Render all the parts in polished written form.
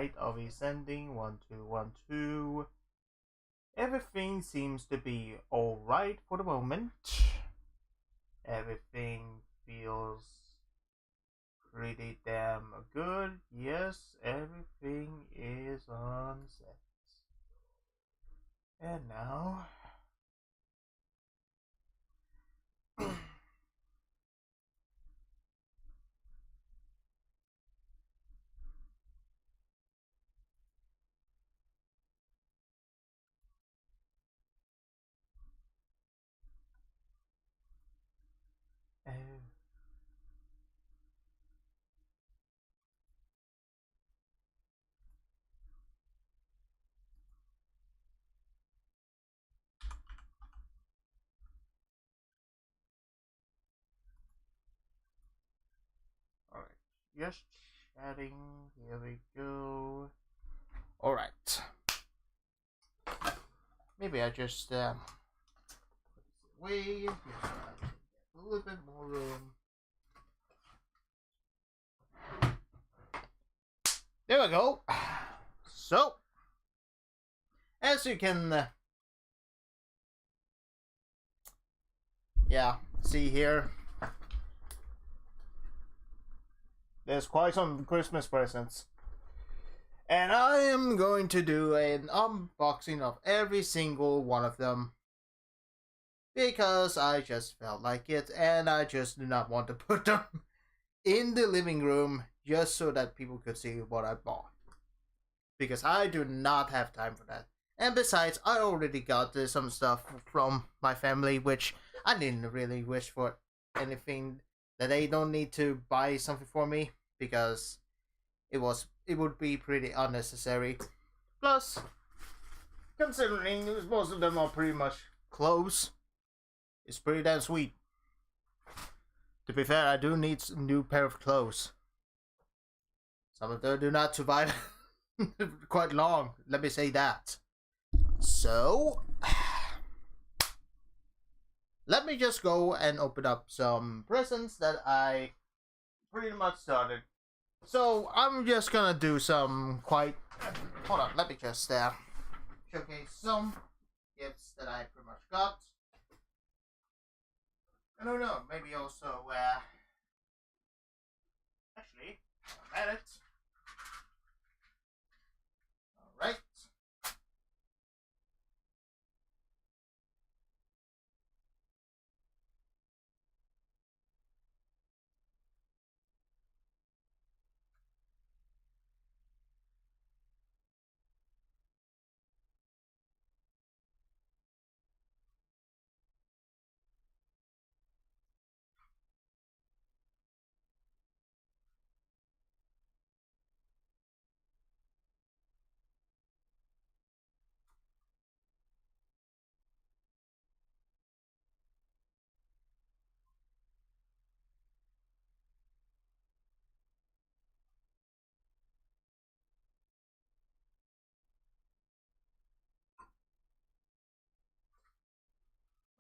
CyberKnight of Ascending 1212. Everything seems to be alright for the moment. Everything feels pretty damn good. Yes, everything is on set. And now alright, just chatting. Here we go. Alright. Maybe I just put this away. Just so I can get a little bit more room. There we go. So, as you can, see here, there's quite some Christmas presents. And I am going to do an unboxing of every single one of them. Because I just felt like it, and I just do not want to put them in the living room just so that people could see what I bought. Because I do not have time for that. And besides, I already got some stuff from my family, which I didn't really wish for anything that they don't need to buy something for me, because it would be pretty unnecessary. Plus, considering most of them are pretty much clothes, it's pretty damn sweet. To be fair, I do need a new pair of clothes. Some of them do not survive quite long, let me say that. So, let me just go and open up some presents that I pretty much started. So, I'm just gonna do some quite... Hold on, let me just showcase some gifts that I pretty much got. I don't know, maybe also, actually, I'm at it. Alright.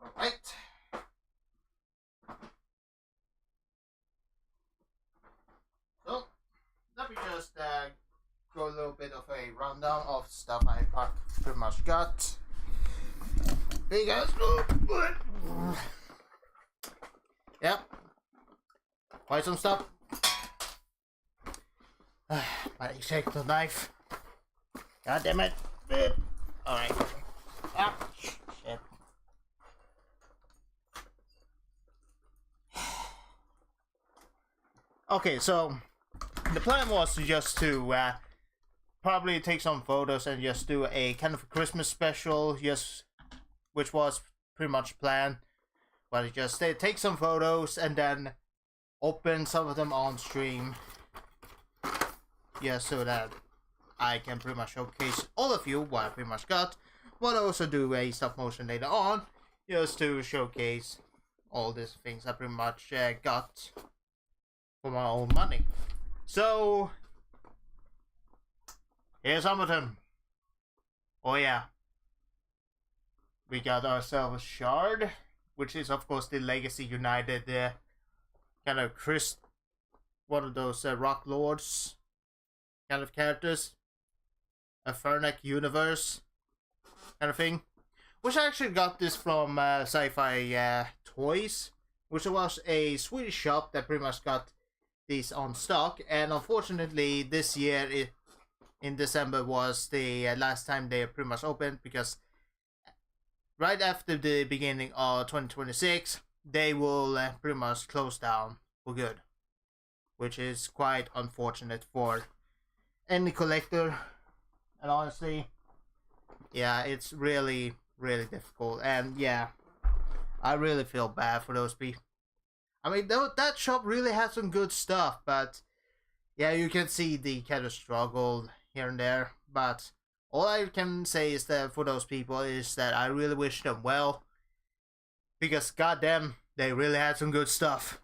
Alright. So, let me just go a little bit of a rundown of stuff I pretty much got. Because, yep, quite some stuff. I shake the knife. God damn it. Alright. Ah, shit. Okay, so the plan was to probably take some photos and just do a kind of a Christmas special, which was pretty much planned. But just take some photos and then open some of them on stream, so that I can pretty much showcase all of you what I pretty much got. But also do a stop motion later on, just to showcase all these things I pretty much got for my own money. So, here's some of them. Oh yeah. We got ourselves Shard, which is of course the Legacy United kind of one of those Rock Lords kind of characters. a Fernic universe kind of thing. Which I actually got this from Sci-Fi Toys, which was a Swedish shop that pretty much got these on stock. And unfortunately, this year in December was the last time they pretty much opened, because right after the beginning of 2026, they will pretty much close down for good, which is quite unfortunate for any collector. And honestly, yeah, it's really, really difficult. And yeah, I really feel bad for those people. I mean, that shop really has some good stuff, but yeah, you can see the kind of struggle here and there. But all I can say is that for those people is that I really wish them well, because goddamn, they really had some good stuff.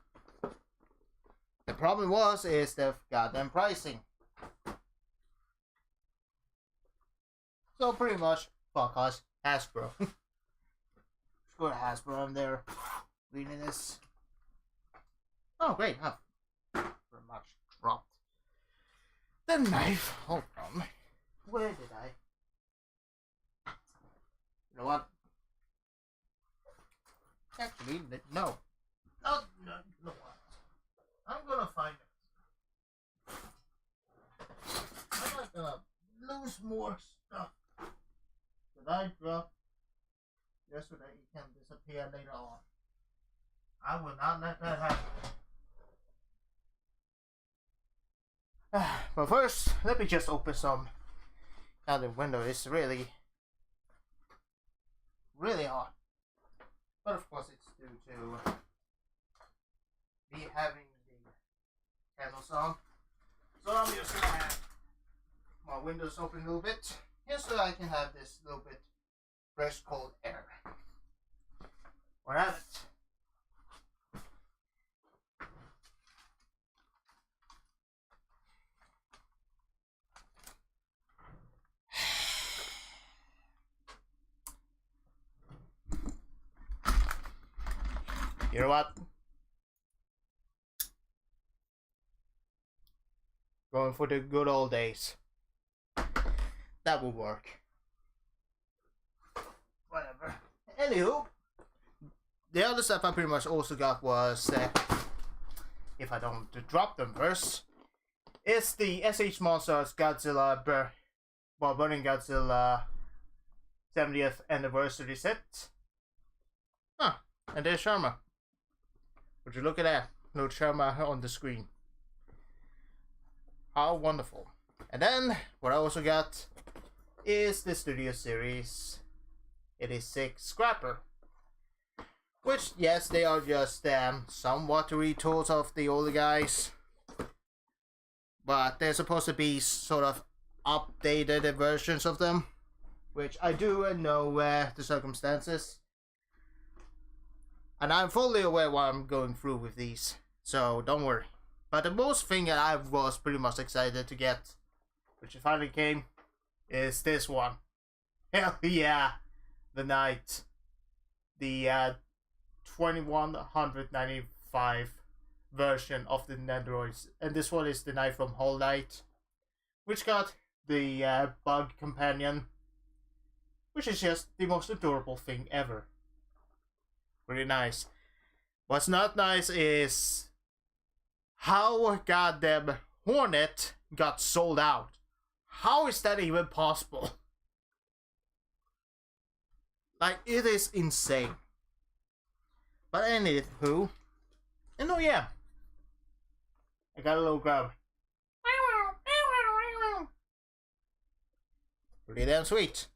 The problem is the goddamn pricing. So pretty much, fuck us, Hasbro. Screw Hasbro, I'm there reading this. Oh great, I've pretty much dropped the knife. Hold on. Where did I? You know what? Actually, no. No, you know what? I'm gonna find it. I'm not gonna lose more stuff that I dropped just so that it can disappear later on. I will not let that happen. But first, let me just open some. Now the window is really, really hot. But of course it's due to me having the candles on. So I'm just gonna have my windows open a little bit, just so I can have this little bit fresh cold air. Or have it. You know what? Going for the good old days. That will work. Whatever. Anywho, the other stuff I pretty much also got was, if I don't drop them first, is the SH Monsters Godzilla Burning Godzilla 70th Anniversary set. Huh, and there's Sharma. Would you look at that? No Sharma on the screen. How wonderful. And then, what I also got is the Studio Series 86 Scrapper. Which, yes, they are just somewhat retools of the older guys. But they're supposed to be sort of updated versions of them. Which I do know the circumstances. And I'm fully aware what I'm going through with these, so don't worry. But the most thing that I was pretty much excited to get, which finally came, is this one. Hell yeah! The Knight. The 2195 version of the Nendoroids. And this one is the Knight from Whole Knight, which got the Bug Companion, which is just the most adorable thing ever. Pretty nice. What's not nice is how goddamn Hornet got sold out. How is that even possible? Like, it is insane. But anywho, and oh yeah, I got a little grab. Pretty damn sweet.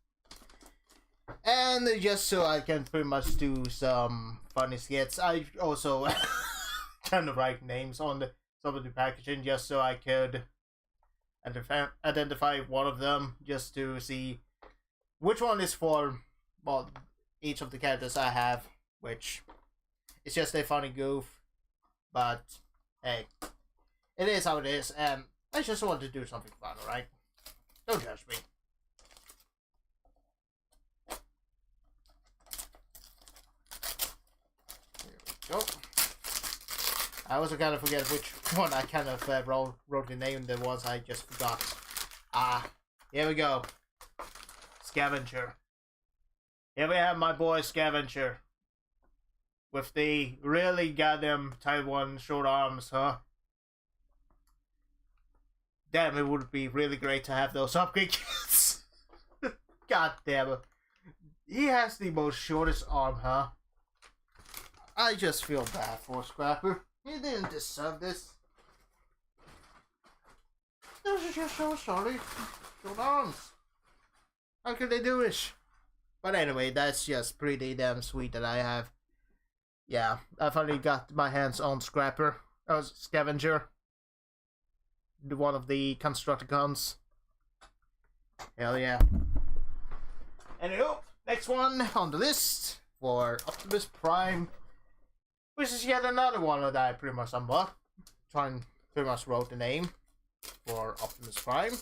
And just so I can pretty much do some funny skits, I also kind of write names on some of the packaging just so I could identify one of them, just to see which one is for, well, each of the characters I have, which is just a funny goof. But hey, it is how it is, and I just want to do something fun, alright? Don't judge me. Go. I also kind of forget which one I kind of wrote the name. The ones I just forgot. Here we go. Scavenger. Here we have my boy Scavenger. With the really goddamn Taiwan short arms, huh? Damn, it would be really great to have those upgrade kits. God damn it. He has the most shortest arm, huh? I just feel bad for Scrapper. He didn't deserve this. Those are just so sorry. Short arms. How could they do this? But anyway, that's just pretty damn sweet that I have. Yeah, I finally got my hands on Scrapper. Scavenger. One of the Constructicons. Hell yeah. Anywho, next one on the list for Optimus Prime. Which is yet another one that I pretty much unboxed. Pretty much wrote the name for Optimus Prime.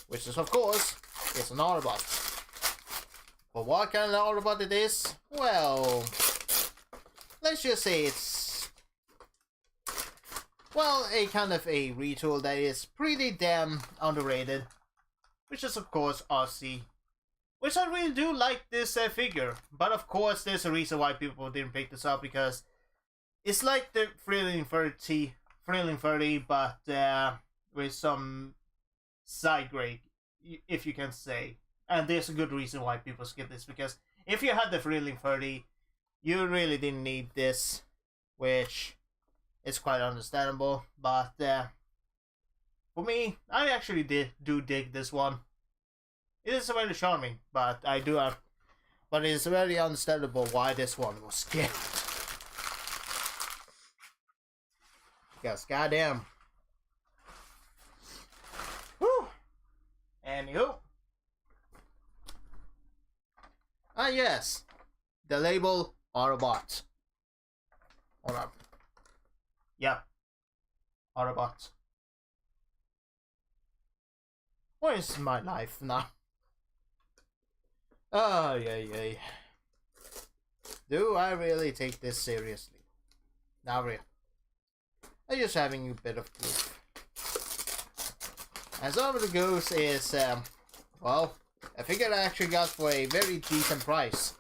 Which is, of course, it's an Autobot. But what kind of Autobot it is? Well, let's just say it's, well, a kind of a retool that is pretty damn underrated. Which is, of course, Aussie. Which I really do like this figure. But of course, there's a reason why people didn't pick this up. Because it's like the Thrilling 30, but with some side grade, if you can say. And there's a good reason why people skip this. Because if you had the Thrilling 30, you really didn't need this. Which is quite understandable. But for me, I actually do dig this one. It is very charming, but but it is very understandable why this one was skipped. Because goddamn. Whew. Anywho. Ah yes. The label Autobot. Hold up. Yeah. Autobot. What is my life now? Oh, yeah. Do I really take this seriously? Not really. I'm just having a bit of proof. As over the goose is, well, a figure I actually got for a very decent price.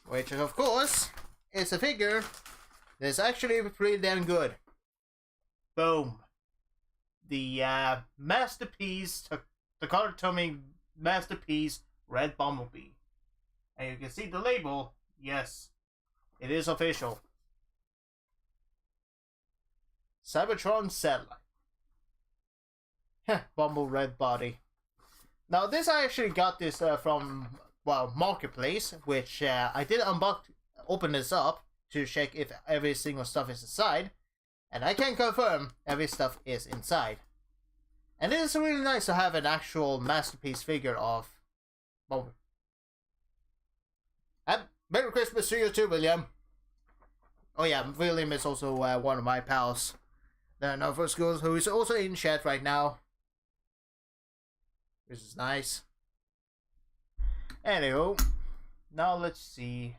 Which, of course, is a figure that's actually pretty damn good. Boom. The masterpiece, the Takatomi masterpiece, Red Bumblebee. And you can see the label. Yes, it is official. Cybertron Satellite. Bumble red body. Now this, I actually got this from, well, Marketplace, which I did open this up to check if every single stuff is inside. And I can confirm every stuff is inside. And it is really nice to have an actual masterpiece figure of Bumblebee. And Merry Christmas to you too, William. Oh yeah, William is also one of my pals. Now for schools, who is also in chat right now. Which is nice. Anywho, now let's see.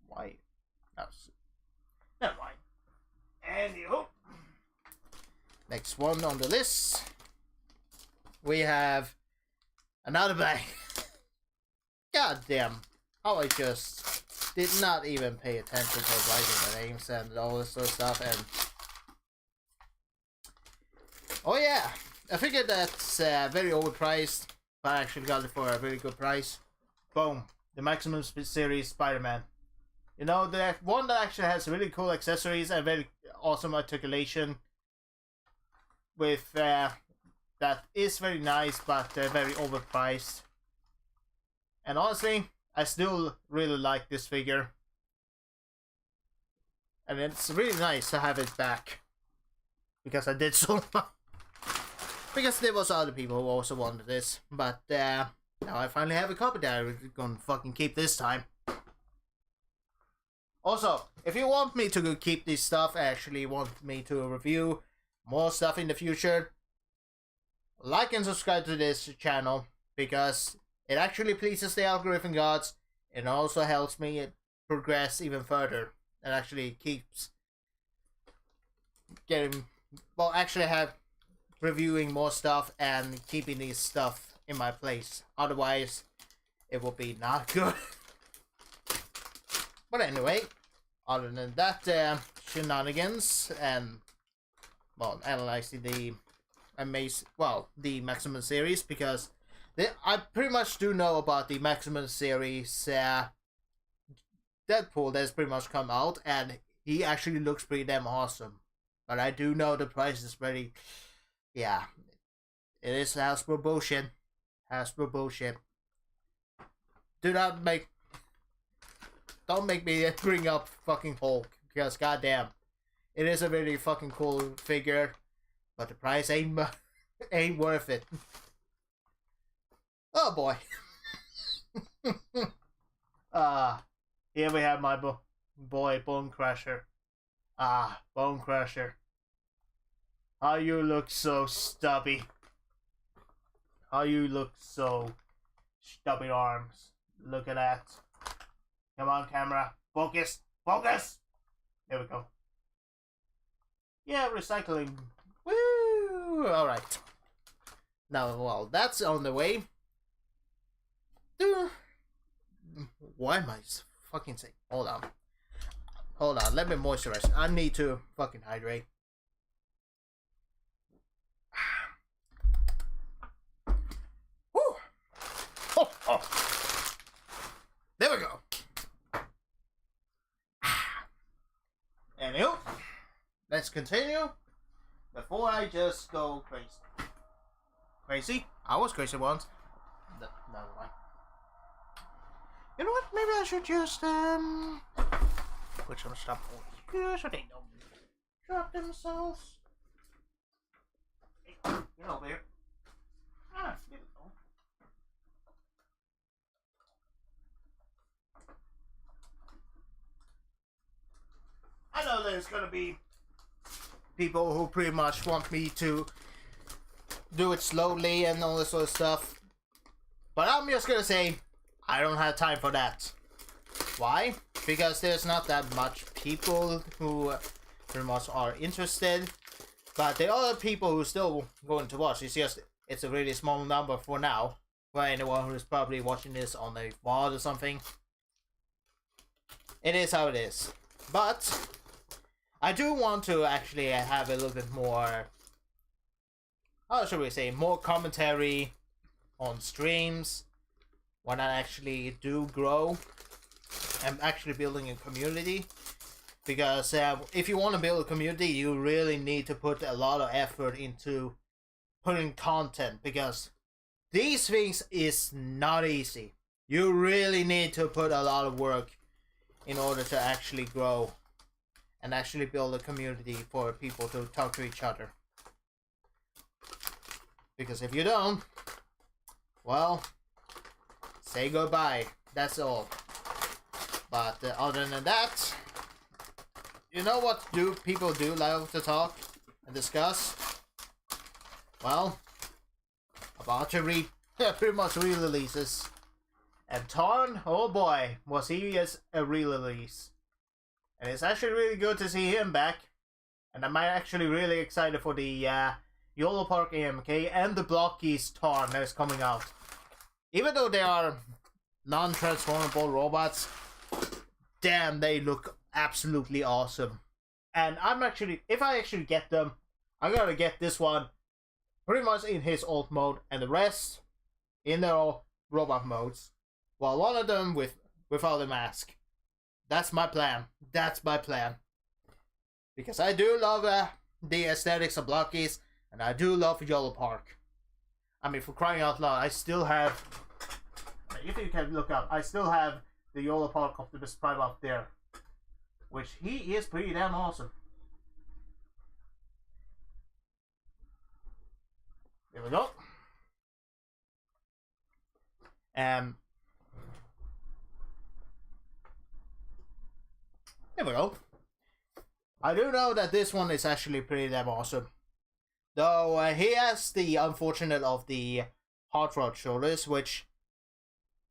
Why? Never mind. Anywho, next one on the list, we have another bag. God damn, how I just did not even pay attention to writing the names and all this sort of stuff. And oh yeah, I figured that's very overpriced, but I actually got it for a very good price. Boom, the Maximum Series Spider-Man. You know, the one that actually has really cool accessories and very awesome articulation. With that is very nice, but very overpriced. And honestly, I still really like this figure. And it's really nice to have it back. Because I did so much. Because there was other people who also wanted this. But now I finally have a copy that I'm gonna fucking keep this time. Also, if you want me to keep this stuff, actually want me to review more stuff in the future, like and subscribe to this channel, because it actually pleases the algorithm gods, and also helps me progress even further, and actually keeps getting, well, actually have reviewing more stuff and keeping these stuff in my place. Otherwise, it will be not good. But anyway, other than that, shenanigans and, well, analyzing the the Maximum series, because I pretty much do know about the Maximum series Deadpool that's pretty much come out, and he actually looks pretty damn awesome. But I do know the price is pretty, yeah, it is Hasbro bullshit. Hasbro bullshit. Don't make me bring up fucking Hulk, because goddamn, it is a really fucking cool figure, but the price ain't worth it. Oh boy. Here we have my boy Bone Crusher. Bone Crusher. How you look so stubby. How you look so stubby arms. Look at that. Come on, camera. Focus. Focus! There we go. Yeah, recycling. Woo! Alright. Now, well, that's on the way. Why am I fucking saying? Hold on. Hold on, let me moisturize. I need to fucking hydrate. Woo! Oh, oh. There we go. Anywho, let's continue before I just go crazy. Crazy? I was crazy once. No, never mind. You know what? Maybe I should just put some stuff over here so they don't drop themselves. Hey, get over here. There we go. I know there's gonna be people who pretty much want me to do it slowly and all this sort of stuff, but I'm just gonna say I don't have time for that. Why? Because there's not that much people who pretty much are interested, but there are people who still going to watch. It's just, it's a really small number for now, for anyone who's probably watching this on a VOD or something. It is how it is. But I do want to actually have a little bit more, how should we say, more commentary on streams when I actually do grow. I'm actually building a community, because if you want to build a community, you really need to put a lot of effort into putting content, because these things is not easy. You really need to put a lot of work in order to actually grow and actually build a community for people to talk to each other. Because if you don't, well, say goodbye. That's all. But other than that, you know what people do love to talk and discuss? Well, about to read pretty much re-releases. And Tarn, oh boy, was he is a re-release. And it's actually really good to see him back. And I'm actually really excited for the YOLO Park AMK and the Blockies Tarn that is coming out. Even though they are non-transformable robots, damn, they look absolutely awesome. And I'm actually, if I actually get them, I'm gonna get this one pretty much in his alt mode, and the rest in their robot modes. Well, one of them without a mask. That's my plan. That's my plan. Because I do love the aesthetics of Blockies, and I do love YOLO Park. I mean, for crying out loud, I still have, if you can look up, I still have the YOLO Park Optimus Prime up there, which he is pretty damn awesome. There we go. There we go. I do know that this one is actually pretty damn awesome. Though he has the unfortunate of the hot rod shoulders, which,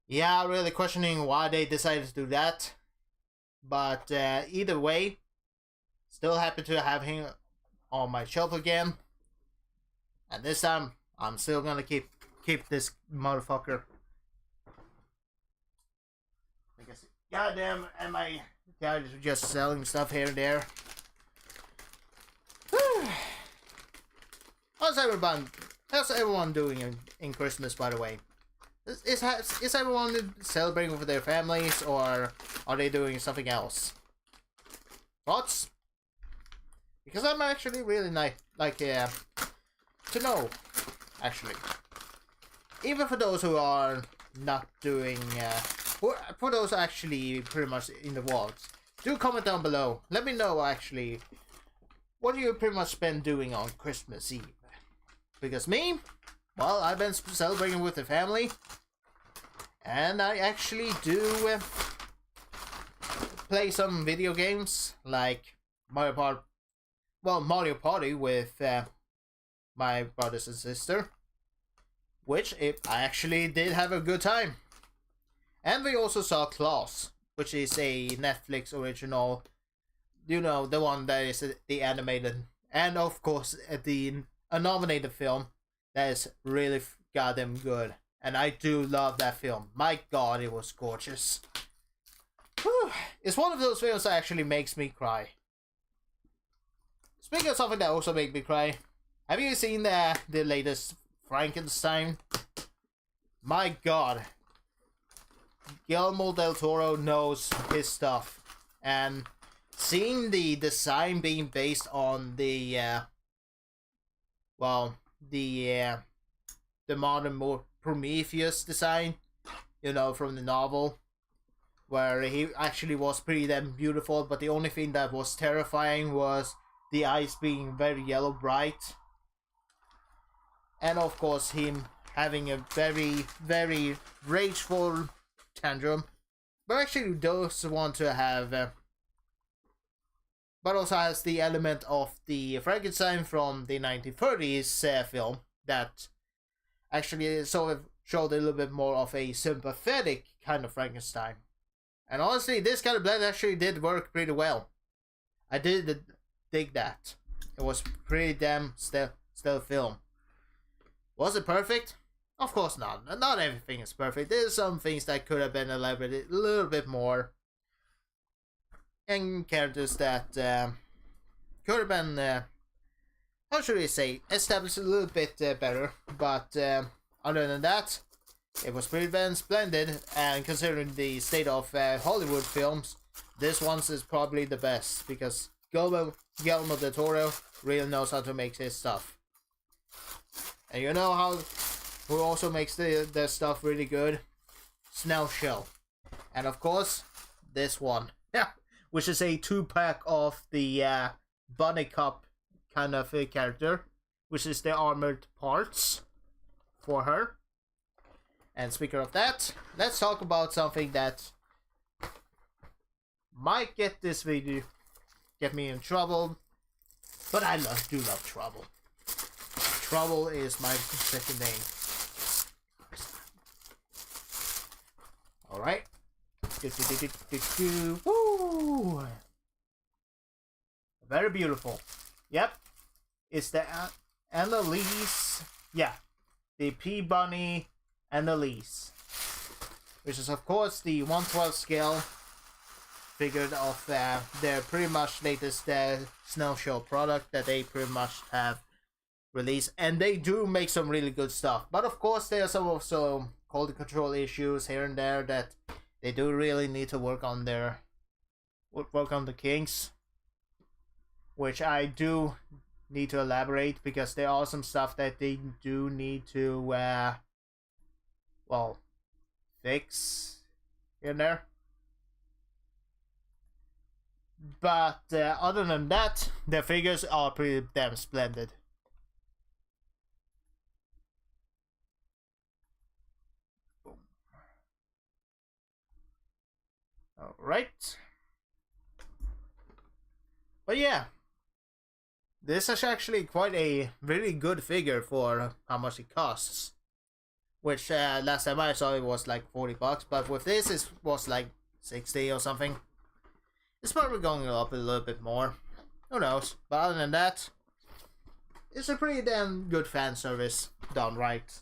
yeah, really questioning why they decided to do that. But either way, still happy to have him on my shelf again. And this time, I'm still gonna keep this motherfucker. I guess. Goddamn, and my guys are just selling stuff here and there. How's everyone doing in Christmas, by the way? Is everyone celebrating with their families, or are they doing something else? Thoughts? Because I'm actually really to know, actually. Even for those who are not doing, for those actually pretty much in the walls, do comment down below. Let me know, actually, what do you pretty much been doing on Christmas Eve? Because me, well, I've been celebrating with the family, and I actually do play some video games, like Mario Party with my brothers and sister, which I actually did have a good time. And we also saw Klaus, which is a Netflix original, you know, the one that is the animated, and of course a nominated film that is really goddamn good. And I do love that film. My god, it was gorgeous. Whew. It's one of those films that actually makes me cry. Speaking of something that also makes me cry, have you seen the latest Frankenstein? My god. Guillermo del Toro knows his stuff. And seeing the design being based on the modern Prometheus design, you know, from the novel, where he actually was pretty damn beautiful, but the only thing that was terrifying was the eyes being very yellow bright, and of course him having a very, very rageful tantrum, but actually does want to have but also has the element of the Frankenstein from the 1930s film that actually sort of showed a little bit more of a sympathetic kind of Frankenstein. And honestly, this kind of blend actually did work pretty well. I did dig that. It was pretty damn still film. Was it perfect? Of course not. Not everything is perfect. There's some things that could have been elaborated a little bit more. And characters that could have been, how should we say, established a little bit better. But other than that, it was pretty damn splendid. And considering the state of Hollywood films, this one is probably the best. Because Guillermo del Toro really knows how to make his stuff. And you know who also makes their stuff really good? Snail Shell. And of course, this one. Yeah. Which is a 2-pack of the Bunny Cup kind of a character, which is the armored parts for her. And speaking of that, let's talk about something that might get me in trouble, but I do love trouble. Trouble is my second name. Alright. Woo! Very beautiful. Yep. It's the Annalise. Yeah. The P Bunny Annalise. Which is, of course, the 1/12 scale figure of their pretty much latest Snail Shell product that they pretty much have released. And they do make some really good stuff. But, of course, there are some also quality control issues here and there that they do really need to work on the kinks, which I do need to elaborate, because there are some stuff that they do need to fix in there. But other than that, the figures are pretty damn splendid. Alright. But yeah, this is actually quite a really good figure for how much it costs. Which last time I saw it was like $40, but with this it was like 60 or something. It's probably going up a little bit more. Who knows? But other than that, it's a pretty damn good fan service done right.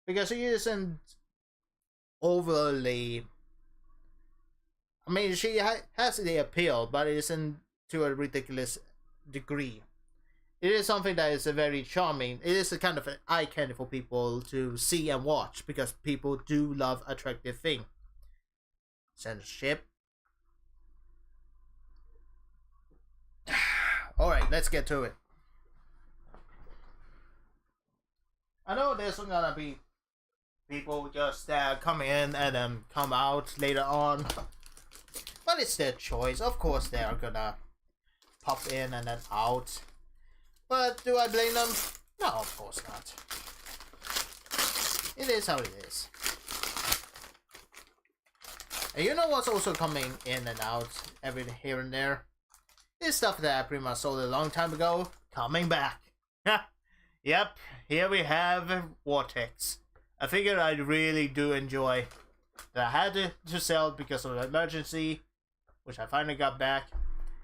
Because it isn't overly... I mean, she has the appeal, but it isn't to a ridiculous degree. It is something that is a very charming. It is a kind of an eye candy for people to see and watch, because people do love attractive things. Censorship. Alright, let's get to it. I know there's gonna be people just come in and then come out later on. But it's their choice. Of course they are gonna pop in and then out. But do I blame them? No, of course not. It is how it is. And you know what's also coming in and out every here and there? It's stuff that I pretty much sold a long time ago, coming back. Yep, here we have Vortex. I figured I really do enjoy that I had to sell because of an emergency, which I finally got back.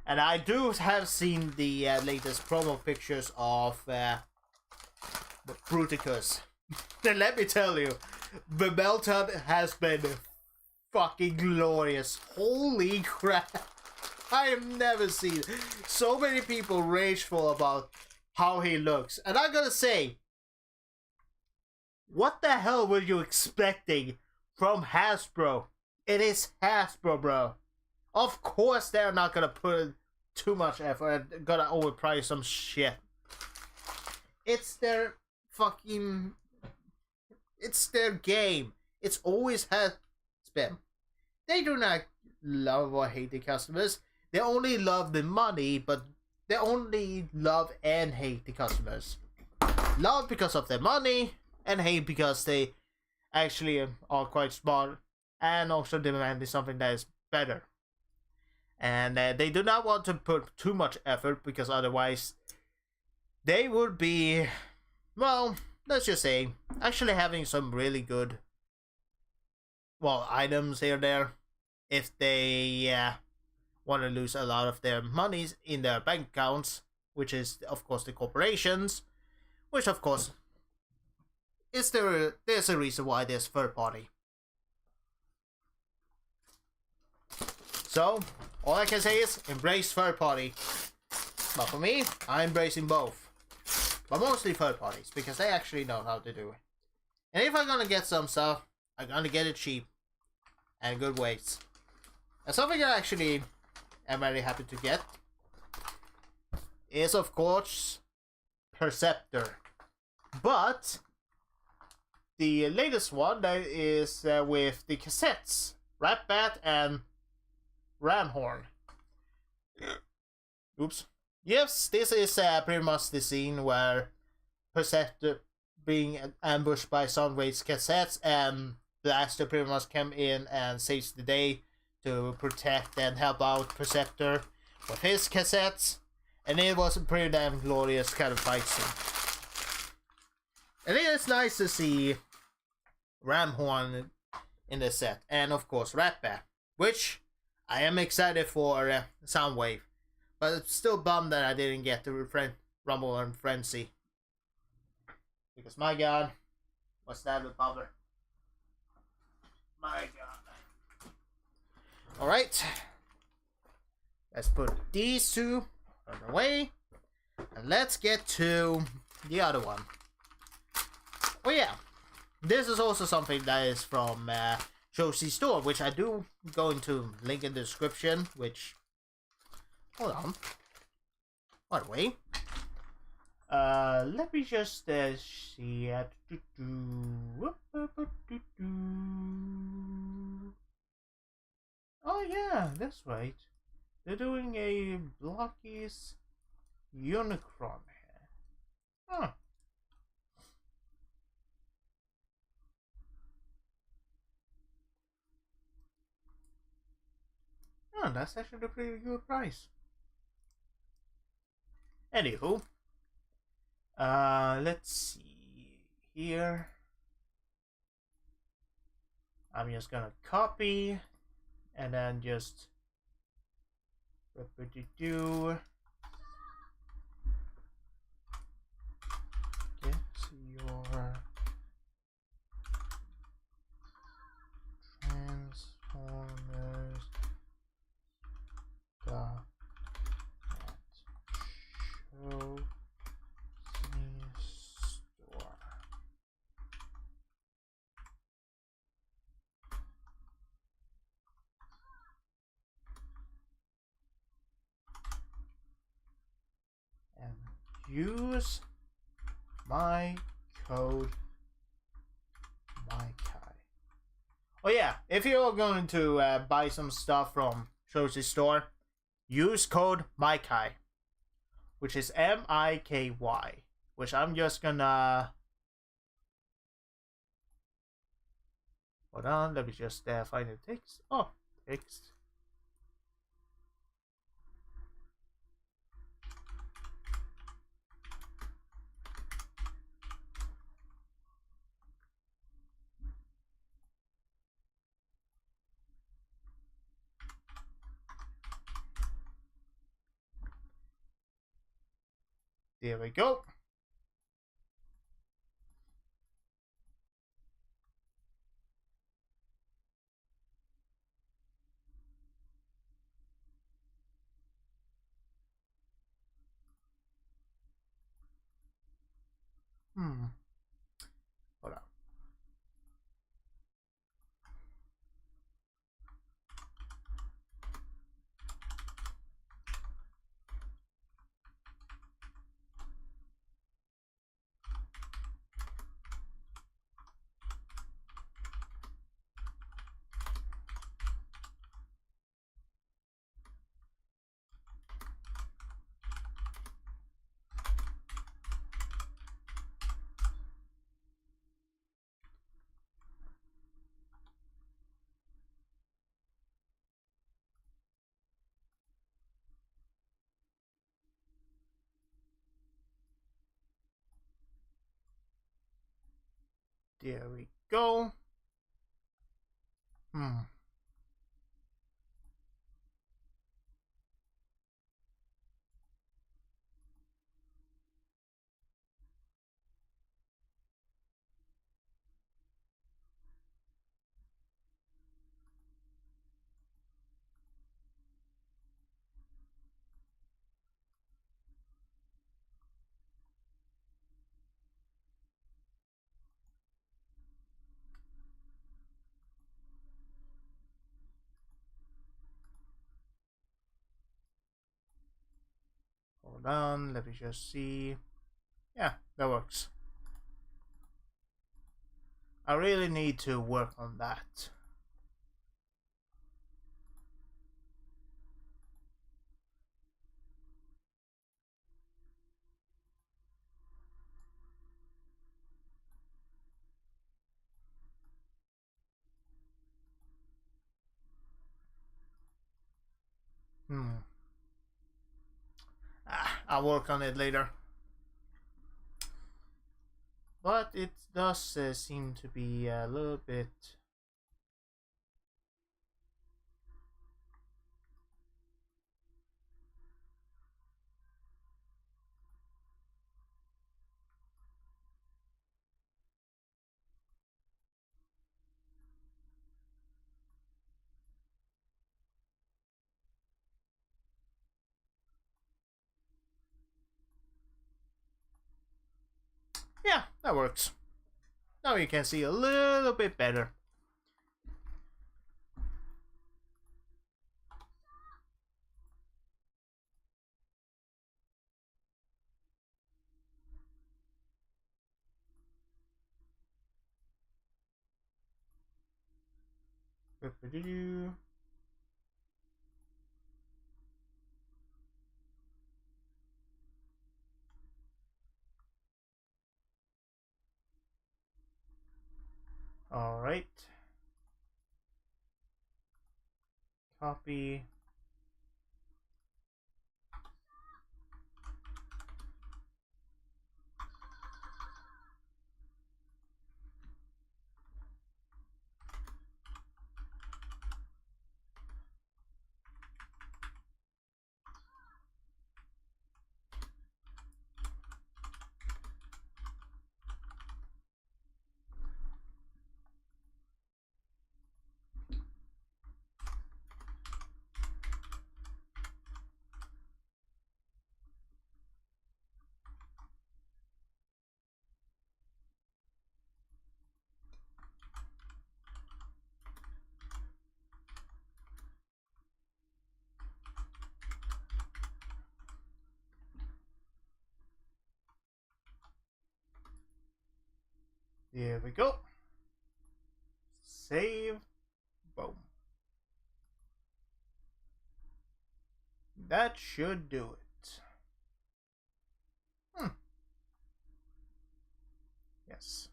And I do have seen the latest promo pictures of Bruticus. And let me tell you, the melt-up has been fucking glorious. Holy crap. I have never seen so many people rageful about how he looks. And I gotta say, what the hell were you expecting from Hasbro? It is Hasbro, bro. Of course they're not gonna put too much effort and gonna overprice some shit. It's their fucking... It's their game. It's always has been. They do not love or hate the customers. They only love the money, but they only love and hate the customers. Love because of their money, and hate because they actually are quite smart and also demanding something that is better. And they do not want to put too much effort, because otherwise they would be, well, let's just say, actually having some really good, well, items here and there, if they want to lose a lot of their monies in their bank accounts, which is of course the corporations, which of course is there's a reason why there's third party. So all I can say is embrace third party. But for me, I'm embracing both, but mostly third parties, because they actually know how to do it. And if I'm gonna get some stuff, I'm gonna get it cheap and good weights. And something I actually am very happy to get is of course Perceptor. But the latest one that is with the cassettes, Ratbat and Ramhorn. Oops. Yes, this is pretty much the scene where Perceptor being ambushed by Soundwave's cassettes, and Blaster pretty much came in and saves the day to protect and help out Perceptor with his cassettes. And it was a pretty damn glorious kind of fight scene. And it is nice to see Ramhorn in the set, and of course Ratbat, which I am excited for Soundwave, but it's still bummed that I didn't get the Rumble and Frenzy, because my god, what's that with power? My god. Alright, let's put these two on the way, and let's get to the other one. Oh yeah, this is also something that is from Show Z Store, which I do going to link in the description, which, hold on, by the way, let me just see it. Oh yeah, that's right, they're doing a Blockies Unicron here. Huh. Oh, that's actually a pretty good price. Anywho, let's see here. I'm just gonna copy and then just do. use my code Miky. Oh yeah, if you're going to buy some stuff from Show Z Store, use code Miky, which is M-I-K-Y, which I'm just gonna... Hold on, let me just find the text. Oh, text. There we go. Hold on. There we go. Hold on, let me just see. Yeah, that works. I really need to work on that. I'll work on it later. But it does seem to be a little bit... Yeah, that works. Now you can see a little bit better. All right. Copy. Here we go. Save. Boom. That should do it. Yes.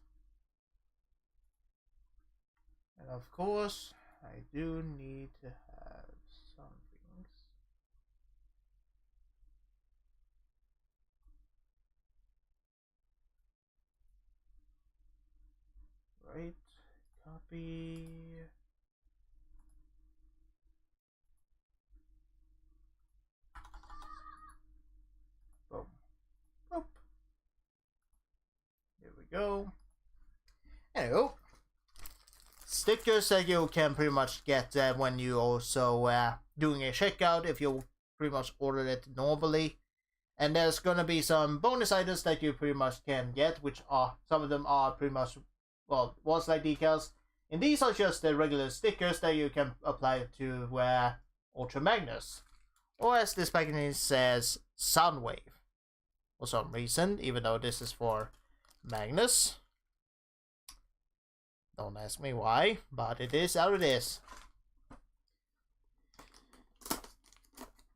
And of course, I do need to have some things. Right. Copy. Boom. Boop. Here we go. Anyway, stickers that you can pretty much get when you also doing a checkout if you pretty much order it normally. And there's gonna be some bonus items that you pretty much can get, which are, some of them are pretty much, well, was like decals. And these are just the regular stickers that you can apply to Ultra Magnus. Or as this packaging says, Soundwave. For some reason, even though this is for Magnus. Don't ask me why, but it is how it is.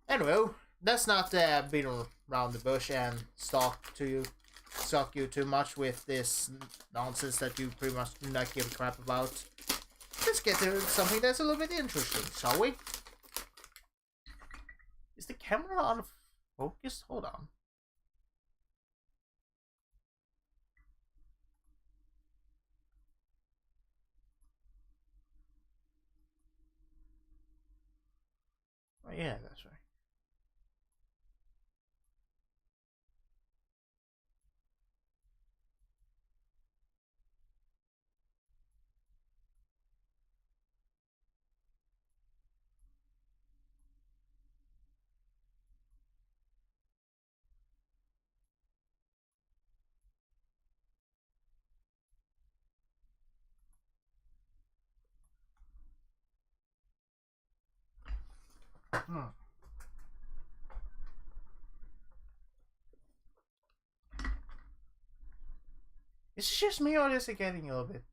Anyway, let's not beat around the bush and stalk you too much with this nonsense that you pretty much do not give a crap about. Let's get to something that's a little bit interesting, shall we? Is the camera out of focus? Hold on. Oh yeah, that's right. Is it just me or is it getting a little bit?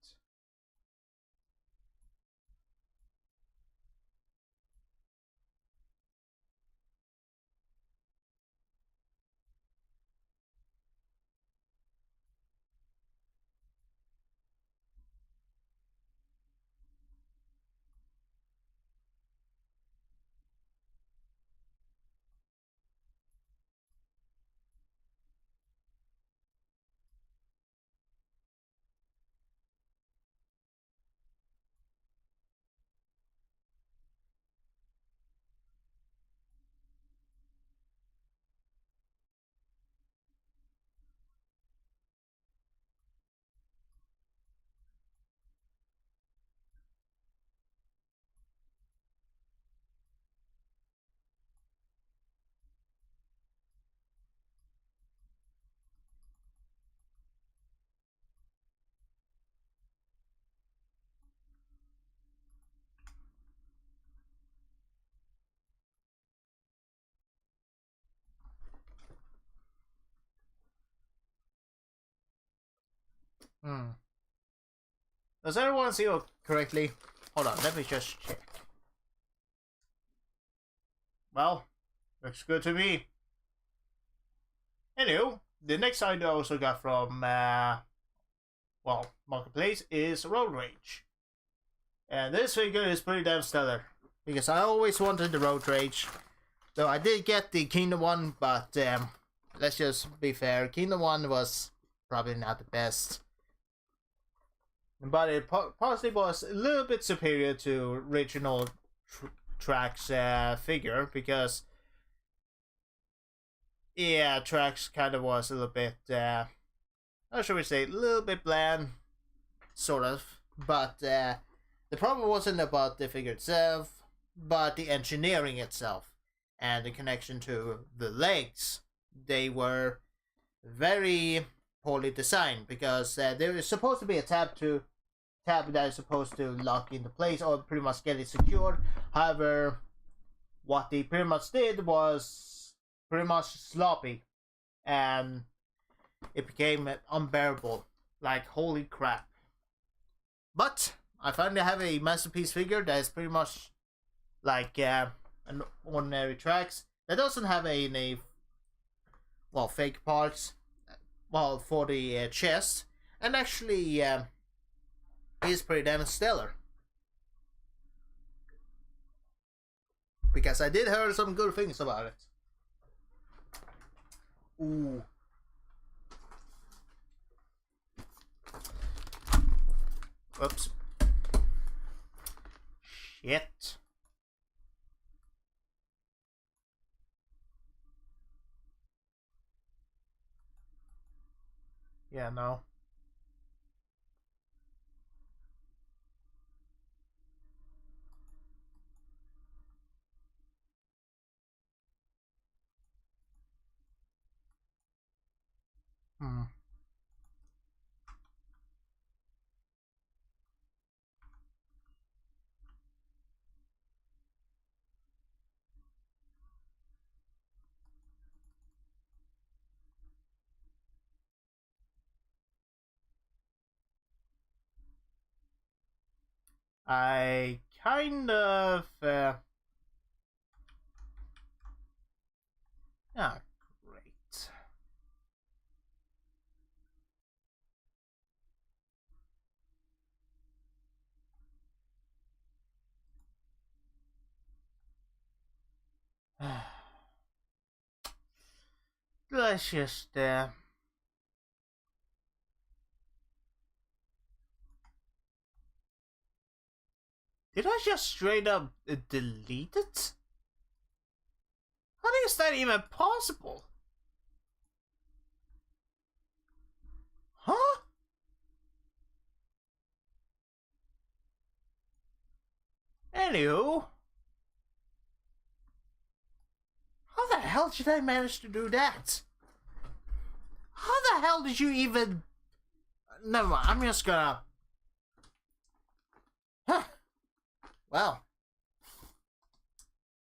Does everyone see you correctly? Hold on, let me just check. Well, looks good to me. Anywho, the next item I also got from, Marketplace is Road Rage. And this figure is pretty damn stellar. Because I always wanted the Road Rage. Though I did get the Kingdom one, but let's just be fair. Kingdom one was probably not the best. But it possibly was a little bit superior to original Trax figure. Because, yeah, Trax kind of was a little bit, how should we say, a little bit bland. Sort of. But the problem wasn't about the figure itself, but the engineering itself. And the connection to the legs. They were very poorly designed because there is supposed to be a tab that is supposed to lock into place or pretty much get it secured. However, what they pretty much did was pretty much sloppy and it became unbearable. Like, holy crap. But I finally have a masterpiece figure that is pretty much like an ordinary tracks. That doesn't have any, well, fake parts, well, for the chest. And actually, is pretty damn stellar. Because I did hear some good things about it. Ooh. Oops. Shit. Yeah, no. Hmm. I kind of ah, great. Let's just did I just straight up delete it? How is that even possible? Huh? Anywho, how the hell did I manage to do that? How the hell did you even... Never mind, I'm just gonna... Huh. Well.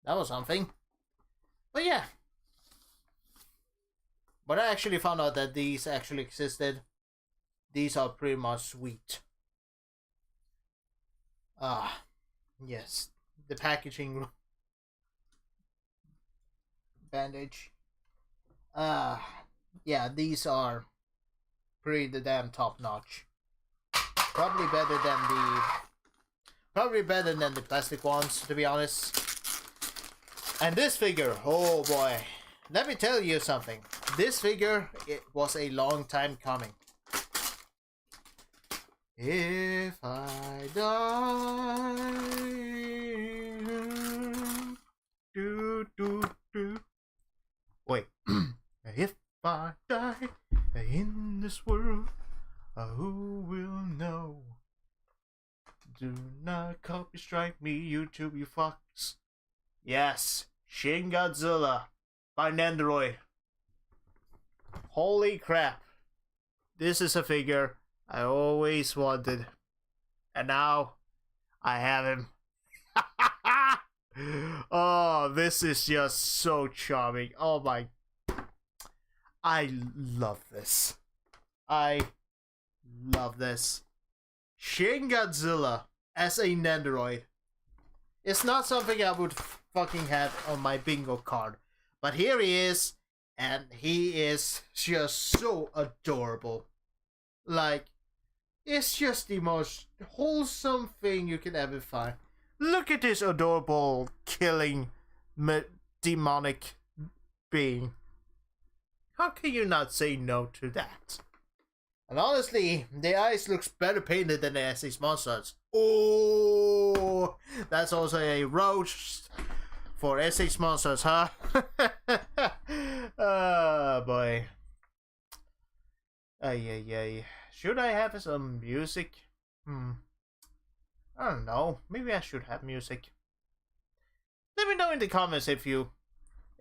That was something. But yeah. But I actually found out that these actually existed. These are pretty much sweet. Ah, yes. The packaging... Bandage. Yeah, these are pretty damn top notch. Probably better than the plastic ones, to be honest. And this figure, oh boy, let me tell you something. This figure, it was a long time coming. If I die, wait. If I die in this world, who will know? Do not copy strike me, YouTube, you fucks. Yes, Shin Godzilla by Nendoroid. Holy crap. This is a figure I always wanted. And now I have him. Oh, this is just so charming. Oh my. I love this. I love this. Shin Godzilla as a Nendoroid. It's not something I would fucking have on my bingo card. But here he is. And he is just so adorable. Like, it's just the most wholesome thing you can ever find. Look at this adorable killing demonic being. How can you not say no to that? And honestly, the eyes looks better painted than the SH Monsters. Oh, that's also a roast for SH Monsters, huh? Oh boy. Ay. Should I have some music? I don't know. Maybe I should have music. Let me know in the comments if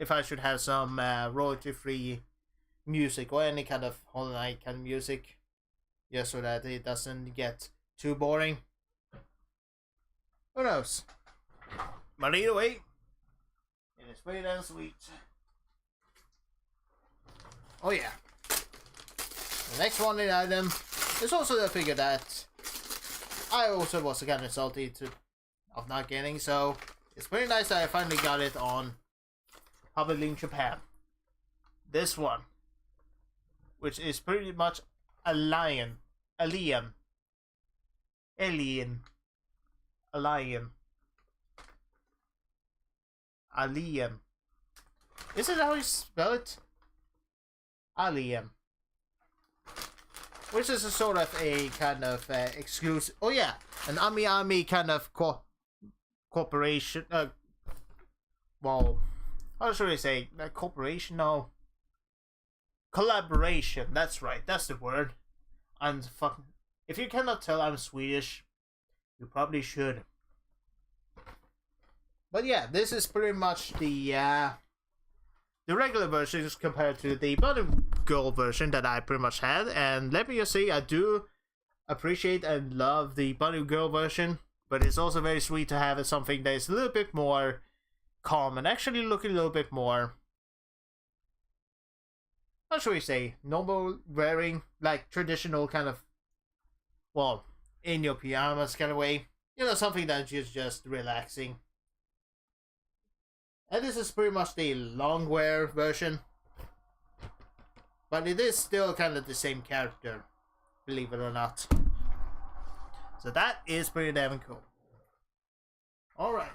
I should have some royalty-free music or any kind of online kind of music, just so that it doesn't get too boring. Who knows? But either way, it is pretty damn sweet. Oh yeah. The next one in the item it's also the figure that I also was kind of salty of not getting, so it's pretty nice that I finally got it on probably in Japan. This one, which is pretty much a lion. Alien. Alien. A lion. Alien. Is it how you spell it? Alien. Which is a sort of a kind of exclusive. Oh yeah, an Ami kind of corporation. Well, how should I say? Corporation? No. Collaboration. That's right. That's the word. And fucking. If you cannot tell I'm Swedish, you probably should. But yeah, this is pretty much the regular version compared to the Bunny Girl version that I pretty much had. And let me just say, I do appreciate and love the Bunny Girl version, but it's also very sweet to have something that is a little bit more calm and actually looking a little bit more, how should we say, normal wearing, like traditional kind of, well, in your pajamas kind of way. You know, something that is just relaxing. And this is pretty much the long wear version. But it is still kind of the same character, believe it or not. So that is pretty damn cool. Alright.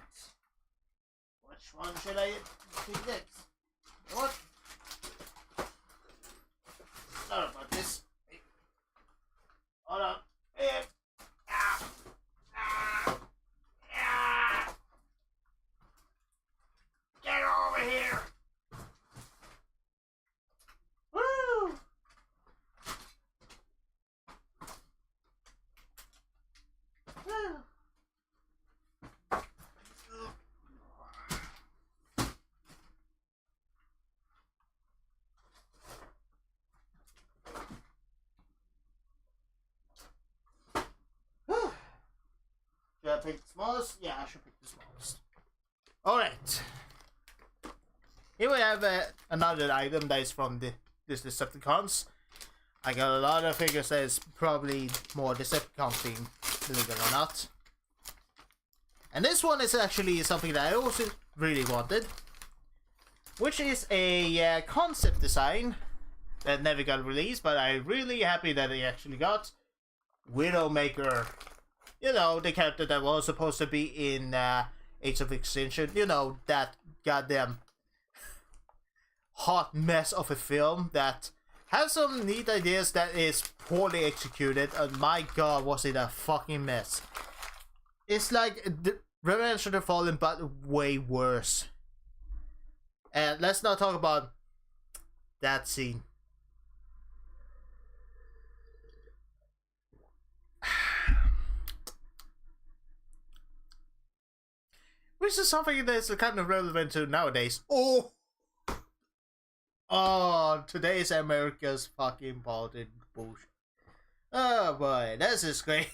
Which one should I do next? You know what? Sorry about this. Hold on. Get over here! Woo! Woo! Should I pick the smallest? Yeah, I should pick the smallest. Alright. Here we have another item that is from this Decepticons. I got a lot of figures that is probably more Decepticon themed, believe it or not. And this one is actually something that I also really wanted, which is a concept design that never got released, but I'm really happy that it actually got. Widowmaker. You know, the character that was supposed to be in Age of Extinction. You know, that goddamn hot mess of a film that has some neat ideas that is poorly executed, and my god, was it a fucking mess. It's like the Revenge of the Fallen, but way worse. And let's not talk about that scene. Which is something that's kind of relevant to nowadays. Oh, today's America's fucking politics bullshit. Oh boy, this is great.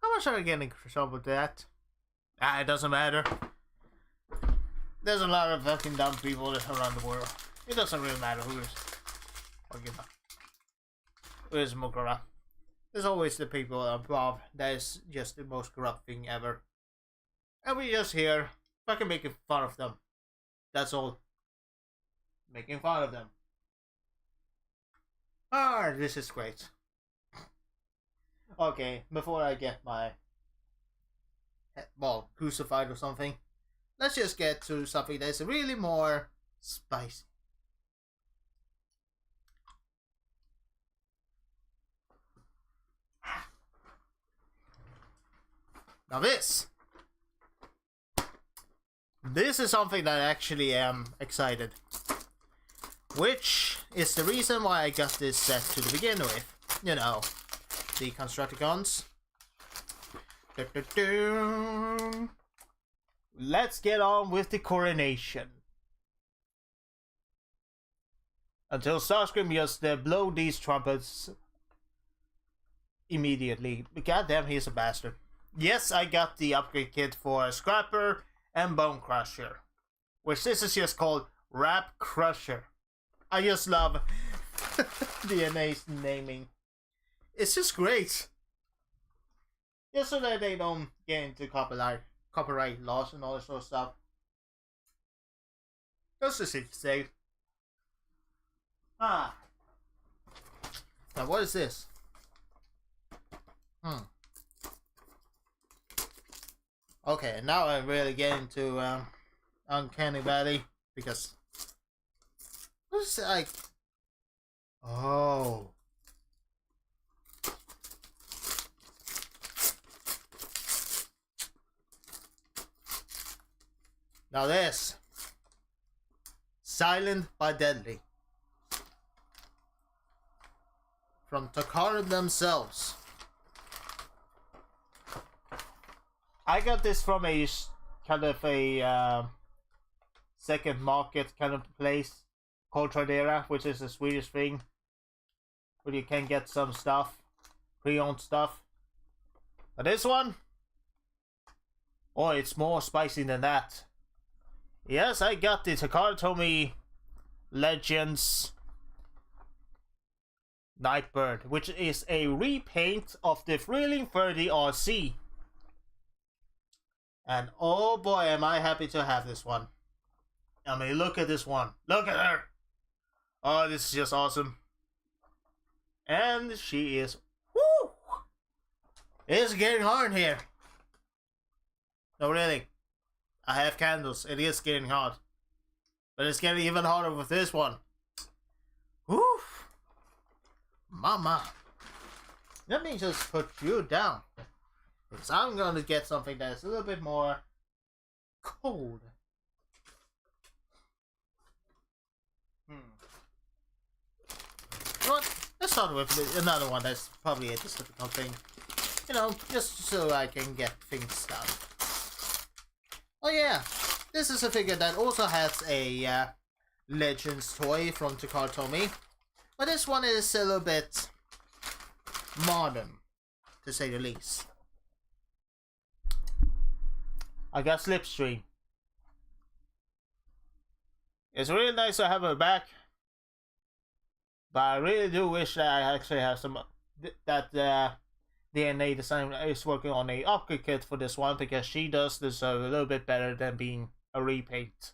How much are I getting trouble with that? Ah, it doesn't matter. There's a lot of fucking dumb people around the world. It doesn't really matter who is more corrupt. There's always the people above that is just the most corrupt thing ever. And we just here fucking making fun of them. That's all. Making fun of them. Ah, this is great. Okay, before I get my well, crucified or something, let's just get to something that's really more spicy. Now this is something that I actually am excited. Which is the reason why I got this set to begin with. You know, the Constructicons. Let's get on with the coronation. Until Starscream just blow these trumpets immediately. Goddamn, he's a bastard. Yes, I got the upgrade kit for Scrapper and Bone Crusher, which this is just called Wrap Crusher. I just love the NA's naming it's just great. Just so that they don't get into copyright laws and all that sort of stuff. Just to see safe. Now what is this? Okay, now I'm really getting to Uncanny Valley because what's like? Oh. Now this. Silent but Deadly. From Takara themselves. I got this from a kind of a second market kind of place called Tradera, which is a Swedish thing where you can get some stuff, pre-owned stuff. But this one, oh, it's more spicy than that. Yes, I got the Takara Tomy Legends Nightbird, which is a repaint of the Thrilling 30 RC. And oh boy, am I happy to have this one. I mean, look at this one. Look at her. Oh, this is just awesome. And she is... Woo! It's getting hard here. No, really. I have candles. It is getting hard. But it's getting even harder with this one. Woo! Mama. Let me just put you down. Because I'm going to get something that's a little bit more cold. What? Let's start with another one that's probably a difficult thing. You know, just so I can get things done. Oh yeah, this is a figure that also has a Legends toy from Takara Tomy. But this one is a little bit modern, to say the least. I got Slipstream. It's really nice to have her back. But I really do wish that I actually have some... that DNA Design is working on a upgrade kit for this one, because she does deserve a little bit better than being a repaint.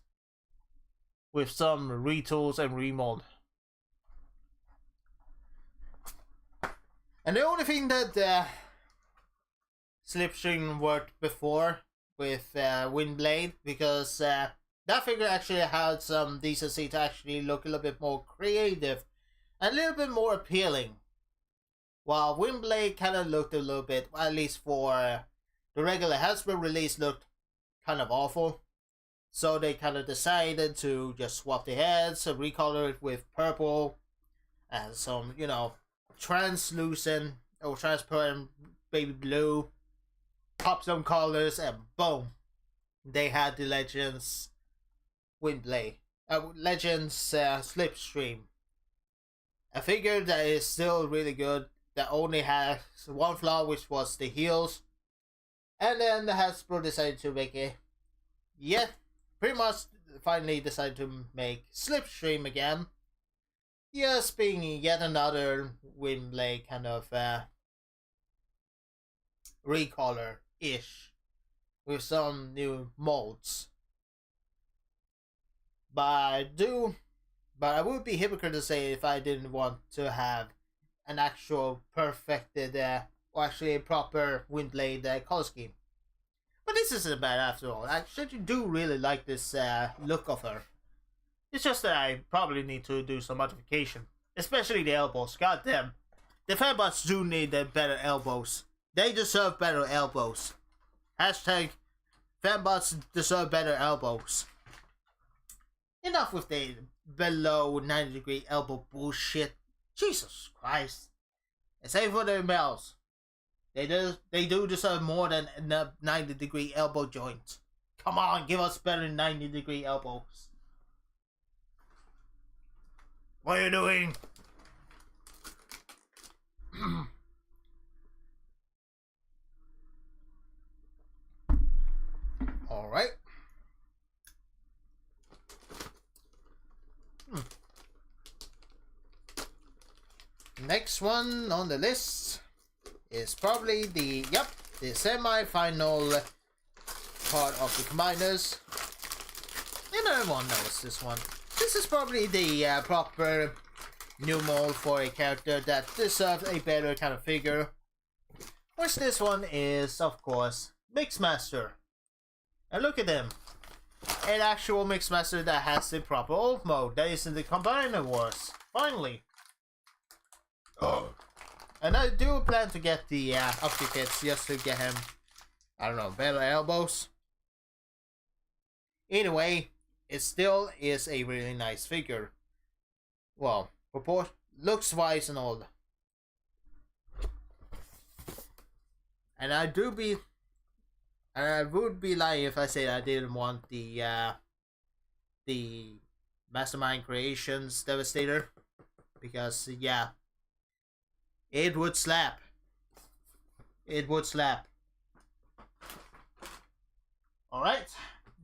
With some retools and remold. And the only thing that Slipstream worked before with Windblade, because that figure actually had some decency to actually look a little bit more creative and a little bit more appealing. While Windblade kind of looked a little bit, at least for the regular Hasbro release, looked kind of awful. So they kind of decided to just swap the heads and recolor it with purple and some, you know, translucent or transparent baby blue. Pop some colors and boom, they had the Legends Windblade, Legends Slipstream. A figure that is still really good, that only has one flaw, which was the heels. And then the Hasbro decided to make it, yeah, pretty much finally decided to make Slipstream again. Yes, being yet another Windblade kind of recolor-ish with some new molds. But I would be hypocrite to say if I didn't want to have an actual perfected or actually a proper Windblade color scheme. But this isn't bad after all. I actually do really like this look of her. It's just that I probably need to do some modification. Especially the elbows. God damn. The fanbots do need better elbows. They deserve better elbows. Hashtag fanbots deserve better elbows. Enough with the below 90-degree elbow bullshit. Jesus Christ. And same for the males. They do deserve more than a 90-degree elbow joint. Come on, give us better 90-degree elbows. What are you doing? Alright. Next one on the list is probably the semi-final part of the Combiners. And everyone knows this one. This is probably the proper new mold for a character that deserves a better kind of figure. Which this one is, of course, Mixmaster. And look at him. An actual Mixmaster that has the proper old mode that is in the Combiner Wars. Finally. Oh. And I do plan to get the upgrade kits just to get him, I don't know, better elbows. Either way, it still is a really nice figure. Well, looks wise and all. And I would be lying if I said I didn't want the Mastermind Creations Devastator, because yeah, it would slap. It would slap. All right,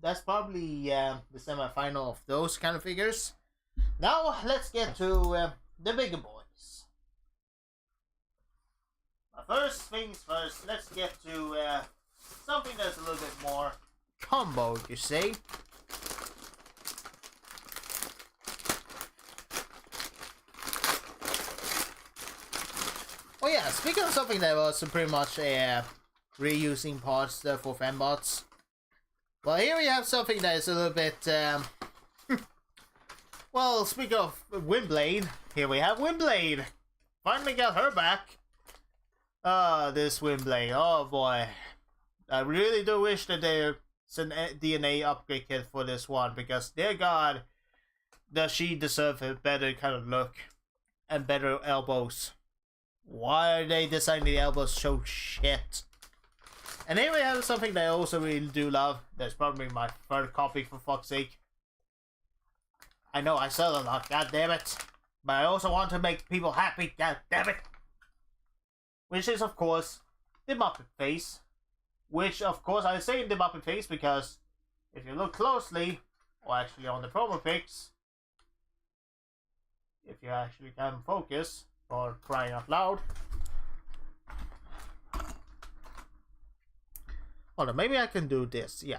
that's probably the semi-final of those kind of figures. Now let's get to the bigger boys. But first things first, let's get to something that's a little bit more combo, you say. Oh yeah, speaking of something that was pretty much reusing parts for fanbots. Well, here we have something that is a little bit well, speaking of Windblade, here we have Windblade. Finally got her back. This Windblade, oh boy. I really do wish that there's an DNA upgrade kit for this one, because dear God, does she deserve a better kind of look and better elbows. Why are they designing the elbows so shit? And here we have something that I also really do love. That's probably my third copy, for fuck's sake. I know I sell a lot, god damn it. But I also want to make people happy, god damn it. Which is, of course, the Muppet face. Which, of course, I say the Muppet face because if you look closely, or actually on the promo pics, if you actually can focus, for crying out loud. Hold on, maybe I can do this, yeah.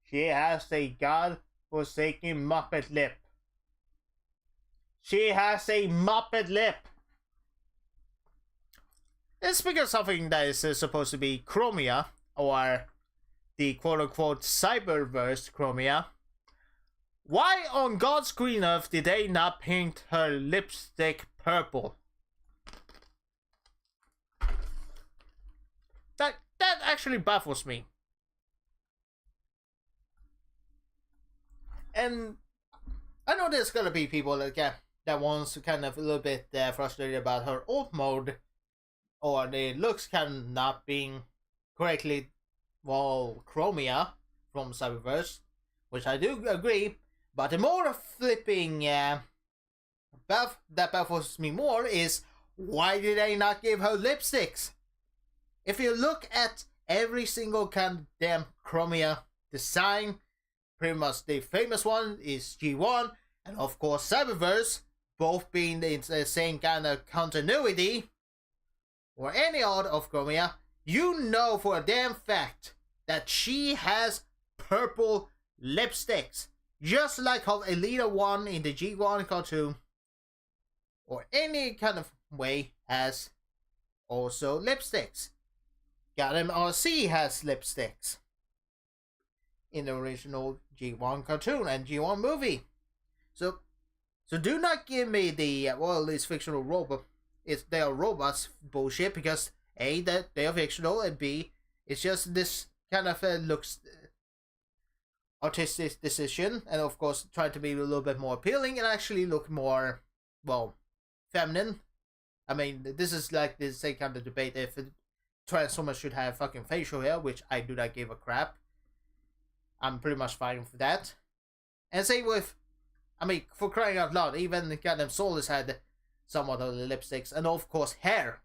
She has a god-forsaken Muppet lip. She has a Muppet lip. And speaking of something that is supposed to be Chromia, or the quote-unquote Cyberverse Chromia, why on God's green earth did they not paint her lipstick purple? That actually baffles me. And I know there's gonna be people that wants to kind of a little bit frustrated about her old mode, or the looks kind of not being correctly, well, Chromia from Cyberverse, which I do agree. But the more flipping that baffles me more is, why did they not give her lipsticks? If you look at every single kind of damn Chromia design, pretty much the famous one is G1, and of course Cyberverse, both being in the same kind of continuity, or any odd of Chromia, you know for a damn fact that she has purple lipsticks. Just like how Elita 1 in the G1 cartoon, or any kind of way, has also lipsticks. Gundam RC has lipsticks in the original G1 cartoon and G1 movie. So do not give me the, well, it's fictional robot. They are robots bullshit, because A, that they are fictional, and B, it's just this kind of looks artistic decision, and of course trying to be a little bit more appealing and actually look more, well, feminine. I mean, this is like the same kind of debate if Transformers should have fucking facial hair, which I do not give a crap. I'm pretty much fine for that. And same with, I mean, for crying out loud, even Gundam Solus had somewhat of the lipsticks, and of course hair.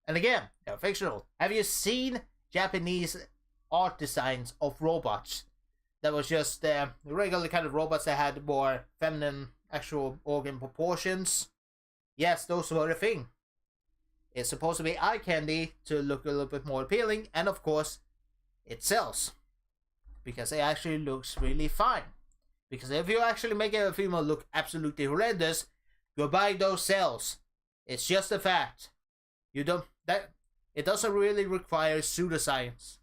And again, they're fictional. Have you seen Japanese art designs of robots. That was just regular kind of robots that had more feminine actual organ proportions. Yes, those were a thing. It's supposed to be eye candy to look a little bit more appealing, and of course, it sells. Because it actually looks really fine. Because if you actually make a female look absolutely horrendous, goodbye those cells. It's just a fact. It doesn't really require pseudoscience.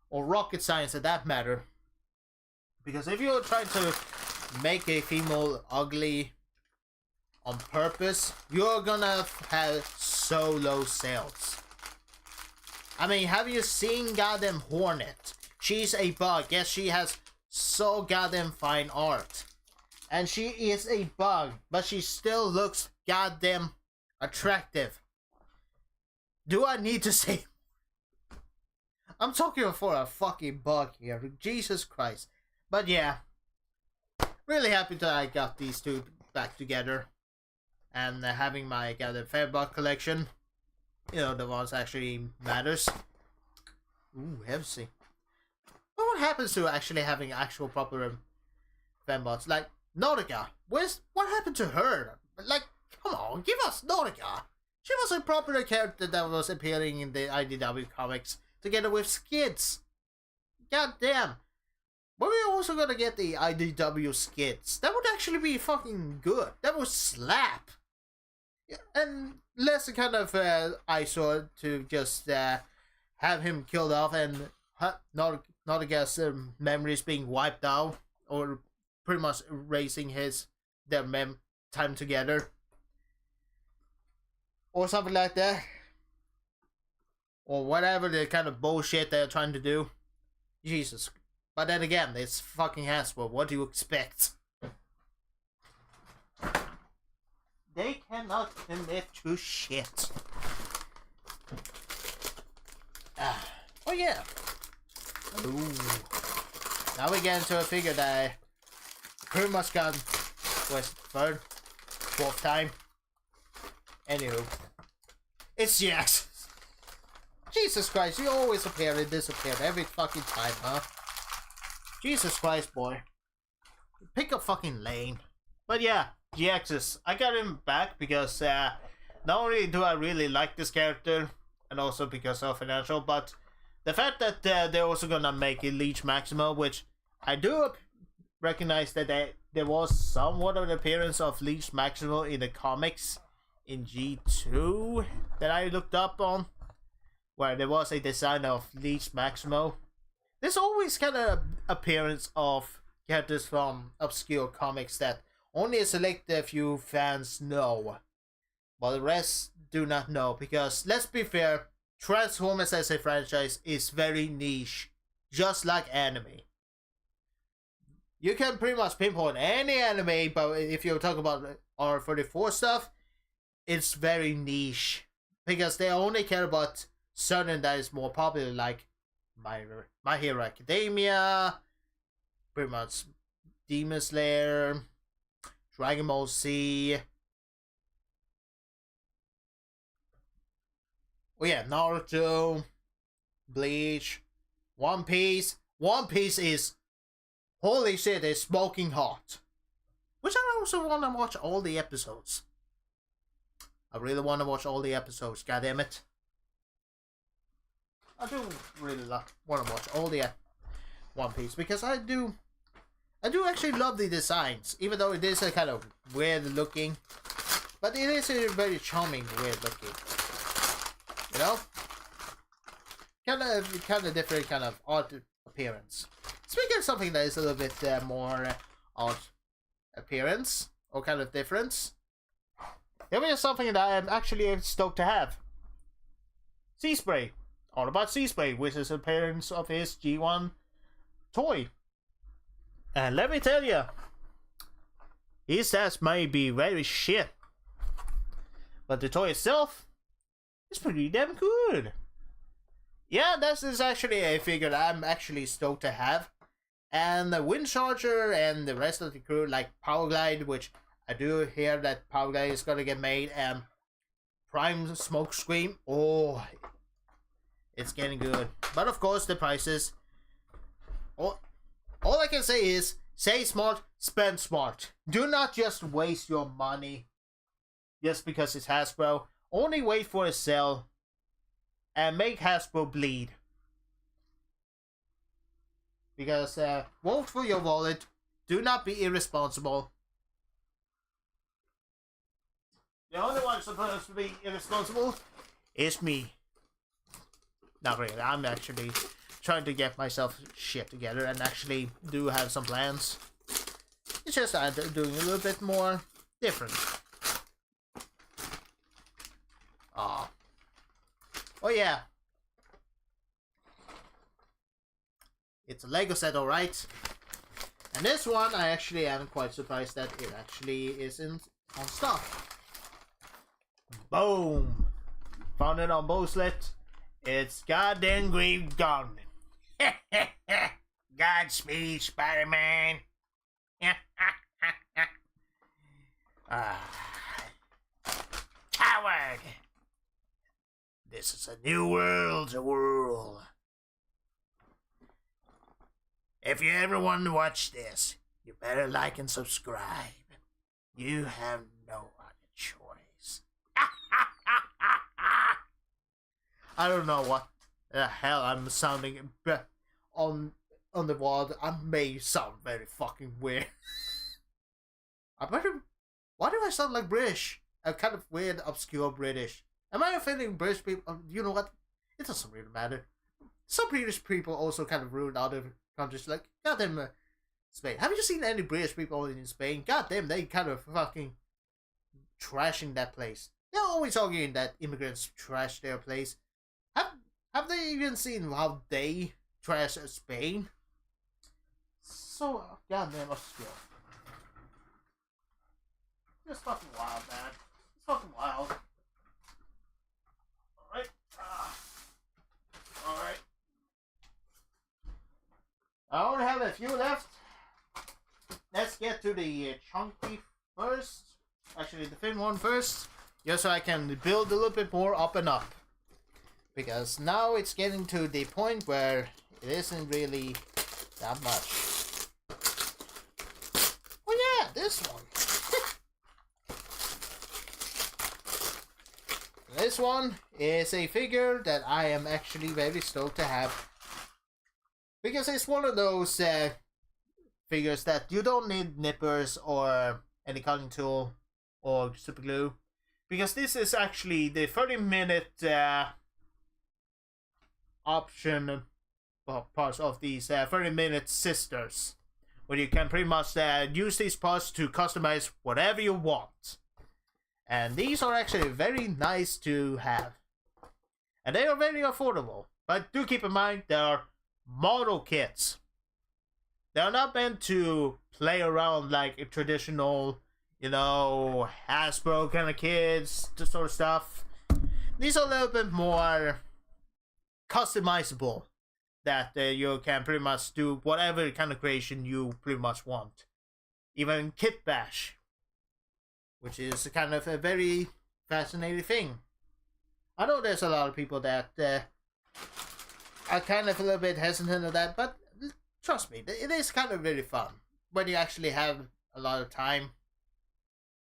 Or rocket science at that matter. Because if you're trying to make a female ugly on purpose, you're gonna have so low sales. I mean, have you seen goddamn Hornet? She's a bug. Yes, she has so goddamn fine art. And she is a bug, but she still looks goddamn attractive. Do I need to say? I'm talking for a fucking bug here. Jesus Christ. But yeah. Really happy that I got these two back together. And having my gathered Fairbug collection. You know, the ones actually matters. Ooh, heavy. What happens to actually having actual proper fembots? Like, Nautica. What happened to her? Like, come on, give us Nautica. She was a popular character that was appearing in the IDW comics together with Skids. God damn. But we're also gonna get the IDW Skids. That would actually be fucking good. That would slap. Yeah, and less a kind of eyesore to just have him killed off and not against memories being wiped out or pretty much erasing their time together or something like that, or whatever the kind of bullshit they're trying to do. Jesus. But then again, it's fucking Hasbro. What do you expect? They cannot commit to shit. Oh yeah. Ooh. Now we get into a figure that I pretty much got third, fourth time. Anywho. It's Jax. Jesus Christ, you always appear and disappear every fucking time, huh? Jesus Christ, boy. Pick a fucking lane. But yeah, GX's. I got him back because not only do I really like this character, and also because of financial, but the fact that they're also gonna make a Leech Maximo, which I do recognize that there was somewhat of an appearance of Leech Maximo in the comics in G2 that I looked up on, where there was a design of Leech Maximo. There's always kind of appearance of characters from obscure comics that only a selected few fans know, while the rest do not know, because let's be fair, Transformers as a franchise is very niche, just like anime. You can pretty much pinpoint any anime, but if you're talking about R34 stuff, it's very niche, because they only care about certain that is more popular, like My Hero Academia, pretty much Demon Slayer, Dragon Ball Z. Oh yeah, Naruto, Bleach, One Piece. One Piece is, holy shit, it's smoking hot. Which I also want to watch all the episodes. I really want to watch all the episodes, goddammit. I do really want to watch all the One Piece, because I do actually love the designs, even though it is a kind of weird looking, but it is a very charming weird looking. You know, kind of different kind of art appearance. Speaking of something that is a little bit more art appearance or kind of difference, here is something that I am actually stoked to have. Sea Spray. All about Sea Spray, which is appearance of his G1 toy. And let me tell you, his stats may be very shit, but the toy itself is pretty damn good. Yeah, this is actually a figure that I'm actually stoked to have. And the Wind Charger and the rest of the crew, like Power Glide, which I do hear that Power Glide is gonna get made, and Prime Smokescreen. Oh, It's getting good. But of course, the prices. All I can say is, say smart, spend smart. Do not just waste your money just because it's Hasbro. Only wait for a sale and make Hasbro bleed. Because vote for your wallet. Do not be irresponsible. The only one supposed to be irresponsible is me. Not really. I'm actually trying to get myself shit together and actually do have some plans. It's just I'm doing a little bit more different. Oh yeah. It's a Lego set, alright. And this one, I actually am quite surprised that it actually isn't on stock. Boom! Found it on Bowslet. It's goddamn Grave Gone. Godspeed, Spider-Man. Coward! This is a new world to rule. If you ever want to watch this, you better like and subscribe. You have no other choice. I don't know what the hell I'm sounding on the wall. I may sound very fucking weird. Why do I sound like British? I'm kind of weird, obscure British. Am I offending British people? You know what? It doesn't really matter. Some British people also kind of ruined other countries. Like, goddamn Spain. Have you seen any British people in Spain? Goddamn, they kind of fucking trashing that place. They're always arguing that immigrants trash their place. Have they even seen how they trash Spain? So goddamn obscure. Just fucking wild, man. It's fucking wild. Alright. Alright. I only have a few left. Let's get to the chunky first. Actually, the thin one first. Just so I can build a little bit more up and up. Because now it's getting to the point where it isn't really that much. Oh yeah, this one. This one is a figure that I am actually very stoked to have. Because it's one of those figures that you don't need nippers or any cutting tool or super glue. Because this is actually the 30-minute option parts of these 30-minute sisters, where you can pretty much use these parts to customize whatever you want. And these are actually very nice to have. And they are very affordable. But do keep in mind, they are model kits. They are not meant to play around like a traditional, you know, Hasbro kind of kits, this sort of stuff. These are a little bit more customizable, that you can pretty much do whatever kind of creation you pretty much want. Even Kit Bash, which is kind of a very fascinating thing. I know there's a lot of people that are kind of a little bit hesitant of that, but trust me, it is kind of very fun when you actually have a lot of time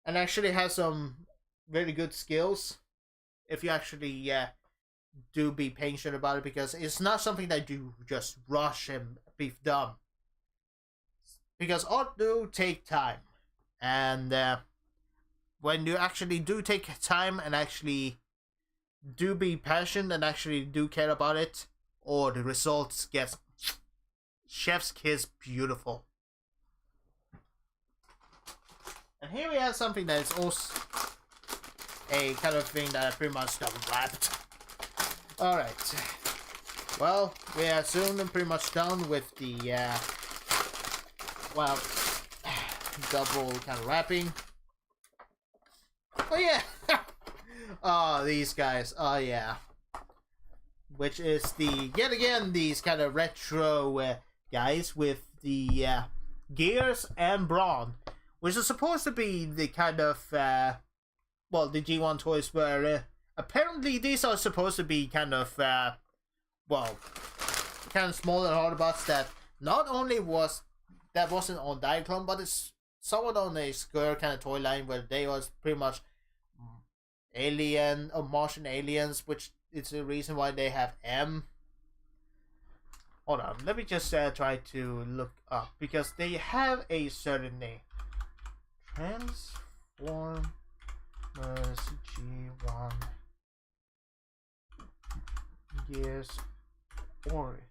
and actually have some very good skills. If you actually do be patient about it, because it's not something that you just rush and be done. Because art do take time, and when you actually do take time and actually do be passionate and actually do care about it, or the results get chef's kiss beautiful. And here we have something that is also a kind of thing that I pretty much double wrapped. Alright. Well, we are soon pretty much done with the well, double kind of wrapping. Oh yeah! Oh, these guys. Oh yeah. Which is the, yet again, these kind of retro guys with the gears and brawn. Which is supposed to be the kind of, well, the G1 toys where apparently these are supposed to be kind of well, kind of smaller Autobots that not only wasn't on Diaclone, but it's somewhat on a Square kind of toy line where they was pretty much alien or Martian aliens, which is the reason why they have M. Hold on, let me just try to look up because they have a certain name. Transformers G1 Gears Origin.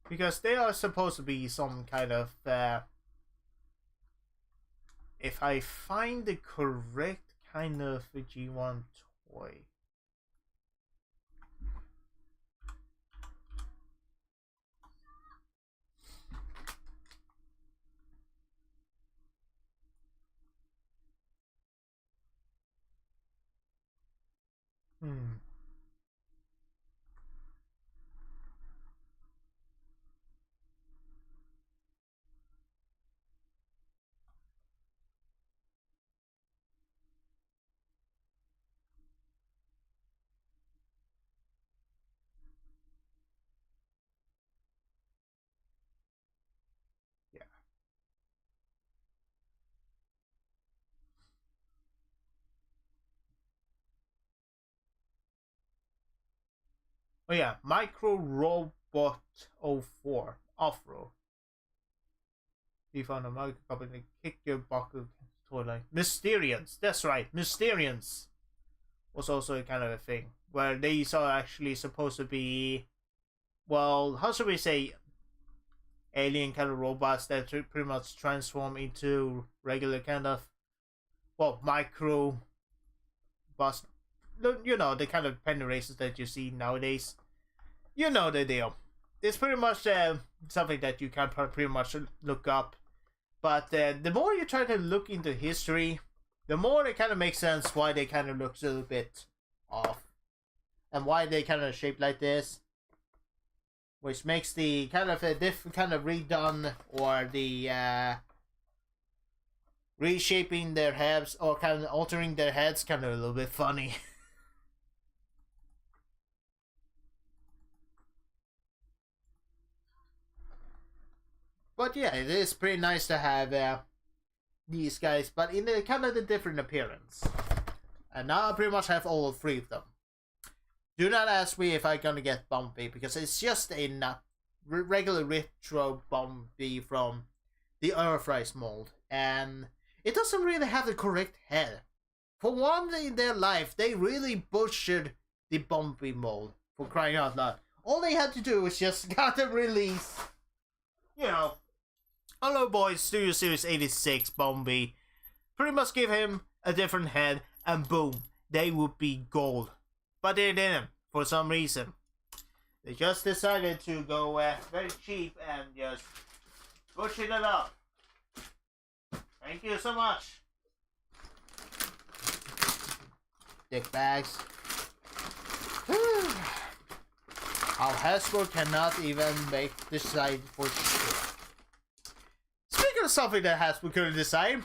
Because they are supposed to be some kind of, if I find the correct kind of G1 toy. Yeah. Oh yeah, Micro Robot 04 Off-Road. You found a micro company kick your bucket toy line. Mysterians, that's right, Mysterians was also a kind of a thing where these are actually supposed to be, well, how should we say, alien kind of robots that pretty much transform into regular kind of, well, micro boss. You know, the kind of penny races that you see nowadays. You know the deal. It's pretty much something that you can pretty much look up. But the more you try to look into history, the more it kind of makes sense why they kind of look a little bit off. And why they kind of shaped like this. Which makes the kind of a different kind of redone, or the reshaping their heads or kind of altering their heads kind of a little bit funny. But yeah, it is pretty nice to have these guys, but in a kind of the different appearance. And now I pretty much have all three of them. Do not ask me if I'm gonna get Bumpy, because it's just a regular retro Bumpy from the Earthrise mold. And it doesn't really have the correct head. For one in their life, they really butchered the Bumpy mold, for crying out loud. All they had to do was just gotta release, you know, Hello Boys Studio Series 86 Bumpy. Pretty much give him a different head, and boom, they would be gold. But they didn't, for some reason. They just decided to go very cheap and just push it up. Thank you so much. Dick bags. How Hasbro cannot even make this side for sure. Speaking of something that Hasbro couldn't decide,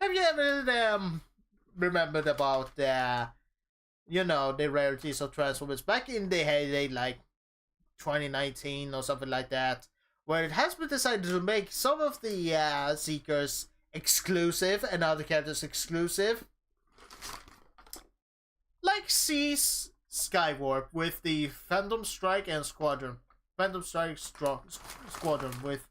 have you ever remembered about you know, the rarities of Transformers back in the heyday, like 2019 or something like that, where it has been decided to make some of the Seekers exclusive and other characters exclusive, like C's Skywarp with the Phantom Strike and Squadron. Phantom Strike Squadron with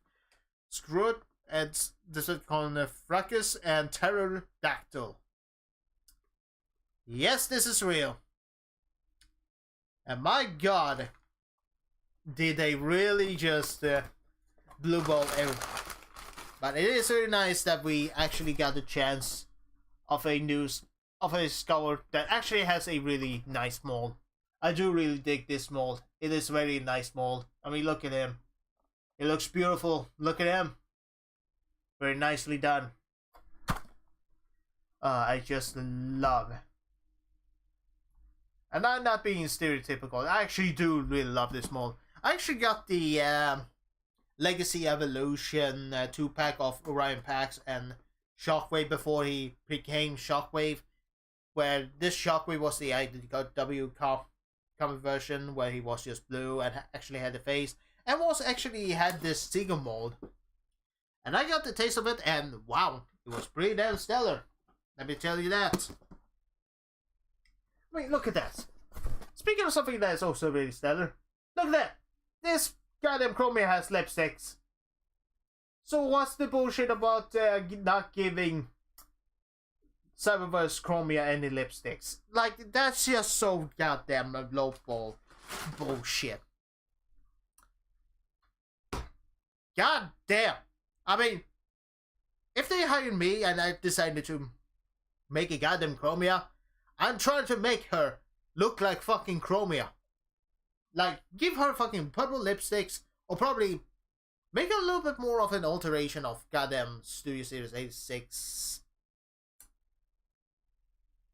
Screwed and Decepticon Fracus and Pterodactyl. Yes, this is real. And my god, did they really just blue ball everything. But it is really nice that we actually got the chance of a Skywarp that actually has a really nice mold. I do really dig this mold. It is a very nice mold. I mean, look at him. It looks beautiful. Look at him. Very nicely done. I just love And I'm not being stereotypical. I actually do really love this mold. I actually got the Legacy Evolution 2-pack of Orion Pax and Shockwave before he became Shockwave. Where this Shockwave was the IDW comic version where he was just blue and actually had the face. And was actually had this Seagull mold. And I got the taste of it and wow, it was pretty damn stellar. Let me tell you that. I mean, look at that. Speaking of something that is also really stellar, look at that. This goddamn Chromia has lipsticks. So what's the bullshit about not giving Cyberverse Chromia any lipsticks? Like, that's just so goddamn low-ball bullshit. God damn. I mean, if they hired me and I decided to make a goddamn Chromia, I'm trying to make her look like fucking Chromia. Like, give her fucking purple lipsticks, or probably make a little bit more of an alteration of goddamn Studio Series 86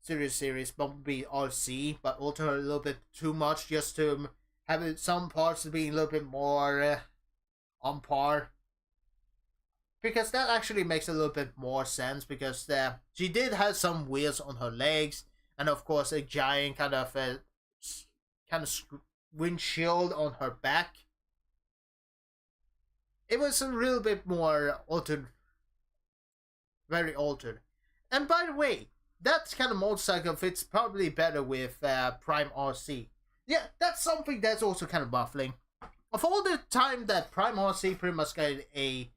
Series Bumblebee RC, but alter her a little bit too much just to have it, some parts to be a little bit more on par. Because that actually makes a little bit more sense, because she did have some wheels on her legs, and of course a giant kind of windshield on her back. It was a little bit more altered, very altered. And by the way, that kind of motorcycle fits probably better with Prime RC. Yeah, that's something that's also kind of baffling. Of all the time that Prime RC pretty much got a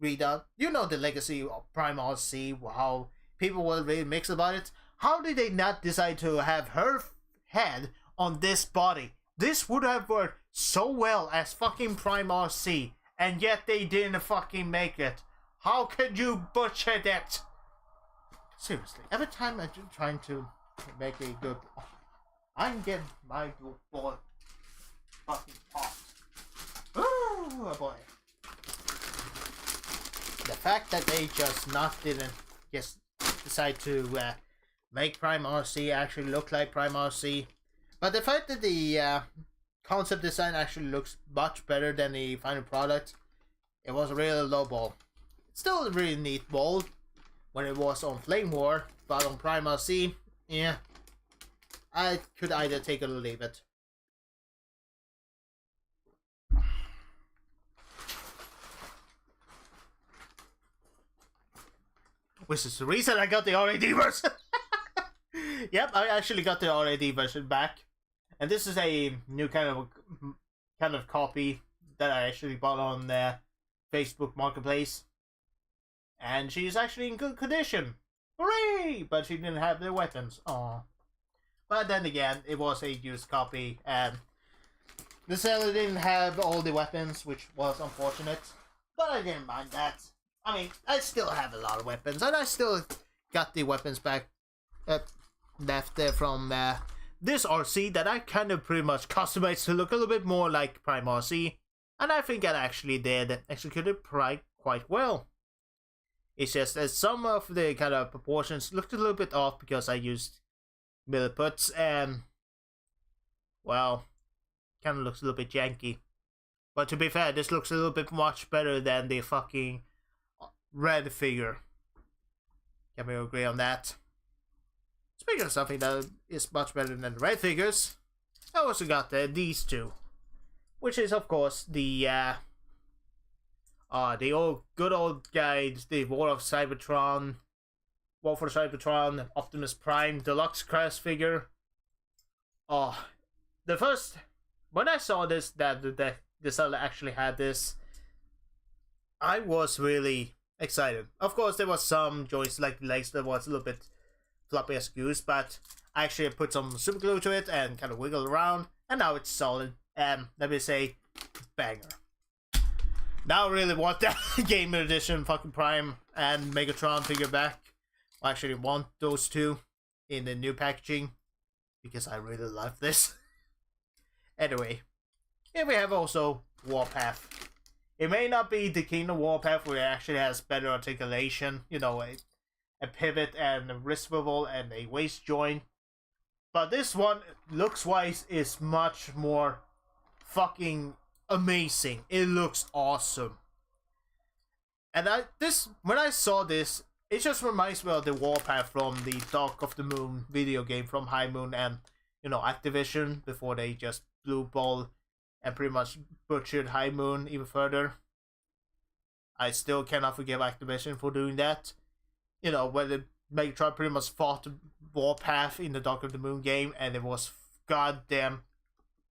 redone, you know the legacy of Prime RC, how people were really mixed about it. How did they not decide to have her head on this body? This would have worked so well as fucking Prime RC, and yet they didn't fucking make it. How could you butcher that? Seriously, every time I'm trying to make a good... I'm getting my boy fucking popped. Oh boy. The fact that they just didn't just decide to make Prime RC actually look like Prime RC. But the fact that the concept design actually looks much better than the final product, it was a real low ball. It's still a really neat mold when it was on Flame War, but on Prime RC, yeah, I could either take it or leave it. Which is the reason I got the RAD version. Yep, I actually got the RAD version back. And this is a new kind of copy that I actually bought on Facebook Marketplace. And she's actually in good condition. Hooray! But she didn't have the weapons. Aww. But then again, it was a used copy, and the seller didn't have all the weapons, which was unfortunate. But I didn't mind that. I mean, I still have a lot of weapons, and I still got the weapons back left there from this RC that I kind of pretty much customized to look a little bit more like Prime RC, and I think I actually did execute it quite well. It's just that some of the kind of proportions looked a little bit off because I used milliputs, and well, kind of looks a little bit janky. But to be fair, this looks a little bit much better than the fucking red figure. Can we agree on that? Speaking of something that is much better than the red figures, I also got these two, which is of course the good old guys, the War for Cybertron, Optimus Prime Deluxe Crash figure. When I saw this, that the seller actually had this, I was really excited. Of course, there was some joints like the legs that was a little bit floppy as goose, but I actually put some super glue to it and kind of wiggled around, and now it's solid. And let me say, banger. Now I really want that Game Edition fucking Prime and Megatron figure back. I actually want those two in the new packaging because I really love this. Anyway, here we have also Warpath. It may not be the Kingdom Warpath where it actually has better articulation, you know, a pivot and a wrist swivel and a waist joint, But this one, looks-wise, is much more fucking amazing. It looks awesome. And when I saw this, it just reminds me of the warpath from the Dark of the Moon video game from High Moon and, you know, Activision, before they just blue ball and pretty much butchered High Moon even further. I still cannot forgive Activision for doing that. You know, when the Megatron pretty much fought the warpath in the Dark of the Moon game, and it was goddamn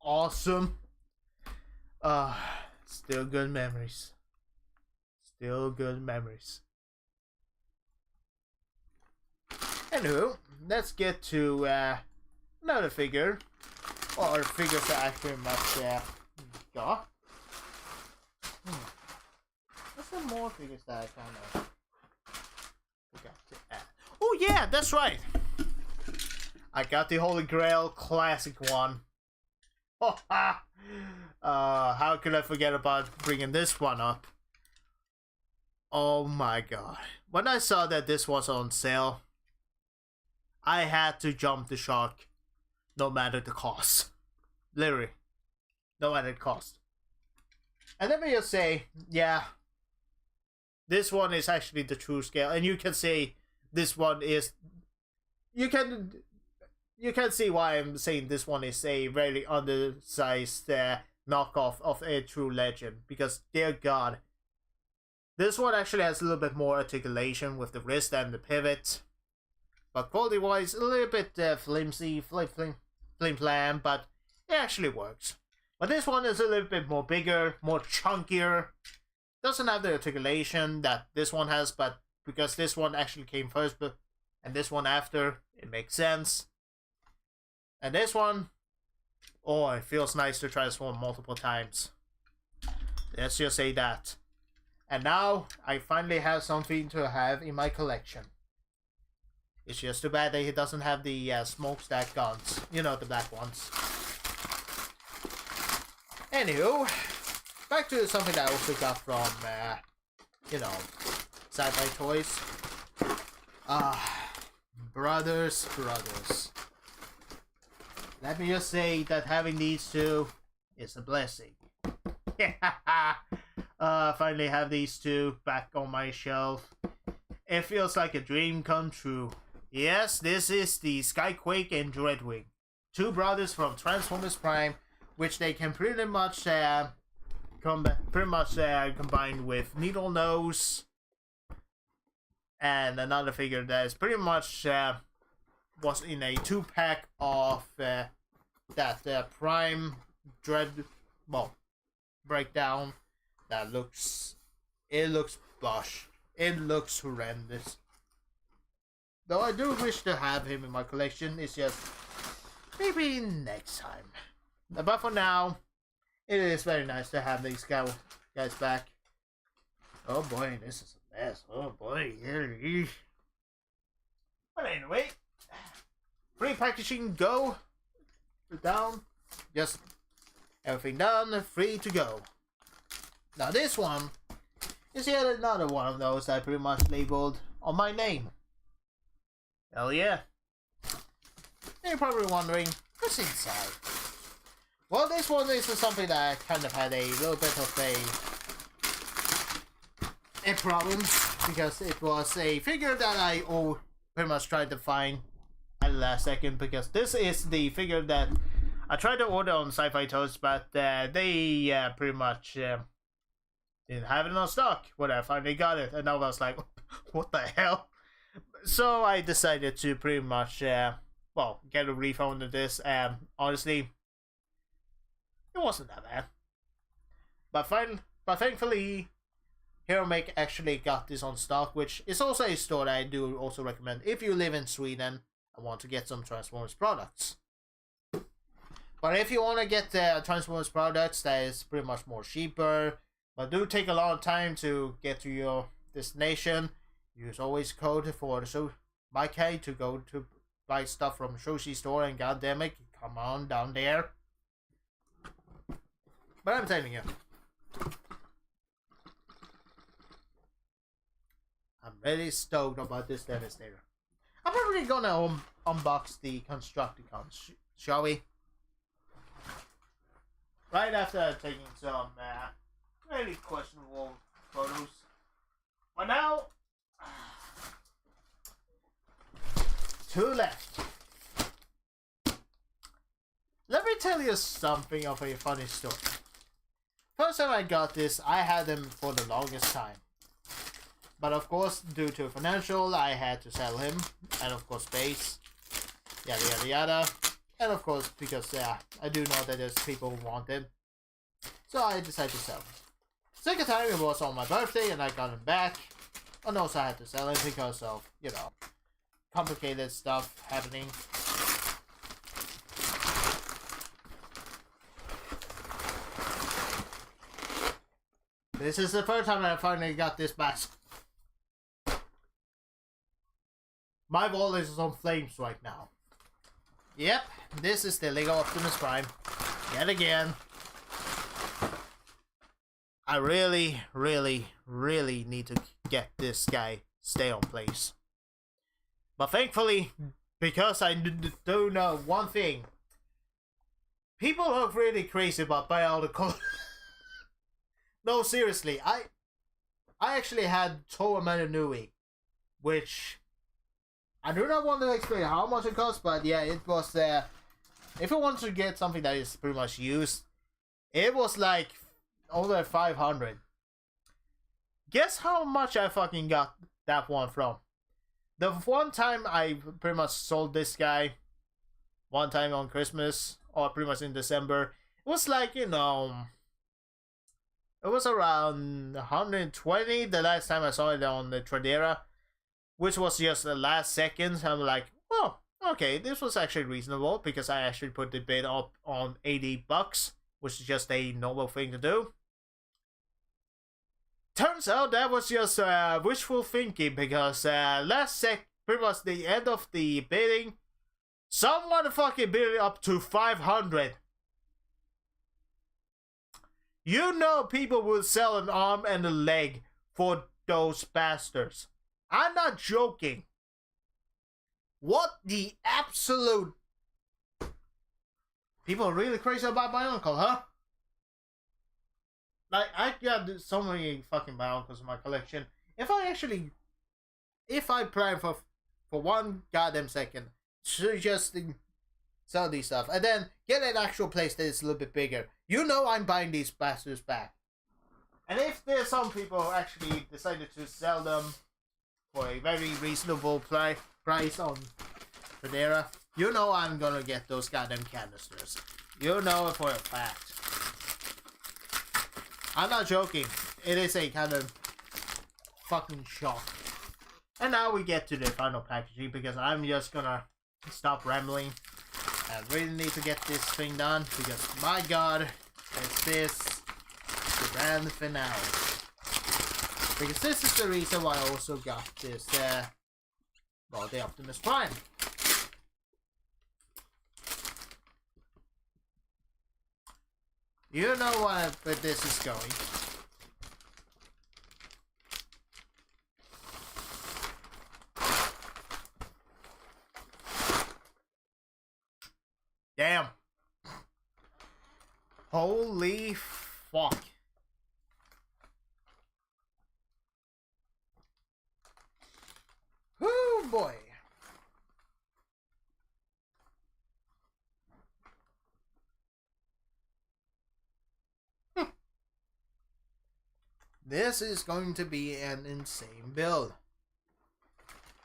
awesome. Still good memories. Still good memories. Anywho, let's get to another figure. Or figures that I pretty much got. What's some more figures that I kind of forgot to add? Oh yeah, that's right! I got the Holy Grail Classic one. Oh ha! How could I forget about bringing this one up? Oh my god. When I saw that this was on sale, I had to jump the shark, no matter the cost. Literally. No matter the cost. And let me just say, yeah, this one is actually the true scale. And you can say this one is... You can see why I'm saying this one is a very undersized knockoff of a true legend. Because, dear god, this one actually has a little bit more articulation with the wrist and the pivot. But quality-wise, a little bit flimsy, flim-flam, but it actually works. But this one is a little bit more bigger, more chunkier. Doesn't have the articulation that this one has, but because this one actually came first, and this one after, it makes sense. And this one, oh, it feels nice to transform multiple times. Let's just say that. And now, I finally have something to have in my collection. It's just too bad that he doesn't have the smokestack guns. You know, the black ones. Anywho, back to something that I also got from, you know, Sci-Fi Toys. Brothers. Let me just say that having these two is a blessing. Finally have these two back on my shelf. It feels like a dream come true. Yes, this is the Skyquake and Dreadwing. Two brothers from Transformers Prime, which they can pretty much combine with Needle Nose and another figure that is pretty much was in a 2-pack of that Prime breakdown. That looks bush. It looks horrendous. Though I do wish to have him in my collection, it's just maybe next time. But for now, it is very nice to have these guys back. Oh boy, this is a mess. Oh boy. But anyway, pre-packaging go. Down. Just everything done, free to go. Now this one is yet another one of those I pretty much labeled on my name. Hell yeah. And you're probably wondering, what's inside? Well, this one is something that I kind of had a little bit of a problem, because it was a figure that I pretty much tried to find at the last second, because this is the figure that I tried to order on Sci-Fi Toast, but they pretty much didn't have it on stock when I finally got it, and I was like, what the hell? So I decided to pretty much, get a refund of this, and honestly, it wasn't that bad. But thankfully, Hero Make actually got this on stock, which is also a store that I do also recommend if you live in Sweden and want to get some Transformers products. But if you want to get Transformers products that is pretty much more cheaper, but do take a lot of time to get to your destination, use always code for the CyberKnight-Miky to go to buy stuff from Show Z Store and Gundamit. Come on down there. But I'm telling you, I'm really stoked about this Devastator. I'm probably gonna unbox the Constructicons, shall we? Right after taking some really questionable photos. But now, two left. Let me tell you something of a funny story. First time I got this, I had them for the longest time. But of course, due to financial, I had to sell him. And of course, space. Yada yada yada. And of course, because I do know that there's people who want him. So I decided to sell him. Second time, it was on my birthday and I got him back. And also I had to sell him because of, you know, complicated stuff happening. This is the first time I finally got this mask. My wallet is on flames right now. Yep, this is the Lego Optimus Prime. Yet again. I really, really, really need to get this guy stay on place. But thankfully, because I do know one thing. People are really crazy about biological. No, seriously, I actually had Toa Nui, which I do not want to explain how much it cost, but yeah, it was if I wanted to get something that is pretty much used, it was like over 500. Guess how much I fucking got that one from? The one time I pretty much sold this guy, one time on Christmas, or pretty much in December, it was like, you know, it was around 120 the last time I saw it on the Tradera, which was just the last second. I'm like, oh, okay, this was actually reasonable because I actually put the bid up on $80, which is just a normal thing to do. Turns out that was just wishful thinking because pretty much the end of the bidding, someone fucking bid it up to 500. You know people will sell an arm and a leg for those bastards. I'm not joking. What the absolute... People are really crazy about my uncle, huh? Like, I got so many fucking Bionicles in my collection. If I plan for one goddamn second to just sell these stuff and then get an actual place that is a little bit bigger, you know I'm buying these bastards back. And if there's some people who actually decided to sell them for a very reasonable price on Federa, you know I'm gonna get those goddamn canisters. You know it for a fact. I'm not joking. It is a kind of fucking shock. And now we get to the final packaging because I'm just gonna stop rambling. I really need to get this thing done because my god, it's this the grand finale. Because this is the reason why I also got this, well, the Optimus Prime. You know where this is going. Damn. Holy fuck. Whoo boy. This is going to be an insane build.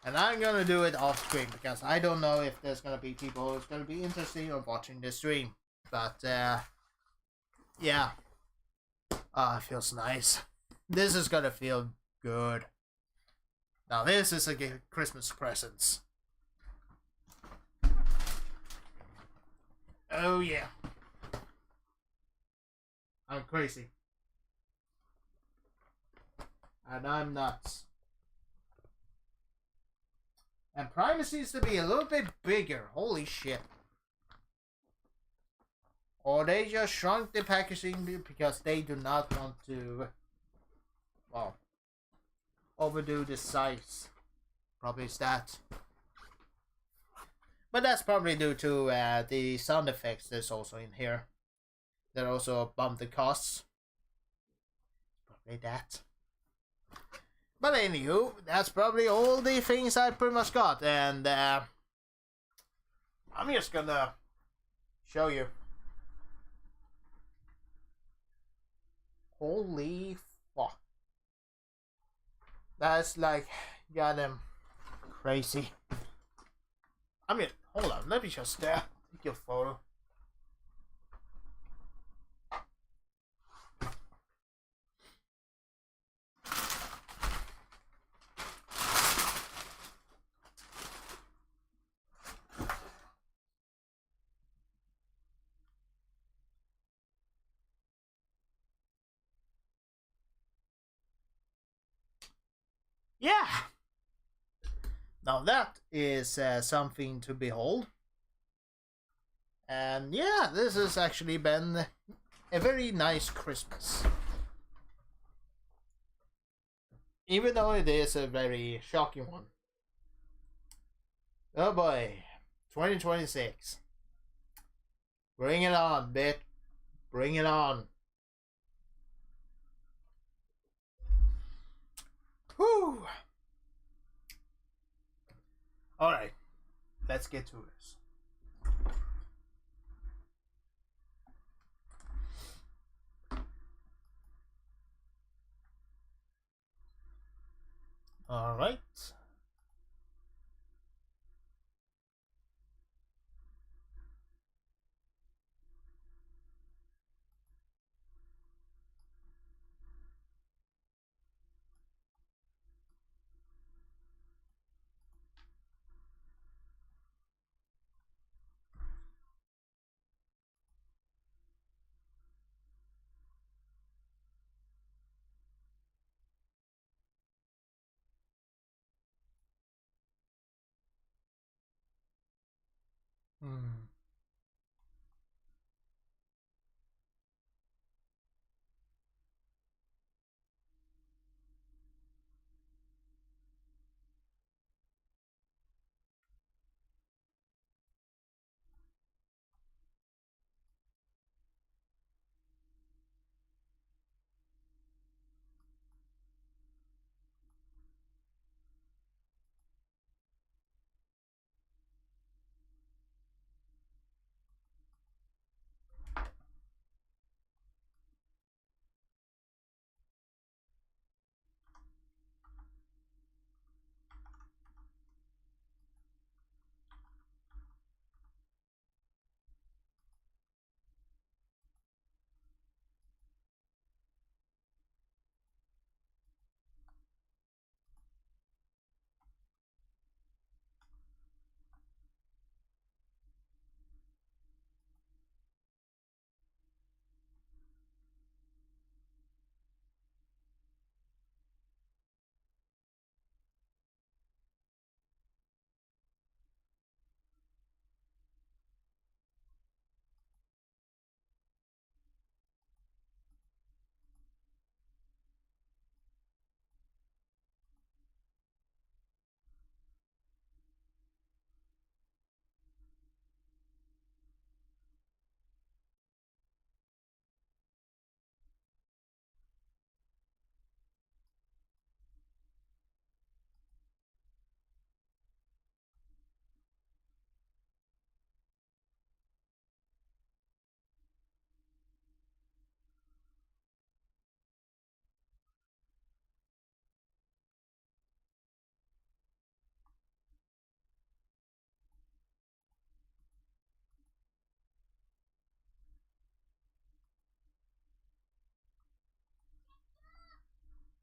And I'm gonna do it off screen because I don't know if there's gonna be people who's gonna be interested in watching this stream. But yeah. It feels nice. This is gonna feel good. Now this is a Christmas presents. Oh yeah. I'm crazy. And I'm nuts. And Prime seems to be a little bit bigger. Holy shit. Or they just shrunk the packaging because they do not want to, well, overdo the size. Probably is that. But that's probably due to the sound effects that's also in here. That also bump the costs. Probably that. But anywho, that's probably all the things I pretty much got, and I'm just gonna show you. Holy fuck. That's like goddamn crazy. I mean, hold on, let me just take your photo. Yeah. Now that is something to behold. And yeah, this has actually been a very nice Christmas. Even though it is a very shocking one. Oh boy, 2026. Bring it on, bitch. Bring it on. Whew. Alright, let's get to this. Alright. Hmm.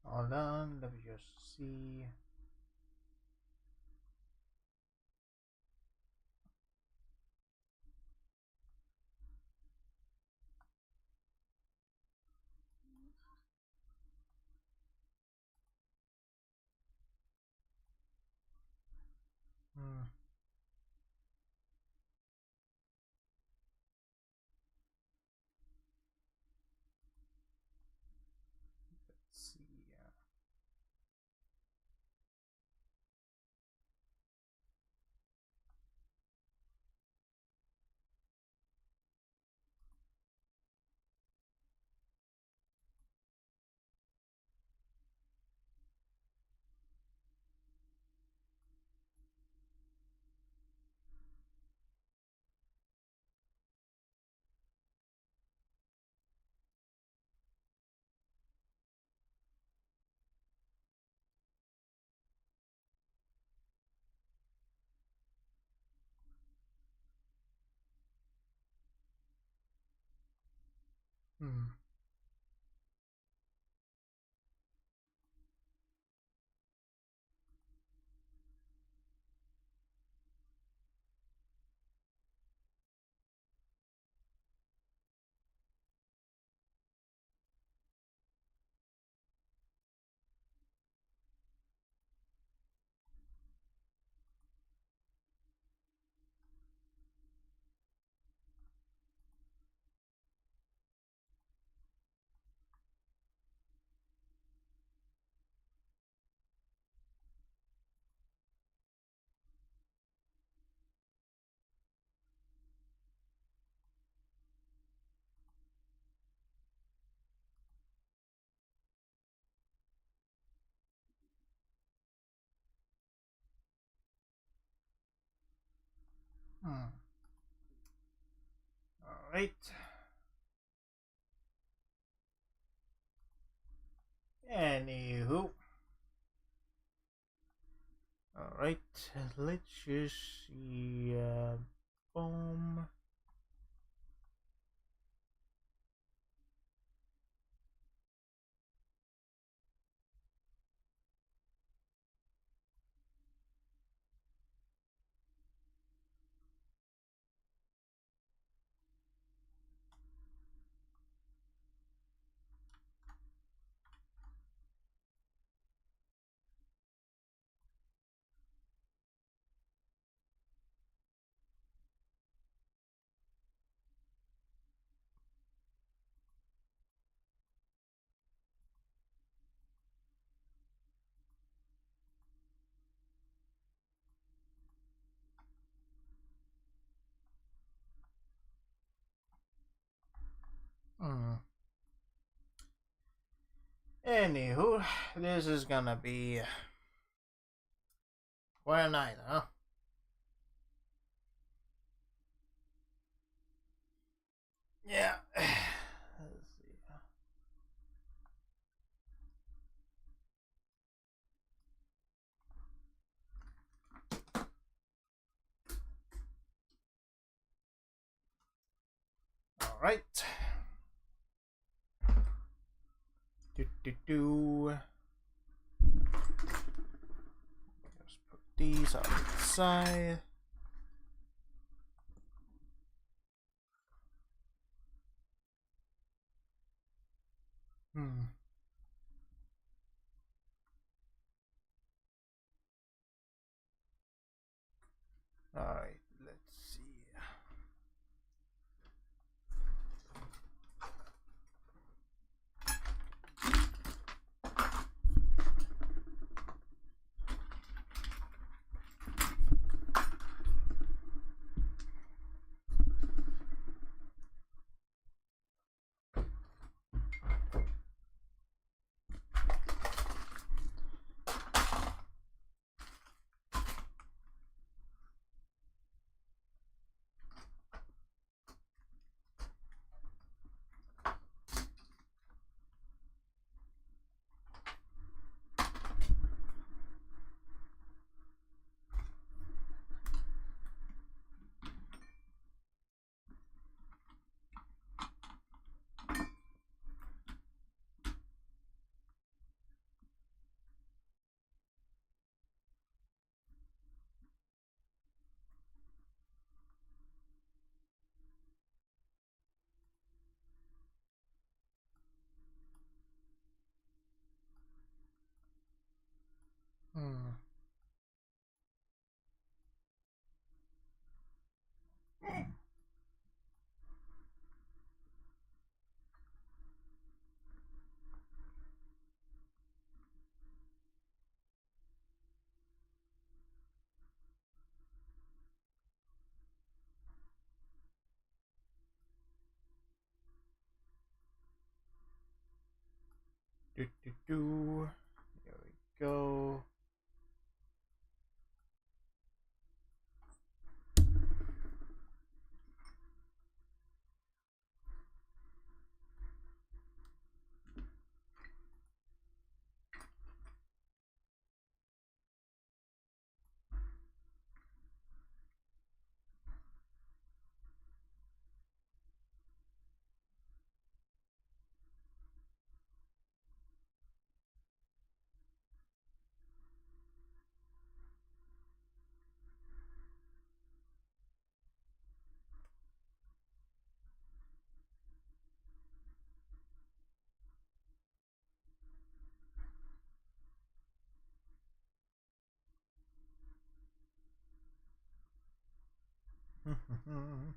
Hold on, let me just see. Hmm. Let's see. Hmm. Hmm. All right. Anywho. All right. Let's just see. Boom. Hmm. Anywho, this is gonna be quite a night, huh? Yeah. Let's see. All right. Do. Just put these on the side. Hmm. All right. Let's see. Hmm. Do. Here we go. Hmm.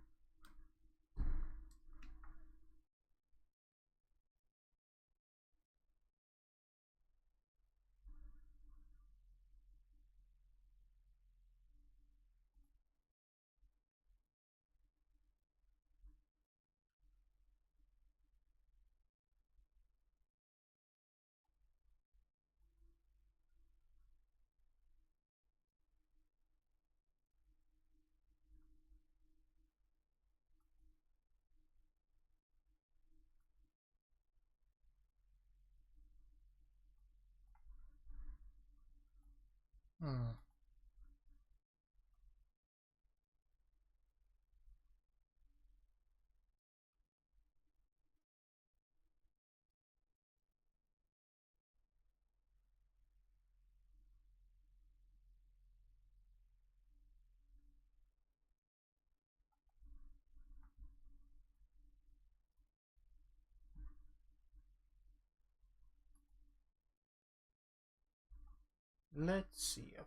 Let's see if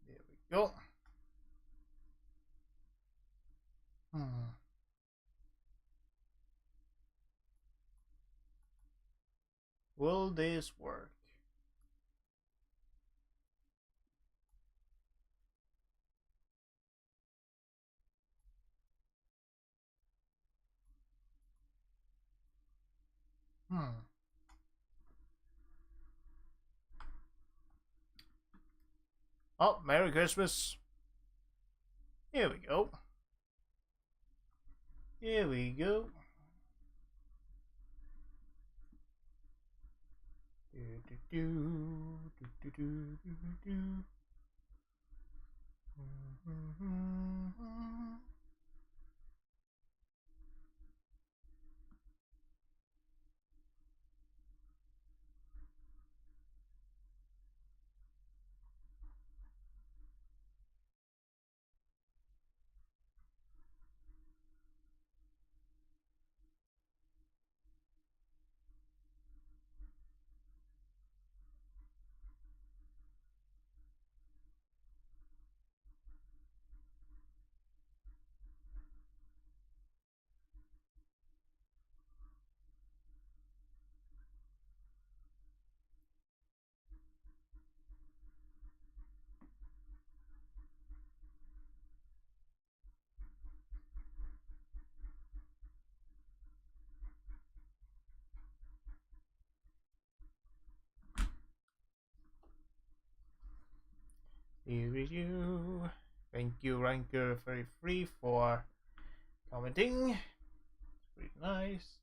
there we go. Hmm. Will this work? Hmm. Oh, Merry Christmas. Here we go. Here we go. Do, do, do, do, do, do, do, do. Here is you. Thank you, Ranker, very free for commenting. It's pretty nice.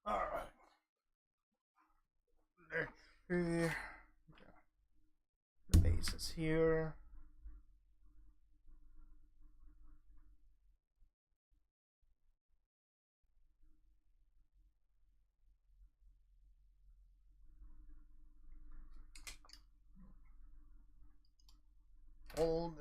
Alright. Let's see. pieces here. Old.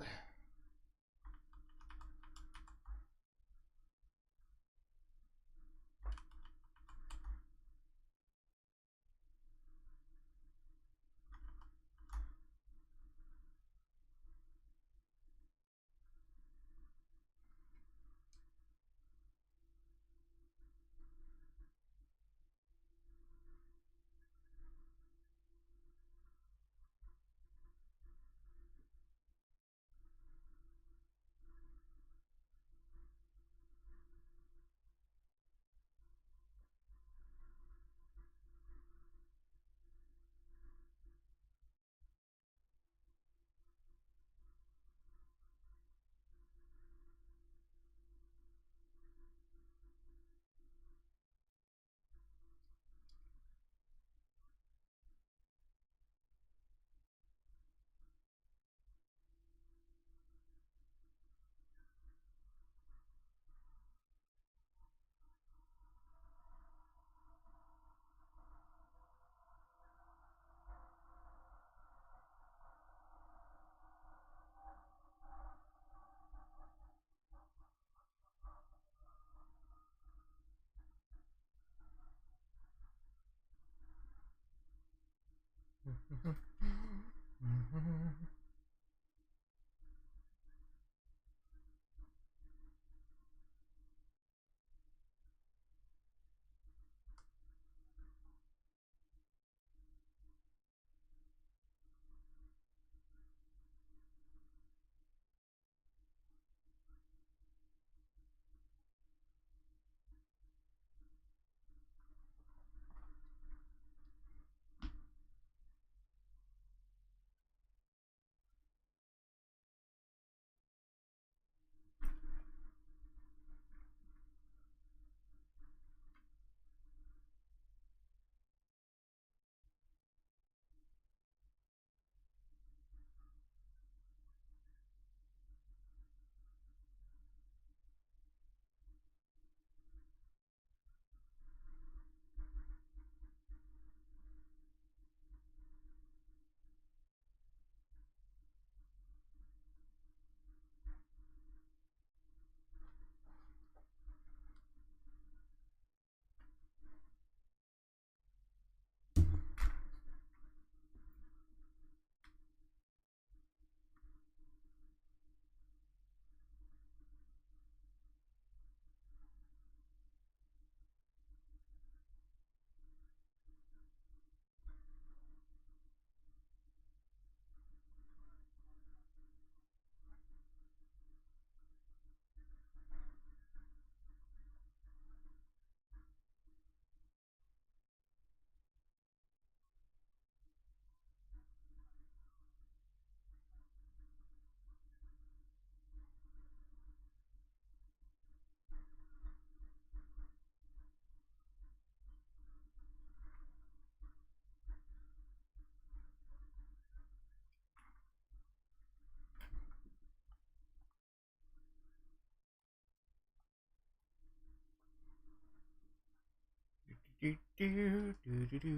Do, do, do, do, do.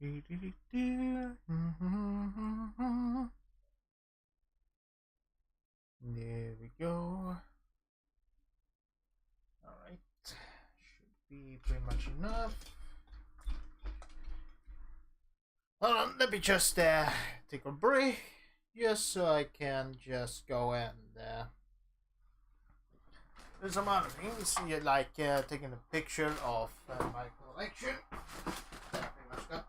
Do, do, do, do. There we go. Alright. Should be pretty much enough. Hold on, let me just take a break. Just so I can just go and do some other things. Like taking a picture of my collection. That I pretty much got.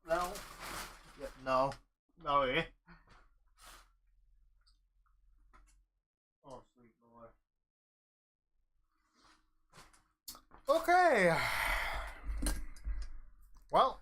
No. Yeah, no. No, eh? Oh, sweet lord. Okay. Well.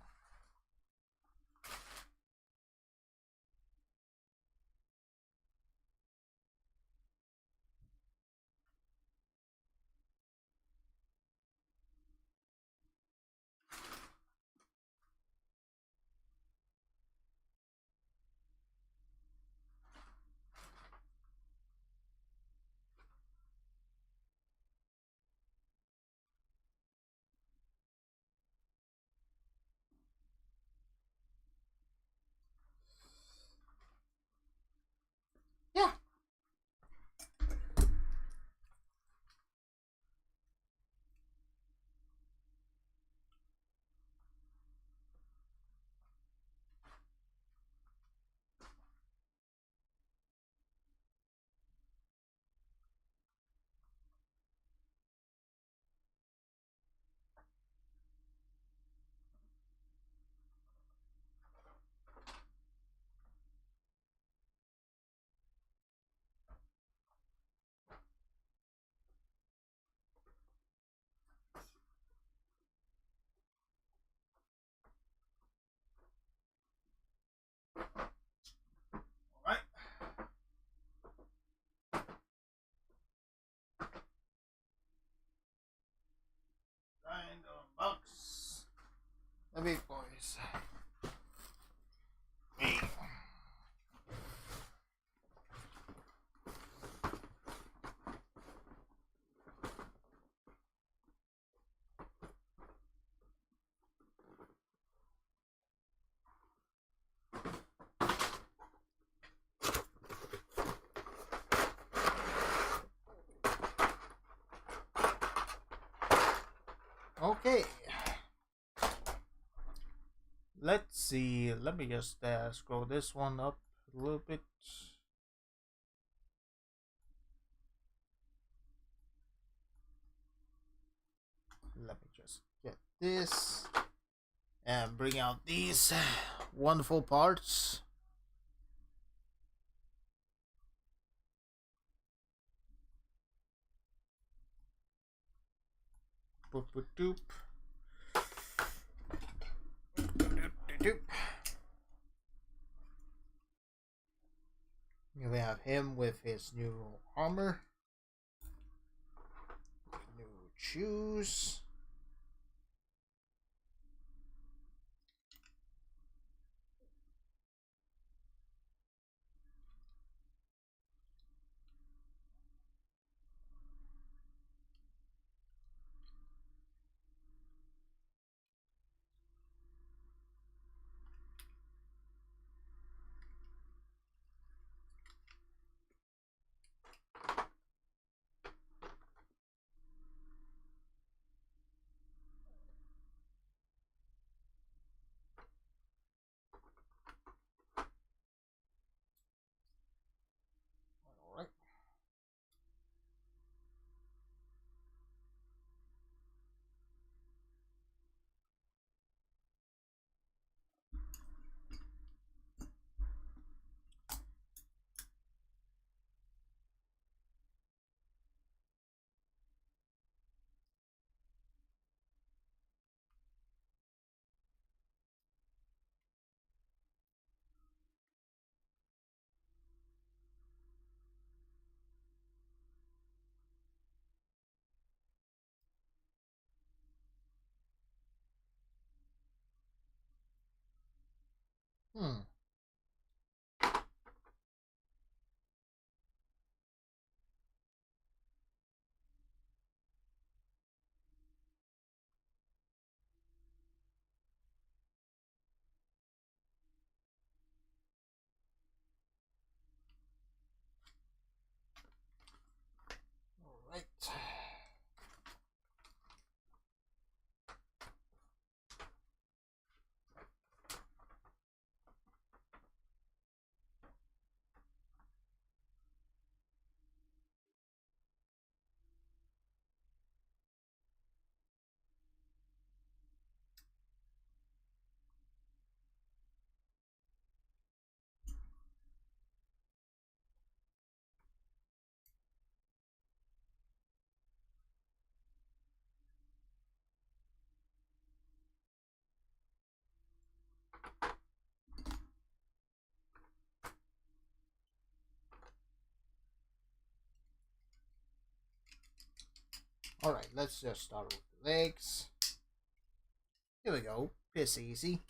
this. Me. Okay. Let's see. Let me just scroll this one up a little bit. Let me just get this and bring out these wonderful parts. Boop, boop, doop. Doop. Here we have him with his new armor, new shoes. All right. Hmm. All right. All right. Let's just start with the legs. Here we go. Piss easy.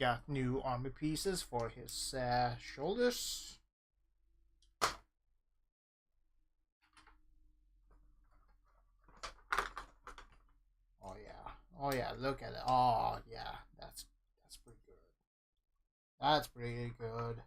Got new armor pieces for his shoulders. Oh yeah. Oh yeah. Look at it. Oh yeah. That's pretty good. That's pretty good.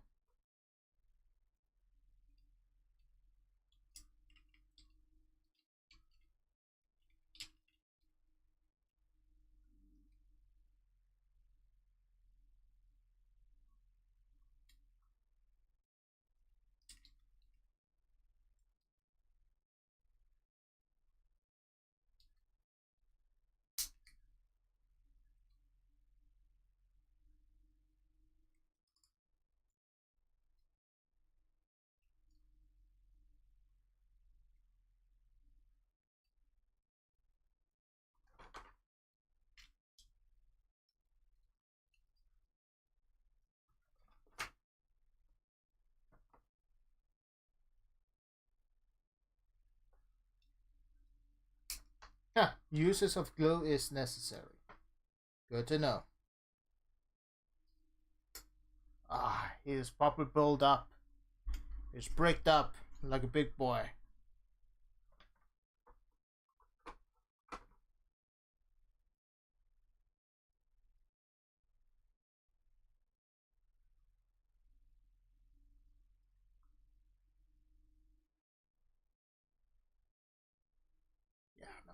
Uses of glue is necessary. Good to know. He is properly built up. He's bricked up like a big boy. Yeah, no.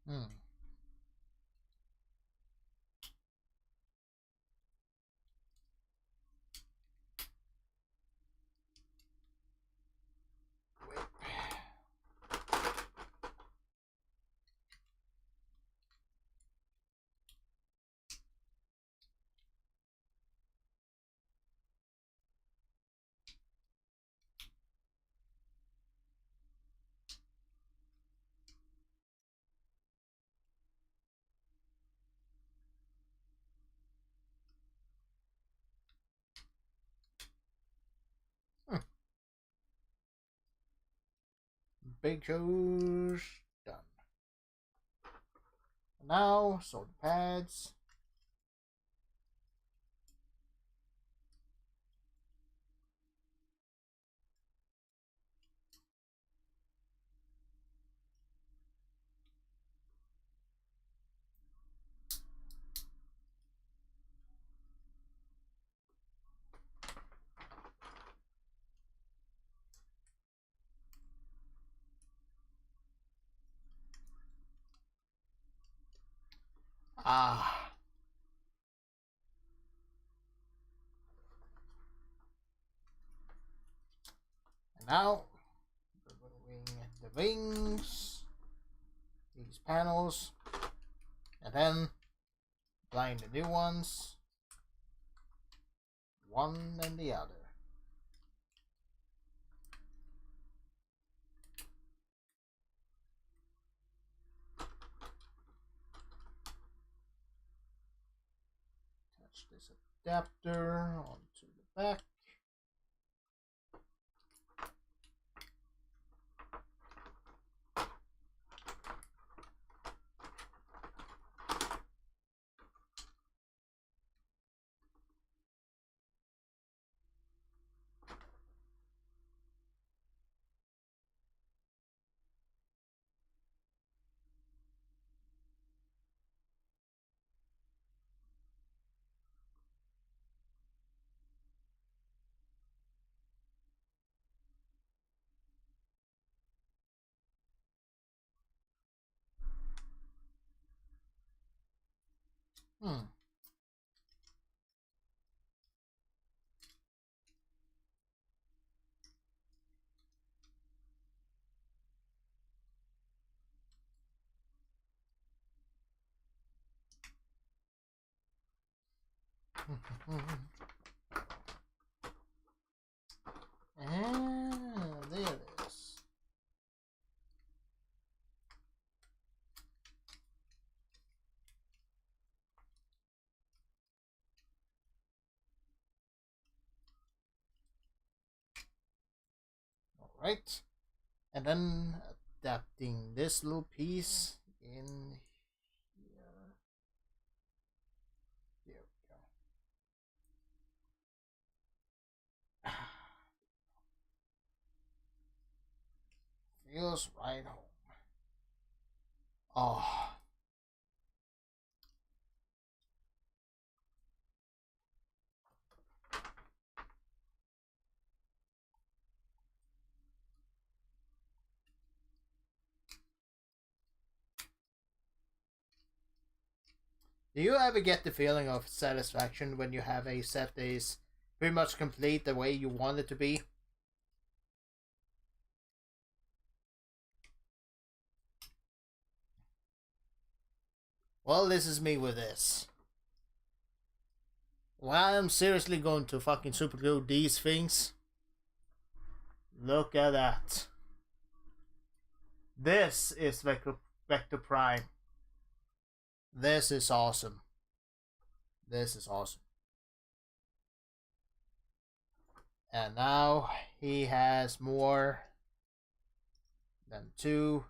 Hmm. Big show's done. Now, sword pads. Ah. And now, removing the wings, these panels, and then applying the new ones, one and the other. Attach this adapter onto the back. Hmm. And there it is. Alright. And then adapting this little piece in here. There we go. Feels right home. Oh. Do you ever get the feeling of satisfaction when you have a set that is pretty much complete the way you want it to be? Well, this is me with this. Well, I'm seriously going to fucking super glue these things. Look at that. This is Vector Prime. This is awesome. This is awesome. And now he has more than two.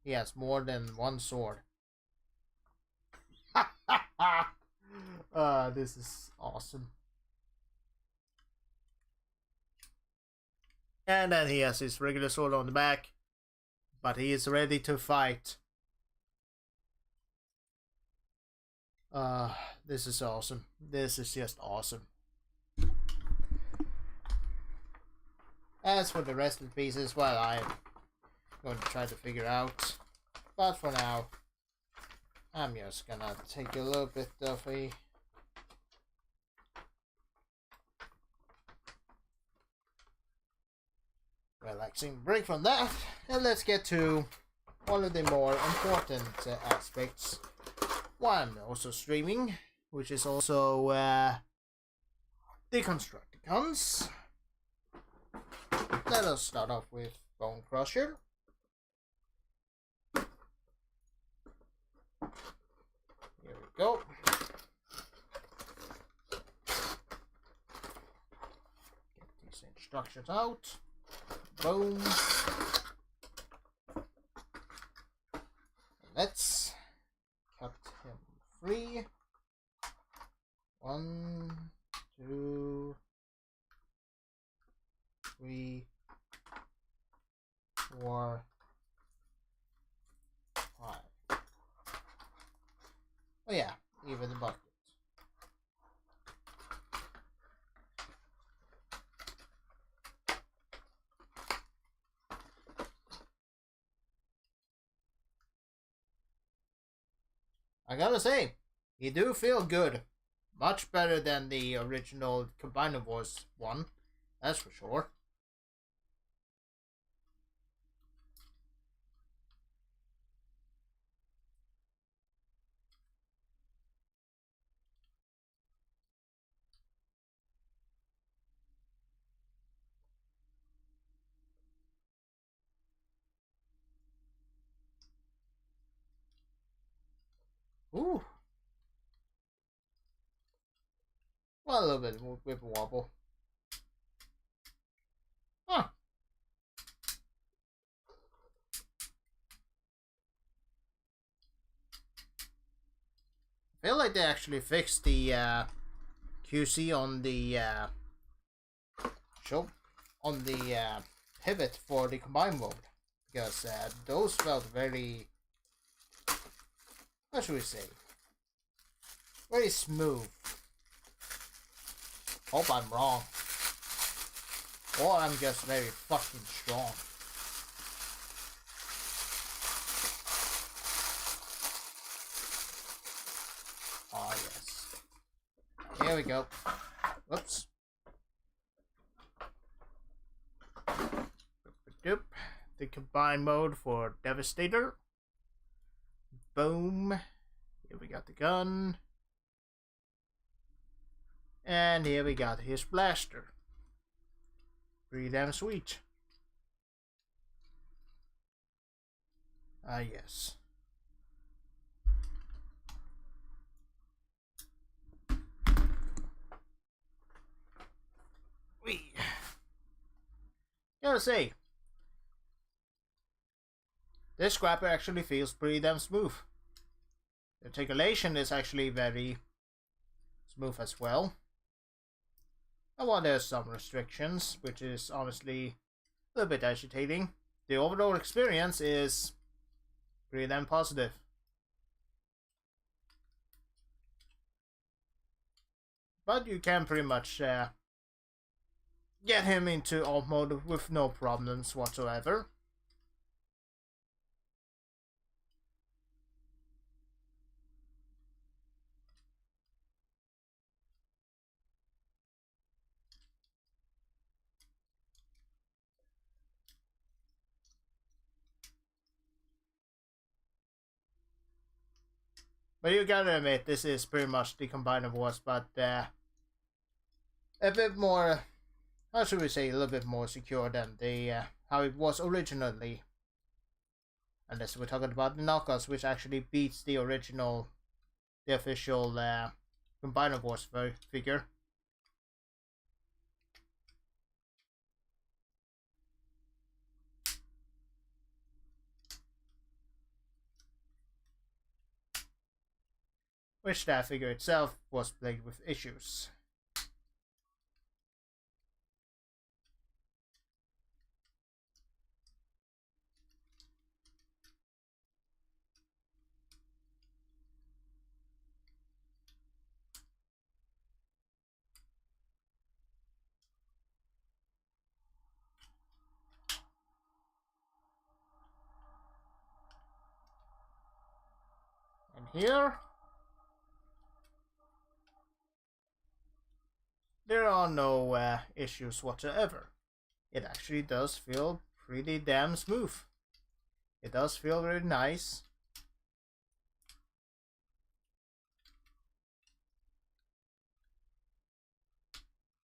He has more than one sword. This is awesome. And then he has his regular sword on the back. But he is ready to fight. This is awesome. This is just awesome. As for the rest of the pieces, well, I'm going to try to figure out. But for now, I'm just gonna take a little bit of a relaxing break from that, and let's get to one of the more important aspects while I'm also streaming, which is also the Constructicons. Let us start off with Bone Crusher. Here we go. Get these instructions out. Boom. Let's cut him free. 1, 2, 3, 4, 5. Oh yeah, even the bucket. I gotta say, you do feel good. Much better than the original Combinivores one, that's for sure. Ooh. Well, a little bit more whip and wobble. Huh. I feel like they actually fixed the QC on the pivot for the combine mode, because those felt very, what should we say, very smooth. Hope I'm wrong. Or I'm just very fucking strong. Ah, yes. Here we go. Whoops. The combine mode for Devastator. Boom. Here we got the gun. And here we got his blaster. Pretty damn sweet. Ah, yes. Gotta say, this scrapper actually feels pretty damn smooth. The articulation is actually very smooth as well. And while there's some restrictions, which is honestly a little bit agitating, the overall experience is pretty damn positive. But you can pretty much get him into alt mode with no problems whatsoever. But you gotta admit, this is pretty much the Combiner Wars, but a bit more, how should we say, a little bit more secure than the how it was originally. Unless we're talking about the knockoffs, which actually beats the original, the official Combiner Wars figure. Which that figure itself was plagued with issues. And here, there are no issues whatsoever. It actually does feel pretty damn smooth. It does feel very nice.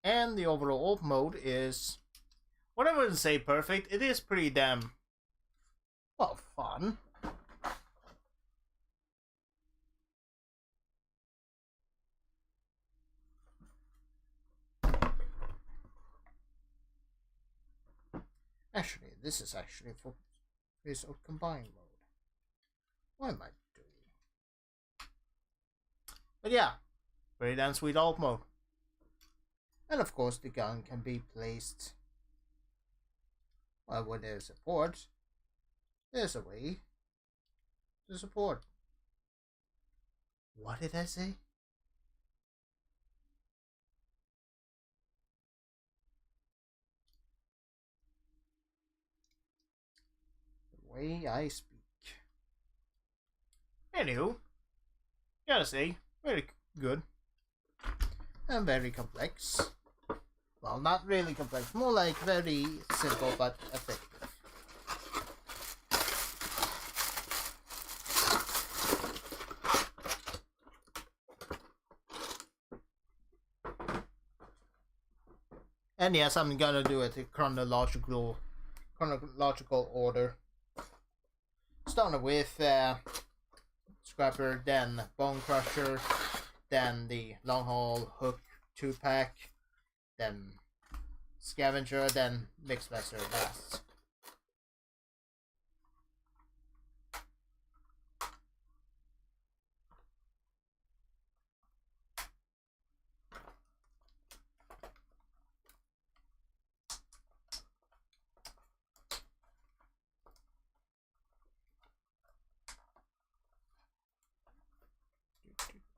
And the overall mode is, what I wouldn't say perfect, it is pretty damn, well, fun. Actually, this is actually for this combine mode. What am I doing? But yeah, very damn sweet alt mode. And of course the gun can be placed, well, where there's a port, there's a way to support. What did I say? The way I speak. Anywho, gotta say, very good. And very complex. Well, not really complex, more like very simple but effective. And yes, I'm gonna do it in chronological order. Starting with Scrapper, then Bone Crusher, then the Long Haul Hook 2-pack, then Scavenger, then Mixmaster last.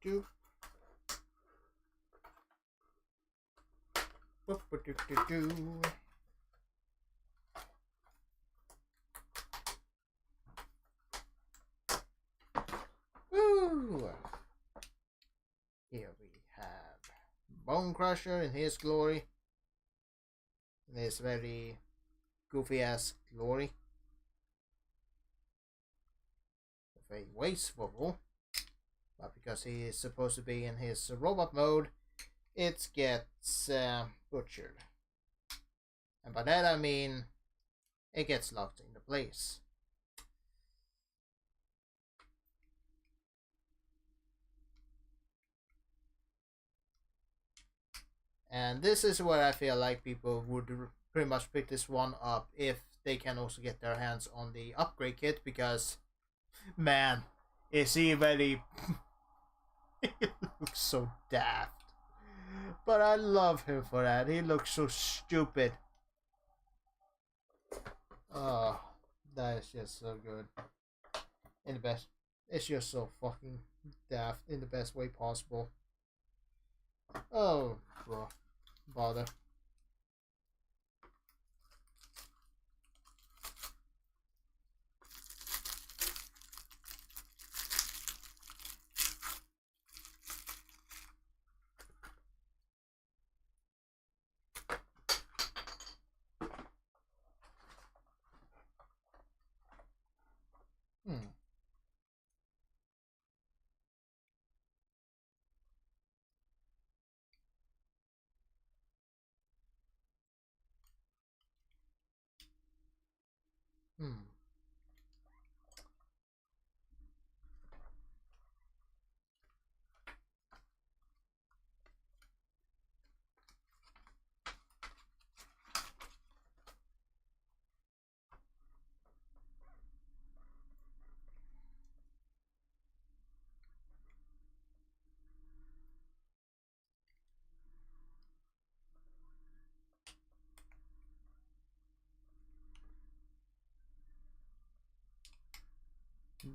Do. Woo! Here we have Bone Crusher in his glory. In his very goofy ass glory. With a wasteful. But because he is supposed to be in his robot mode, it gets butchered. And by that I mean, it gets locked into place. And this is where I feel like people would pretty much pick this one up if they can also get their hands on the upgrade kit, because, man, is he very... He looks so daft. But I love him for that. He looks so stupid. Oh, that is just so good. In the best. It's just so fucking daft in the best way possible. Oh, bro. Bother. Hmm.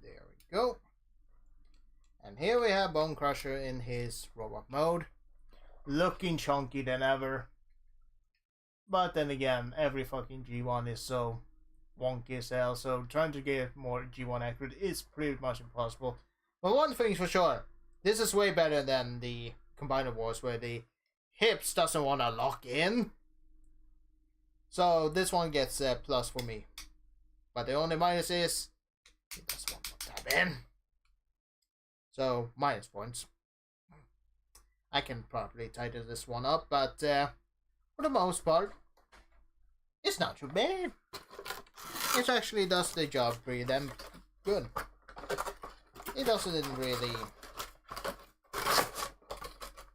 There we go. And here we have Bone Crusher in his robot mode. Looking chunky than ever. But then again, every fucking G1 is so wonky as hell, so trying to get more G1 accurate is pretty much impossible. But one thing's for sure, this is way better than the Combiner Wars where the hips doesn't want to lock in. So this one gets a plus for me. But the only minus is it does want to tab in. So minus points. I can probably tighten this one up, but for the most part, it's not too bad. It actually does the job pretty damn good. It doesn't really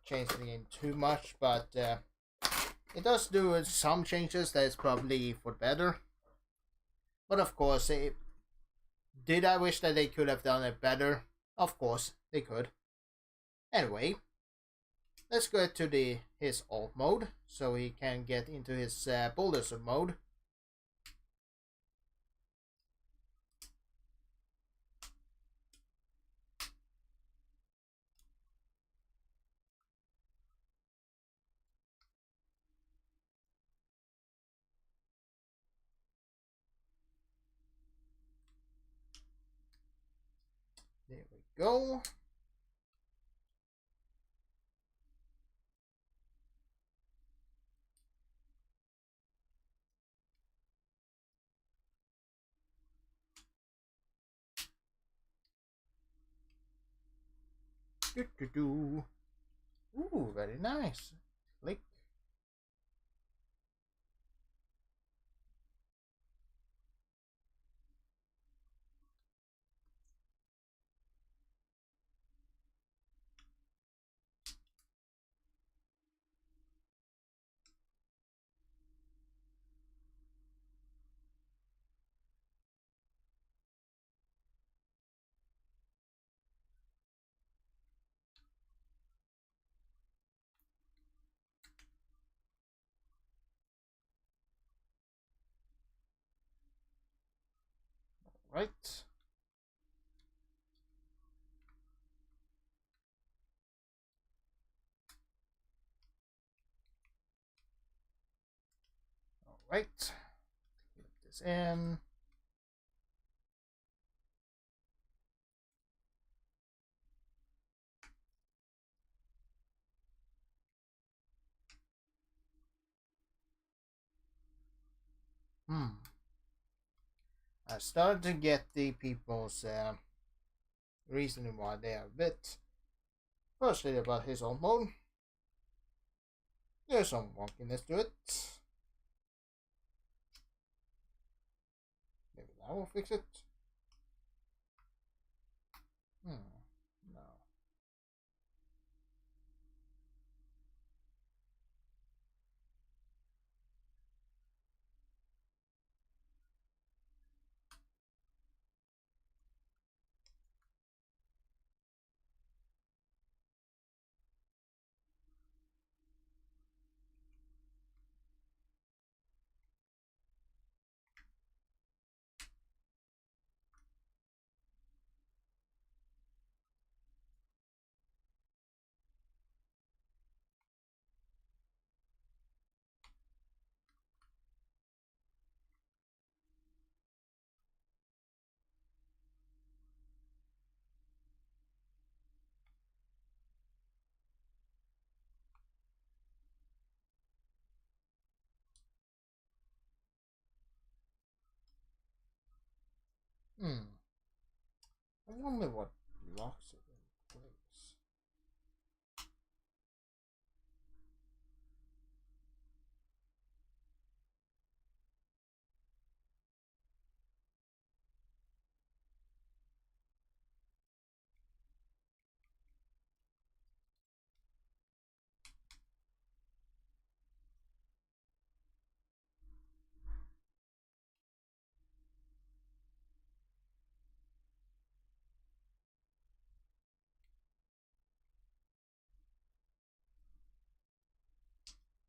change the game too much, but it does do some changes that is probably for better. But of course, did I wish that they could have done it better? Of course, they could. Anyway, let's go to his alt mode, so he can get into his bulldozer mode. There we go. Ooh, very nice. Click. Right. Alright. Put this in. I started to get the people's reasoning why they are a bit frustrated about his own mode. There's some wonkiness to it. Maybe that will fix it. No. I wonder what locks it in place.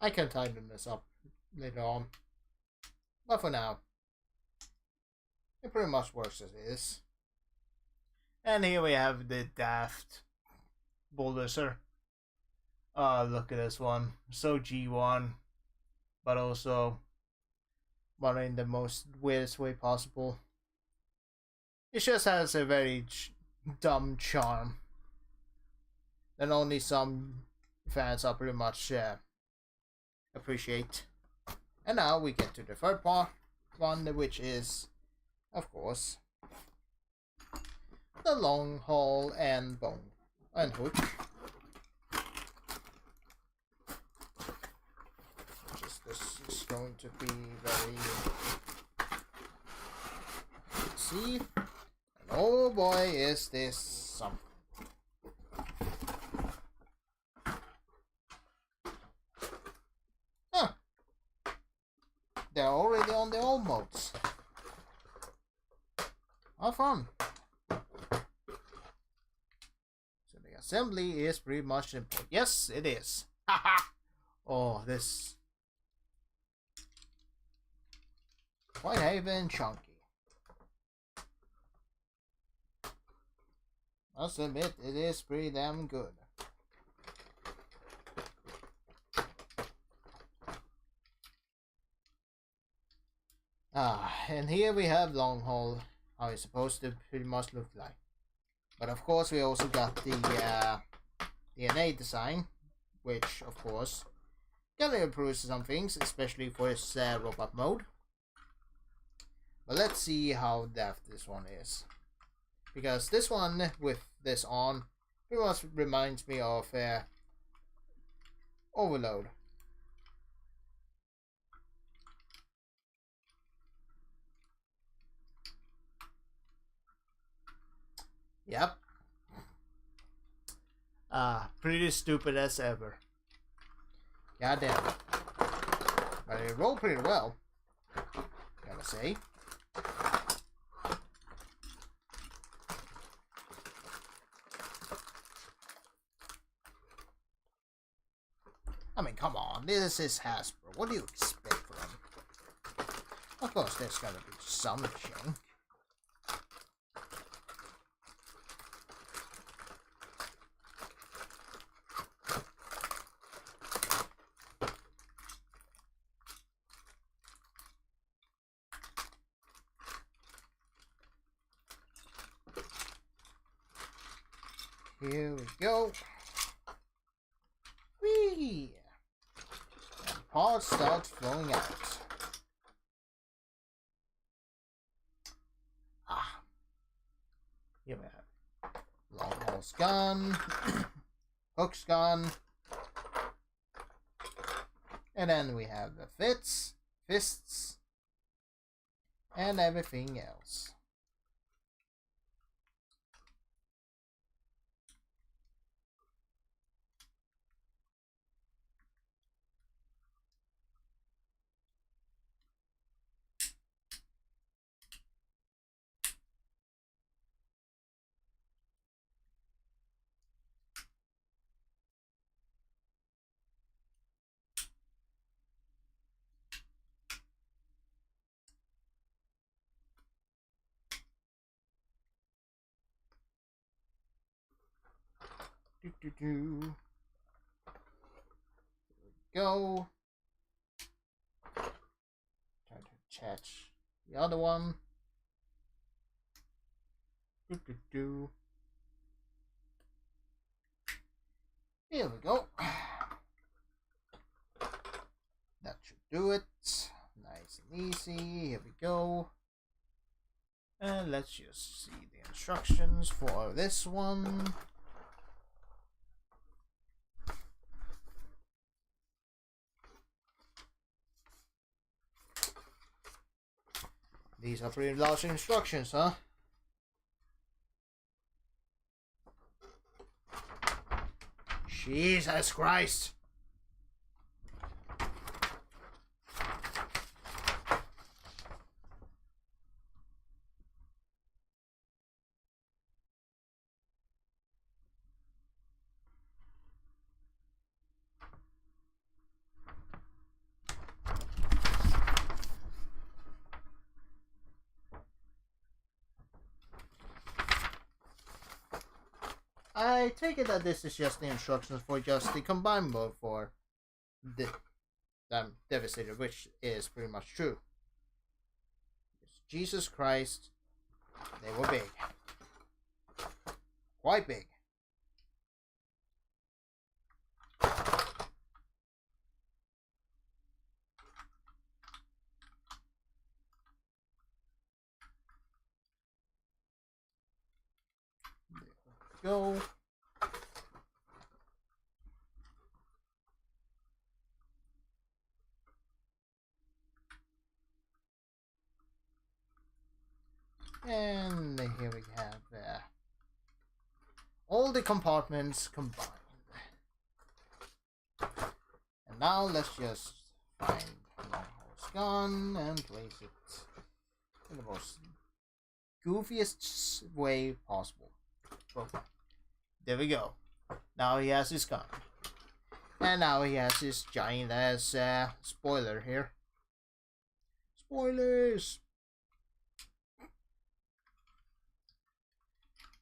I can tighten this up later on. But for now, it pretty much works as is. And here we have the Daft Bulldozer. Look at this one. So G1, but also but in the most weirdest way possible. It just has a very dumb charm that only some fans are pretty much appreciate. And now we get to the third part one, which is, of course, the long haul and bone and hook. This is going to be very see. And oh boy, is this something. Huh. They're already on the old modes. How fun. So the assembly is pretty much simple. Yes, it is. Haha. Oh, this quite heavy and chunky. Must admit, it is pretty damn good. And here we have long haul, how it's supposed to pretty much look like. But of course we also got the DNA design, which of course can improve some things, especially for this robot mode. But let's see how deft this one is. Because this one with this on pretty much reminds me of Overload. Yep. Pretty stupid as ever. God damn it. But it rolled pretty well, gotta say. I mean, come on, this is Hasbro. What do you expect from them? Of course, there's gotta be something. Here we go. Whee! And parts start flowing out. Here we have long haul's gone, hook's gone, and then we have the fists, and everything else. Here we go. Try to attach the other one. Here we go. That should do it. Nice and easy. Here we go. And let's just see the instructions for this one. These are pretty large instructions, huh? Jesus Christ! I take it that this is just the instructions for just the combined mode for the Devastator, which is pretty much true. Jesus Christ, they were big. Quite big. There we go. And here we have all the compartments combined. And now let's just find Longhole's gun and place it in the most goofiest way possible. Okay. There we go. Now he has his gun. And now he has his giant ass spoiler here. Spoilers!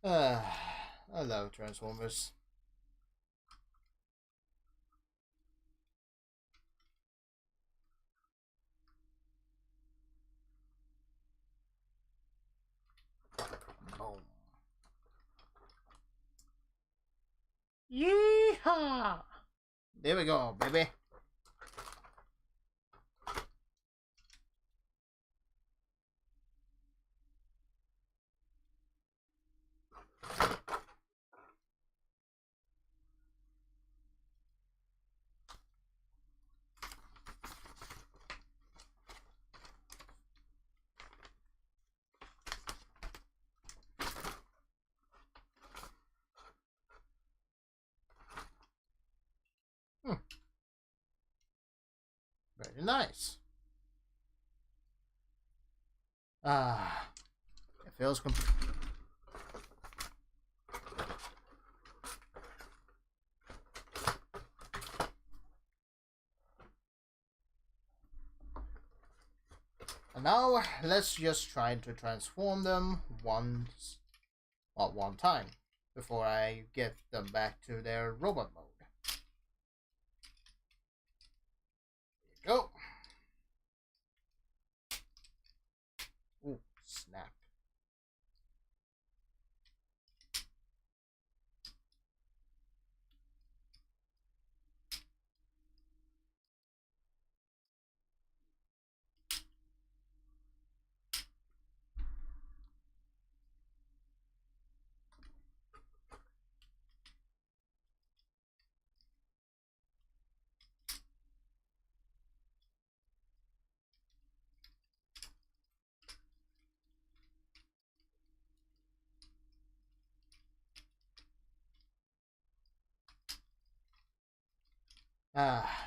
I love Transformers. Boom. Yeehaw! There we go, baby. Very nice. It feels complete. And now let's just try to transform them one time before I get them back to their robot mode. There you go. Ooh, snap.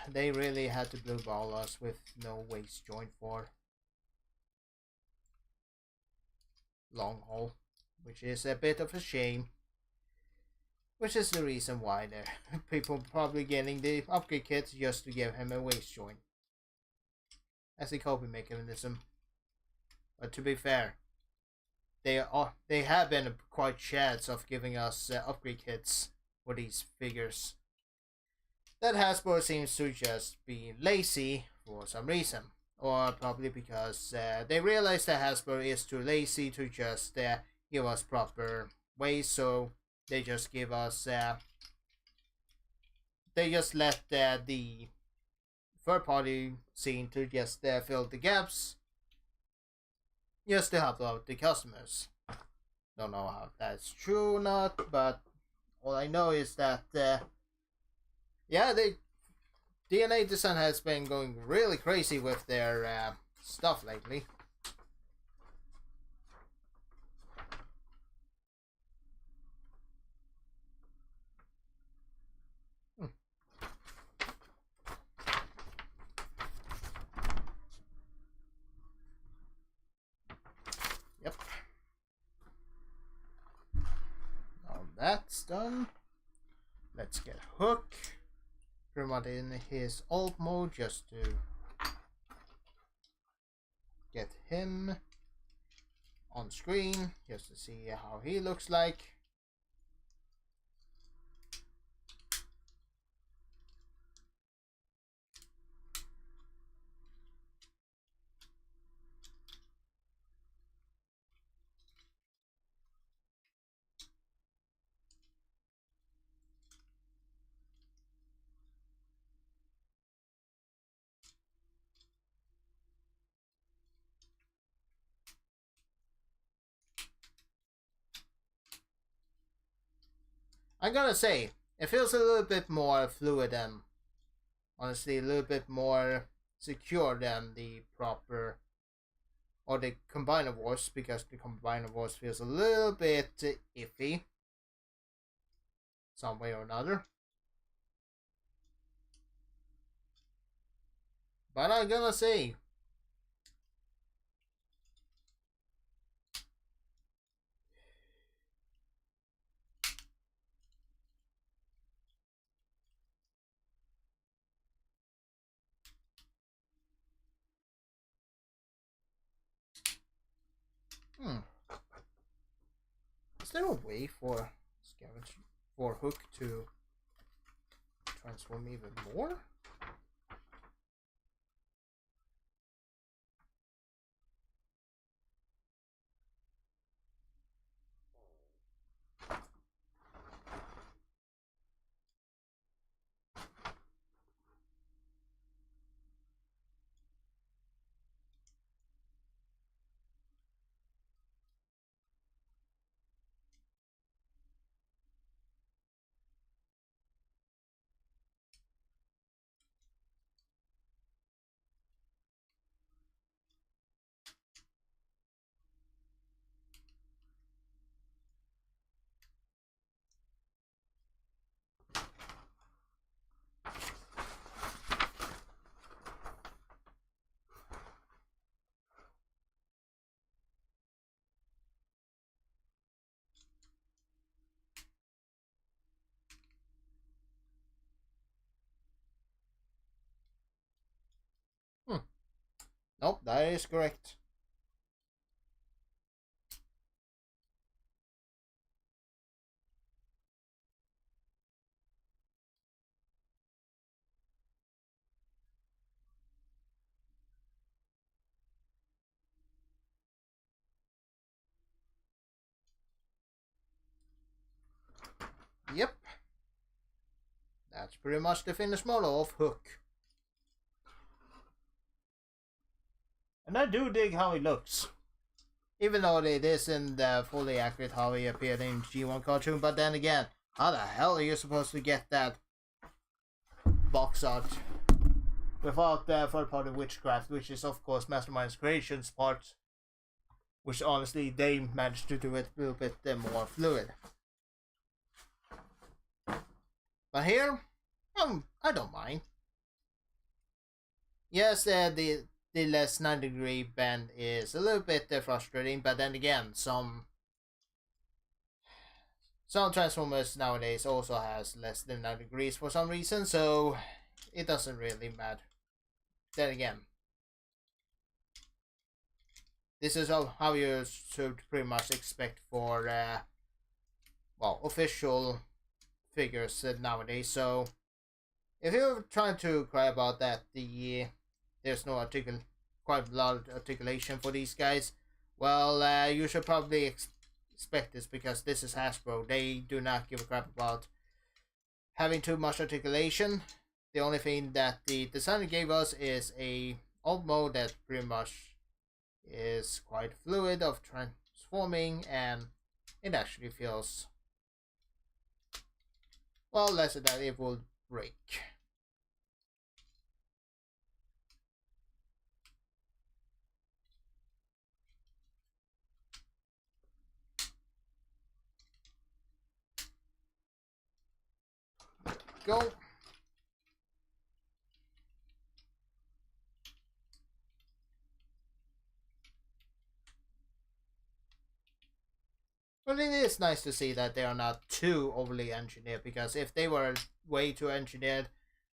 They really had to blue ball us with no waist joint for long haul, which is a bit of a shame. Which is the reason why people probably getting the upgrade kits just to give him a waist joint as a coping mechanism. But to be fair, they have been quite shads of giving us upgrade kits for these figures. That Hasbro seems to just be lazy for some reason. Or probably because they realize that Hasbro is too lazy to just give us proper ways, so they just give us... they just let the third-party scene to just fill the gaps just to help out the customers. Don't know how that's true or not, but all I know is that... yeah, DNA Design has been going really crazy with their stuff lately. Yep. Now that's done. Let's get Hook. Promote in his alt mode just to get him on screen just to see how he looks like. I'm gonna say, it feels a little bit more fluid and honestly a little bit more secure than the proper or the combiner voice, because the combiner voice feels a little bit iffy some way or another. But I'm gonna say, is there a way for Hook to transform even more? Nope, that is correct. Yep. That's pretty much the finished model of Hook. And I do dig how he looks. Even though it isn't fully accurate how he appeared in G1 cartoon, but then again, how the hell are you supposed to get that box art without third-party witchcraft, which is of course Mastermind's Creations part, which honestly they managed to do it a little bit more fluid. But here, I don't mind. Yes, the less 90-degree bend is a little bit frustrating, but then again, some Transformers nowadays also has less than 90 degrees for some reason, so it doesn't really matter. Then again, this is how you should pretty much expect for well, official figures nowadays. So if you're trying to cry about that there's no quite a lot of articulation for these guys, well, you should probably expect this, because this is Hasbro. They do not give a crap about having too much articulation. The only thing that the designer gave us is a old mode that pretty much is quite fluid of transforming, and it actually feels, well, less that it will break. Go. But it is nice to see that they are not too overly engineered, because if they were way too engineered,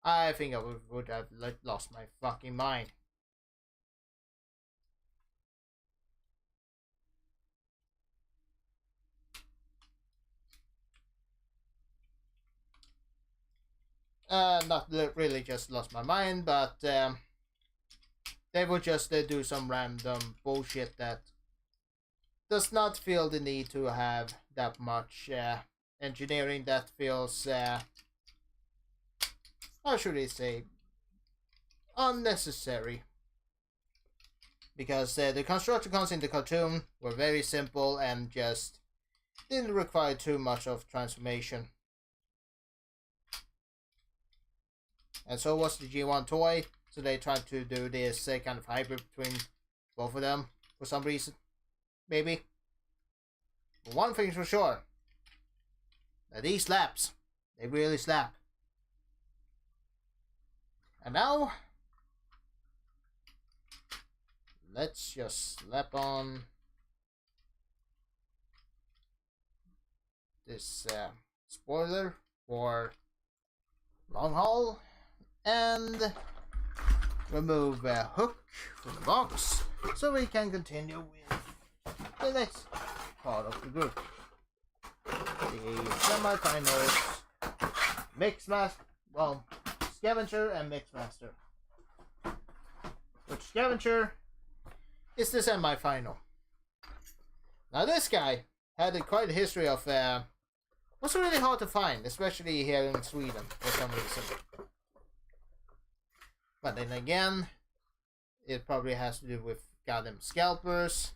I think I would have lost my fucking mind. Not really just lost my mind, but they would just do some random bullshit that does not feel the need to have that much engineering. That feels, how should I say, unnecessary. Because the Constructicons in the cartoon were very simple and just didn't require too much of transformation. And so was the G1 toy. So they tried to do this kind of hybrid between both of them for some reason. Maybe. But one thing's for sure. That these slaps. They really slap. And now, let's just slap on this spoiler for long haul and remove a hook from the box so we can continue with the next part of the group. The semi-finals Scavenger and Mixmaster. Which Scavenger is the semi-final. Now this guy had quite a history of was really hard to find, especially here in Sweden for some reason. But then again, it probably has to do with goddamn scalpers,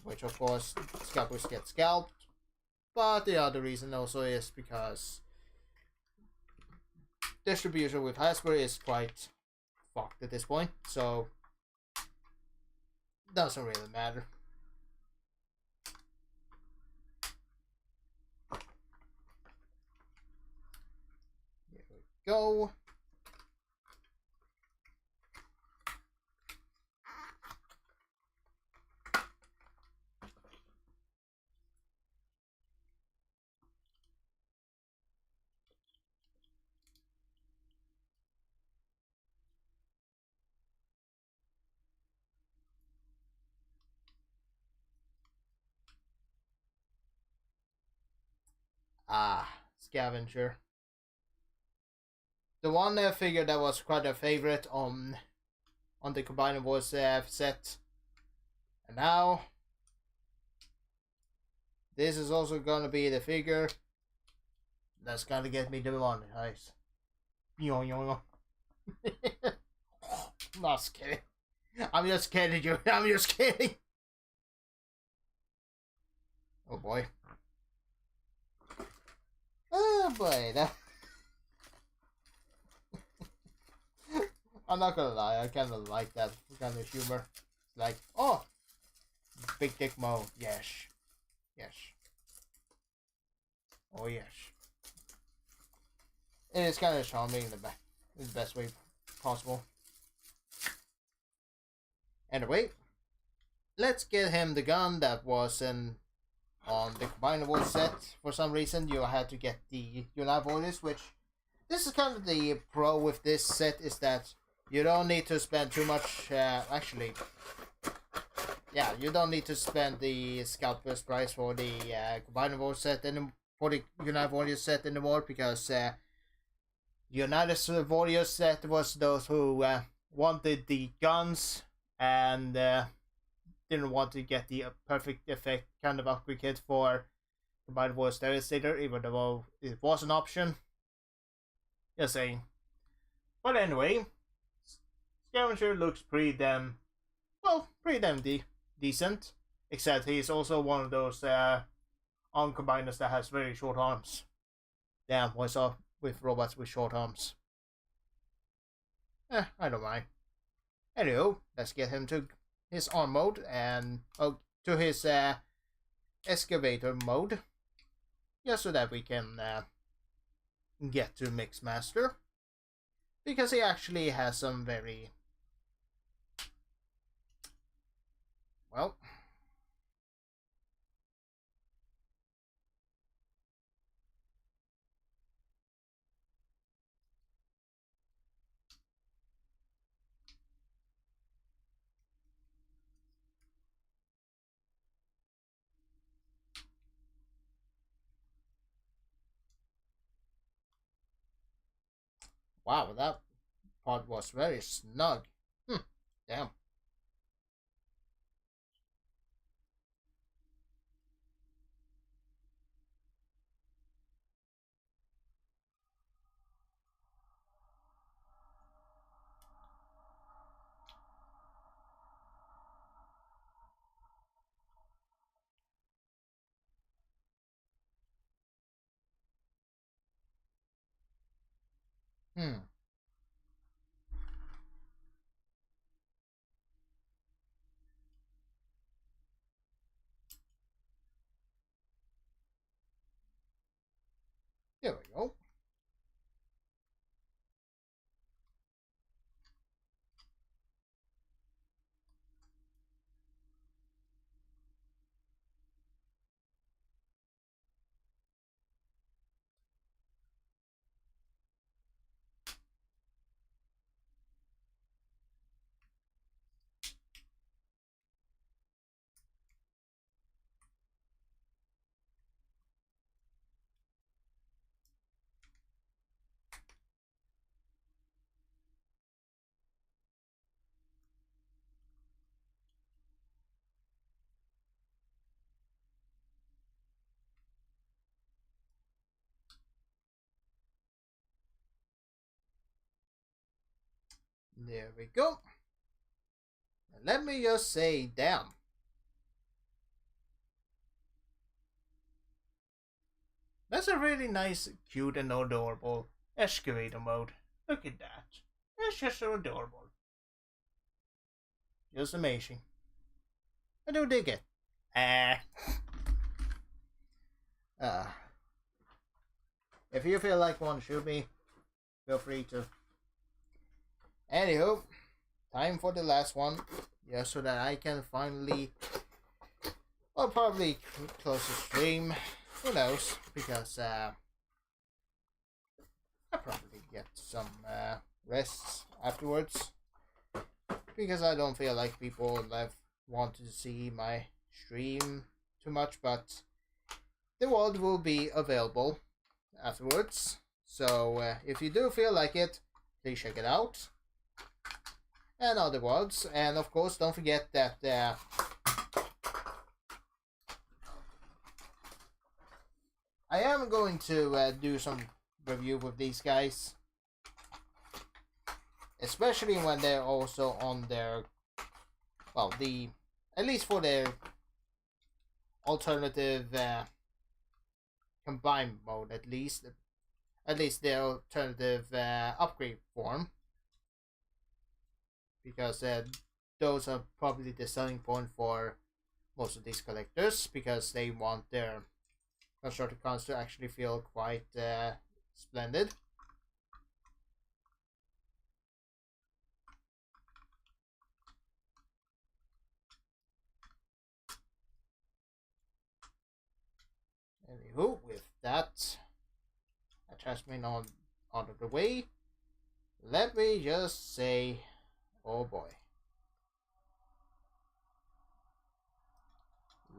which of course scalpers get scalped. But the other reason also is because distribution with Hasbro is quite fucked at this point, so doesn't really matter. Here we go. Scavenger. The one figure that was quite a favorite on the Combiner Wars set. And now, this is also gonna be the figure that's gonna get me the monetize. Yo yo yo. I'm just kidding. I'm just kidding you. I'm just kidding. Oh boy. Oh boy, that... I'm not gonna lie, I kinda like that kind of humor. It's like, oh! Big dick mo, yes. Yes. Oh yes. It is kinda charming in the best way possible. Anyway, let's get him the gun that was on the Combinable set. For some reason, you had to get the Unite Voiders, which this is kind of the pro with this set, is that you don't need to spend too much, actually, yeah, you don't need to spend the Scalper's price for the Combinable set for the Unite Warriors set anymore, because United Warriors set was those who wanted the guns and didn't want to get the perfect effect kind of upgrade kit for Combined Voice Devastator, even though it was an option. Just saying. But anyway, Scavenger looks pretty damn decent. Except he's also one of those arm combiners that has very short arms. Damn, what's up with robots with short arms? I don't mind. Anywho, let's get him to his arm mode and to his excavator mode, just so that we can get to Mixmaster, because he actually has some very well. Wow, that part was very snug. Damn. Hmm. There we go. There we go. And let me just say, damn. That's a really nice, cute, and adorable excavator mode. Look at that. It's just so adorable. Just amazing. I do dig it. Ah. Ah. If you feel like want to shoot me, feel free to. Anywho, time for the last one. Yeah, so that I can finally. I'll probably close the stream. Who knows? Because I'll probably get some rests afterwards. Because I don't feel like people have wanted to see my stream too much, but the world will be available afterwards. So if you do feel like it, please check it out. And other worlds, and of course, don't forget that I am going to do some review with these guys, especially when they're also on their, well, at least for their alternative combined mode, at least their alternative upgrade form, because those are probably the selling point for most of these collectors, because they want their Constructicons to actually feel quite splendid. Anywho, with that attachment out of the way, let me just say, oh boy.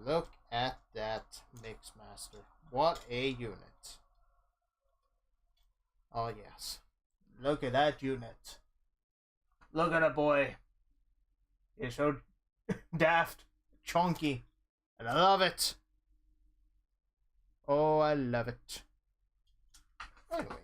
Look at that Mixmaster. What a unit. Oh yes. Look at that unit. Look at that boy. He's so daft, chunky, and I love it. Oh, I love it. Anyway.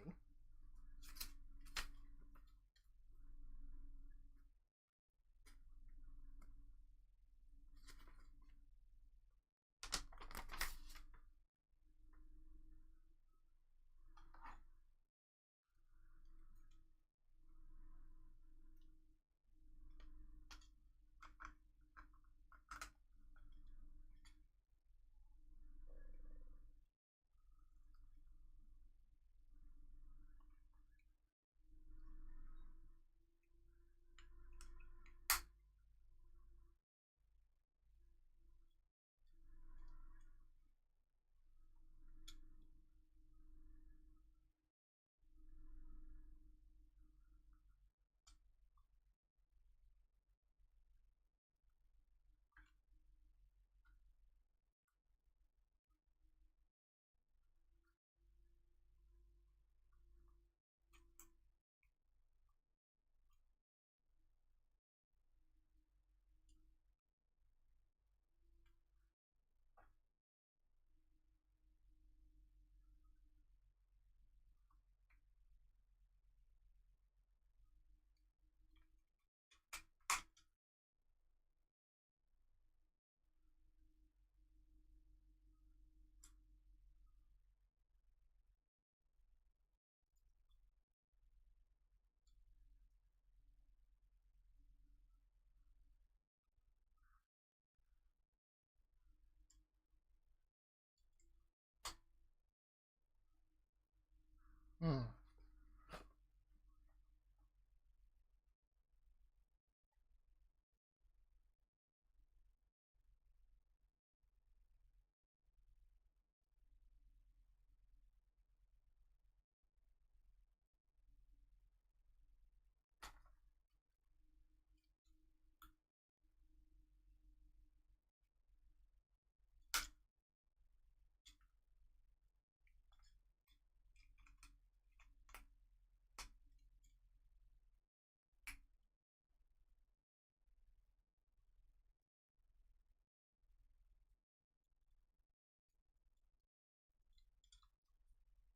Hmm.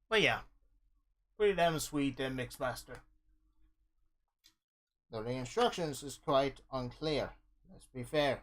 But yeah, pretty damn sweet Mixmaster. Though the instructions is quite unclear. Let's be fair.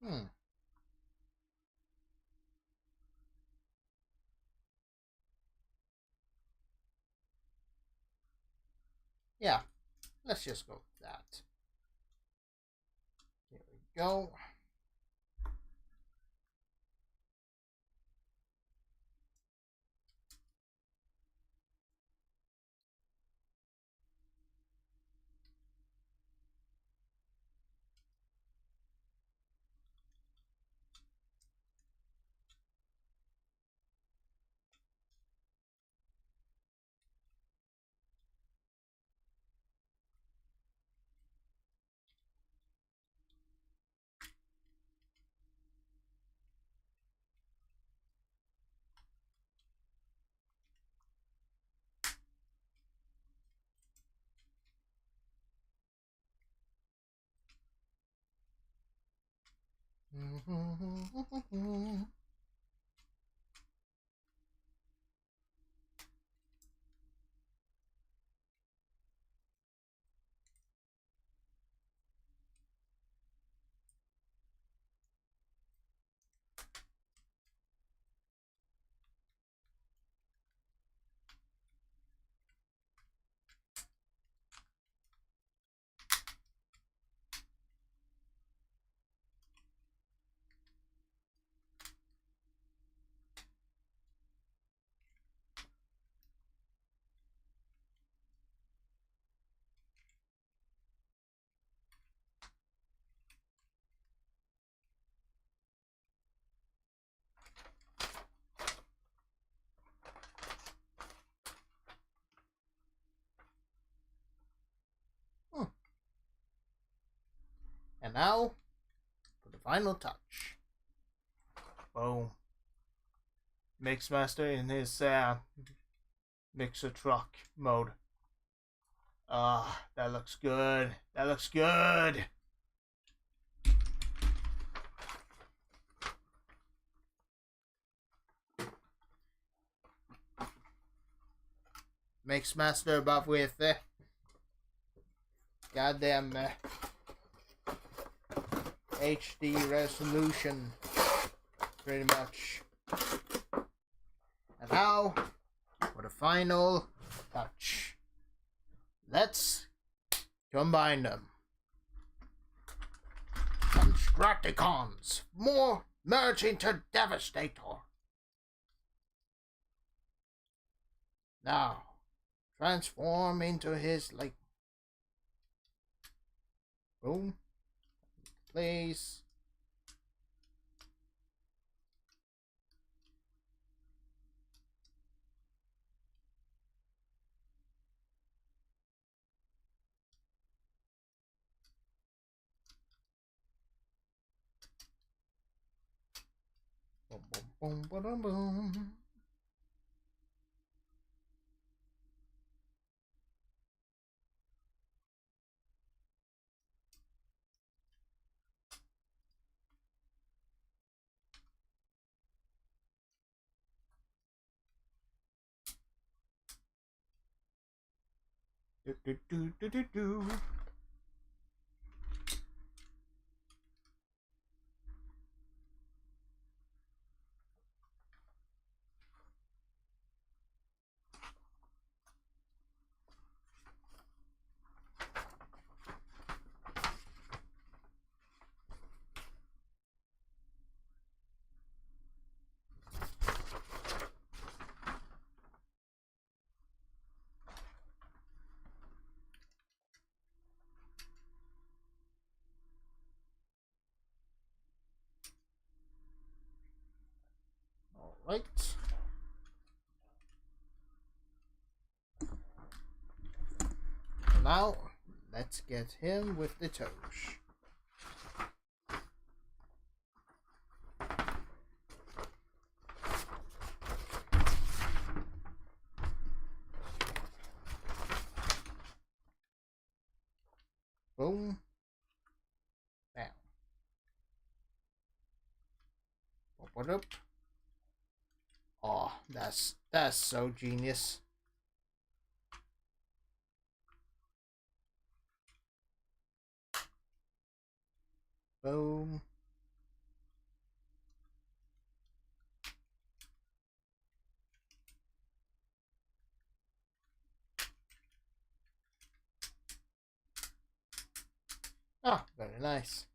Hmm. Yeah, let's just go with that. Here we go. Hmm. And now for the final touch. Boom. Mixmaster in his mixer truck mode. Ah, that looks good. That looks good. Mixmaster above with goddamn HD resolution, pretty much. And now for the final touch. Let's combine them. Constructicons, more merge into Devastator. Now, transform into his, like, boom, place. Boom, ba-dum, boom. Do, do, do, do, do, do. All right. Now, let's get him with the toes. Boom. Bam. Open up. Oh, that's so genius. Boom. Ah, very nice.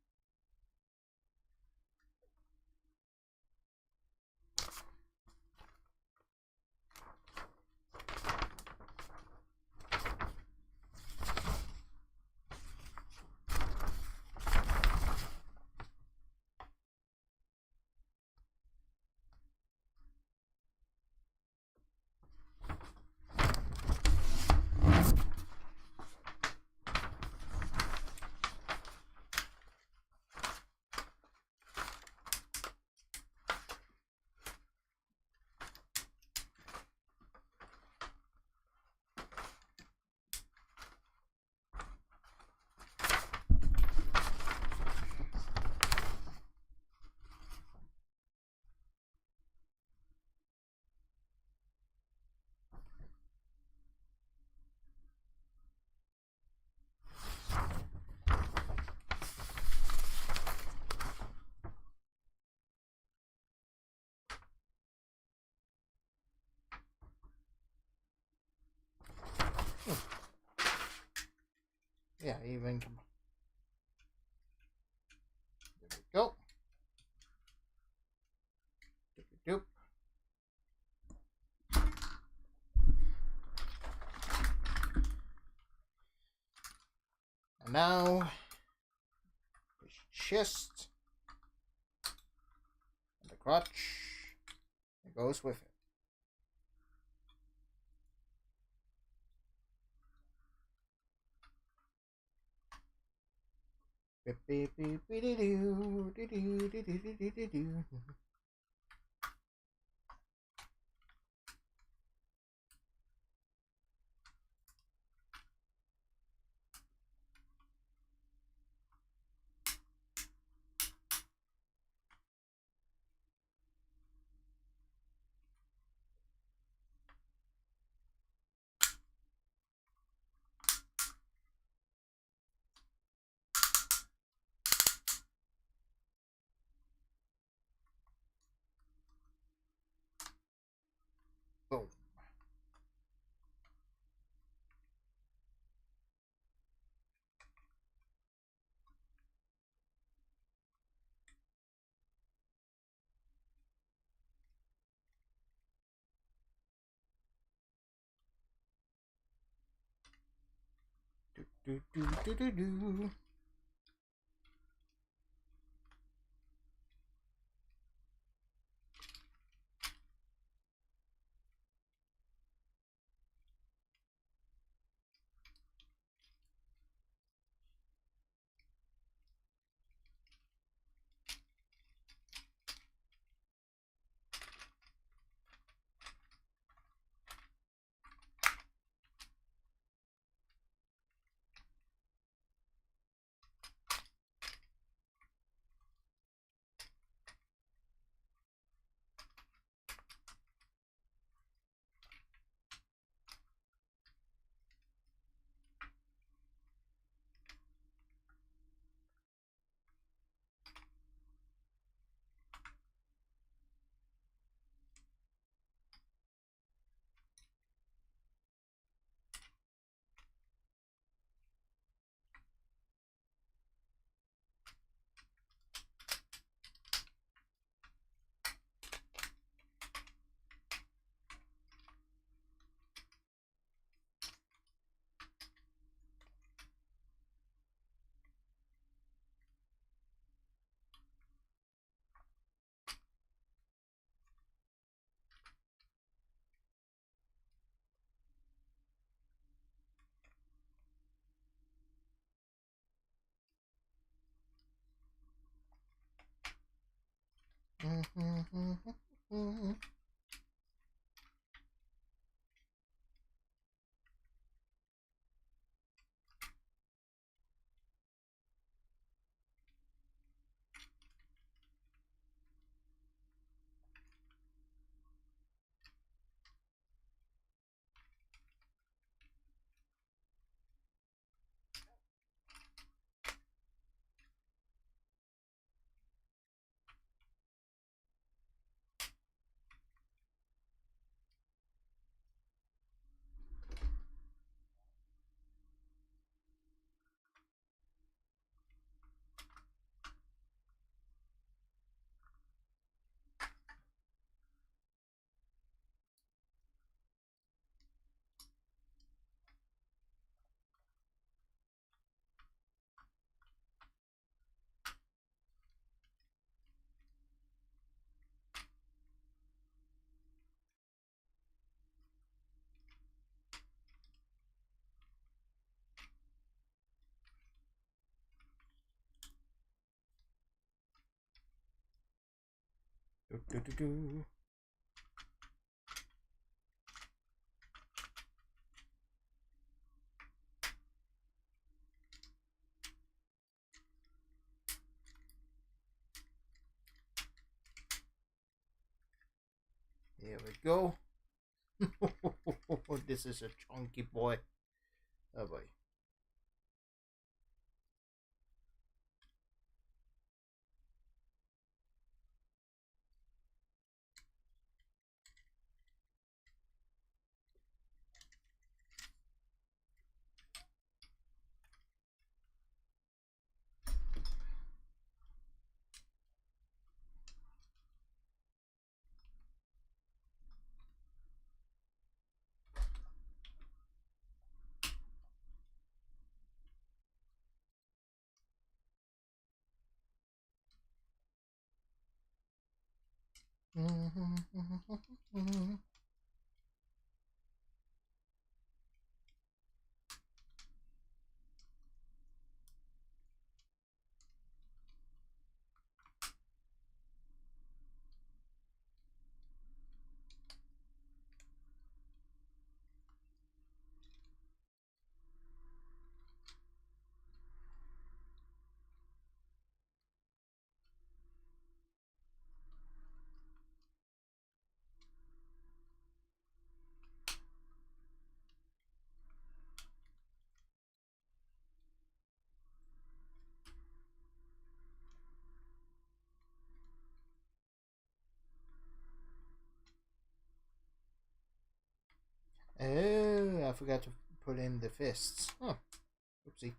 Yeah, even come on. There we go. Doop, doop. And now his chest and the crotch. It goes with it. Beep, beep, beep, beep, doo, doo, doo, doo, doo, doo, doo, doo. Boom. Do, do, do, do, do, do. Here we go. This is a chunky boy. Oh boy. Oh, I forgot to put in the fists. Huh. Oopsie.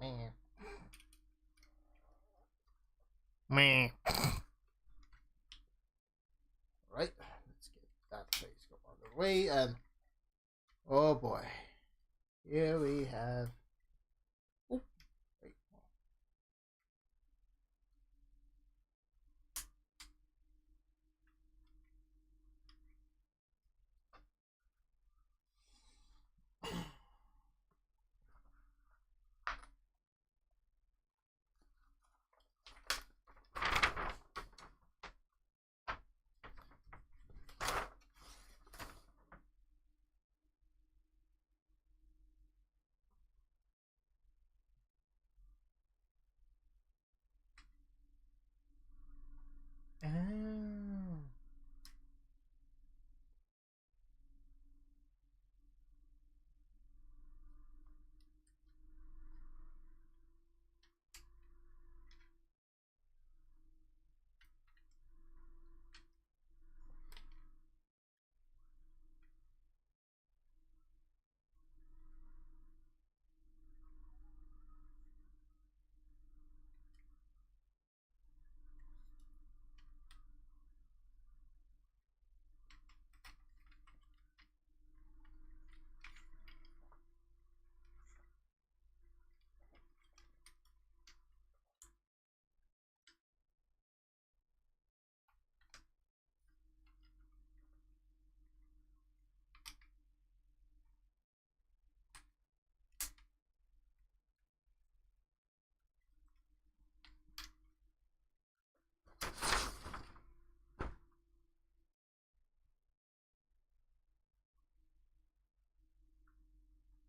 Man. Man. Right, let's get that place go on the way, and oh boy, here we have. Oh, wait. Oh.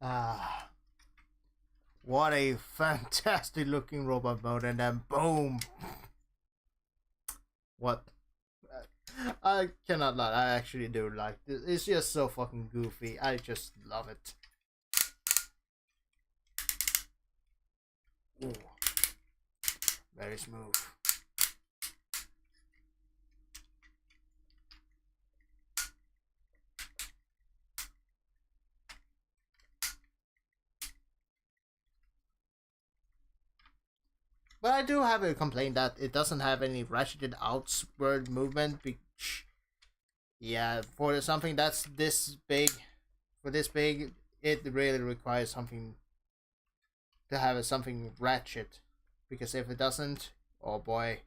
Ah, what a fantastic looking robot mode, and then boom! What? I cannot lie, I actually do like this. It's just so fucking goofy. I just love it. Ooh. Very smooth. But I do have a complaint that it doesn't have any ratcheted outward movement. Yeah, for something that's this big, it really requires something to have something ratchet. Because if it doesn't, oh boy,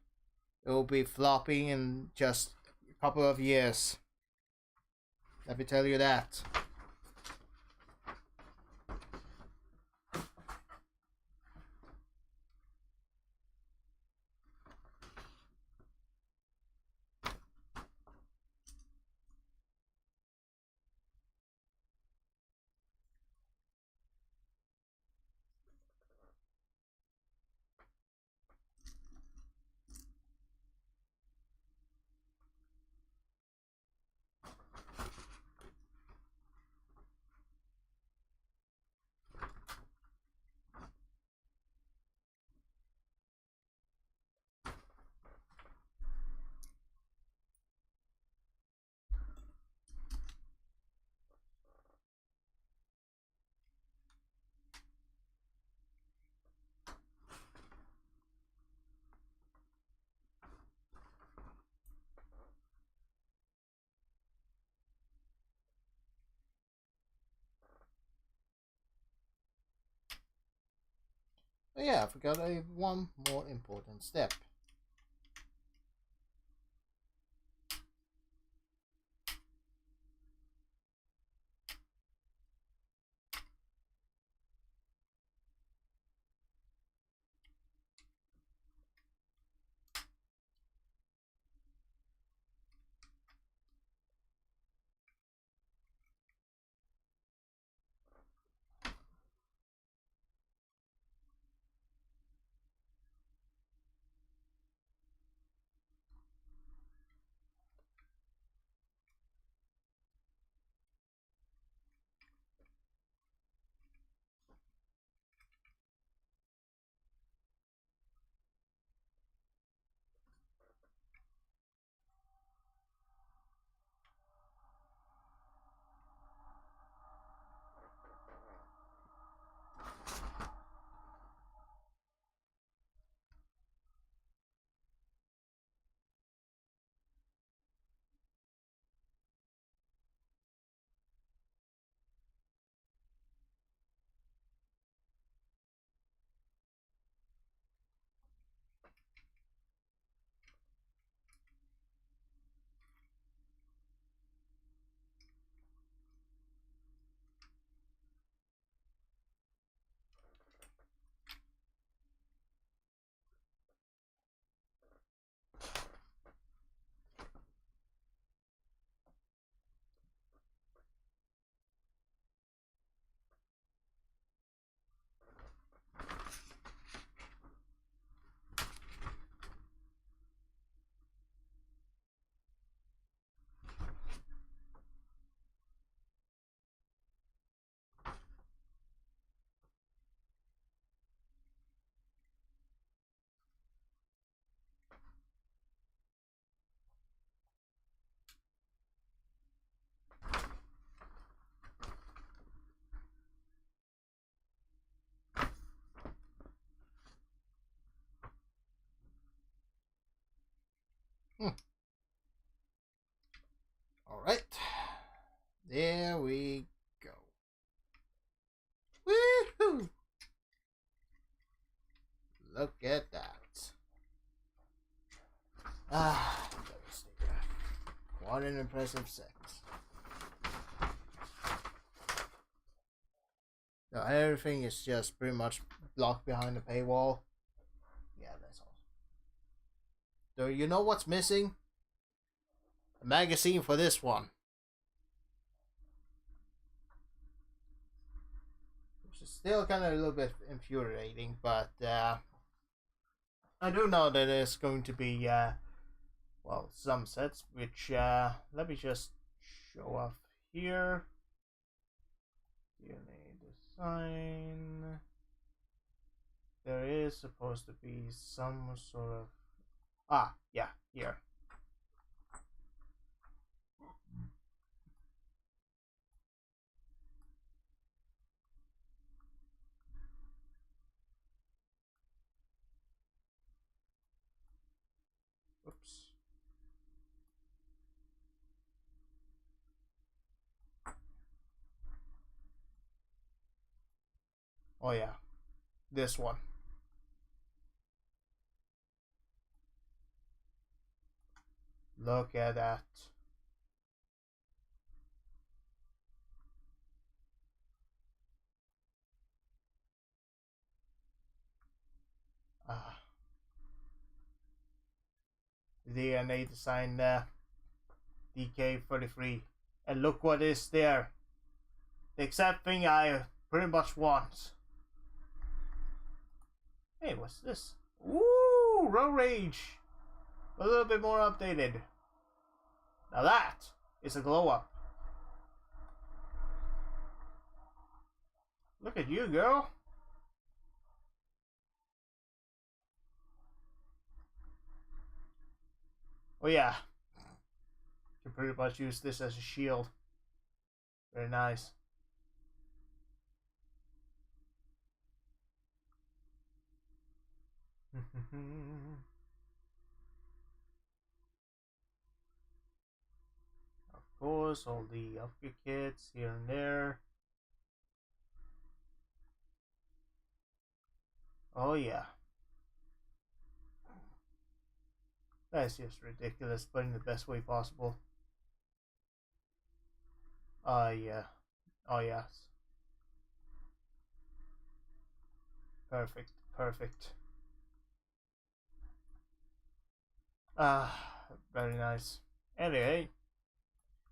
it will be flopping in just a couple of years. Let me tell you that. But yeah, I forgot one more important step. Alright. There we go. Woohoo! Look at that. Ah, what an impressive set. So everything is just pretty much blocked behind the paywall. Yeah, that's awesome. So you know what's missing? A magazine for this one. Which is still kind of a little bit infuriating, but I do know that there's going to be, well, some sets, which, let me just show off here. DNA design. There is supposed to be some sort of, yeah, here. Oops. Oh yeah, this one. Look at that. DNA design DK33. And look what is there. The exact thing I pretty much want. Hey, what's this? Ooh, Road Rage. A little bit more updated. Now that is a glow up. Look at you, girl. Oh yeah. You can pretty much use this as a shield. Very nice. Of course, all the upgrade kits here and there. Oh yeah. That's just ridiculous, but in the best way possible. Yeah. Oh yes. Perfect. Perfect. Very nice.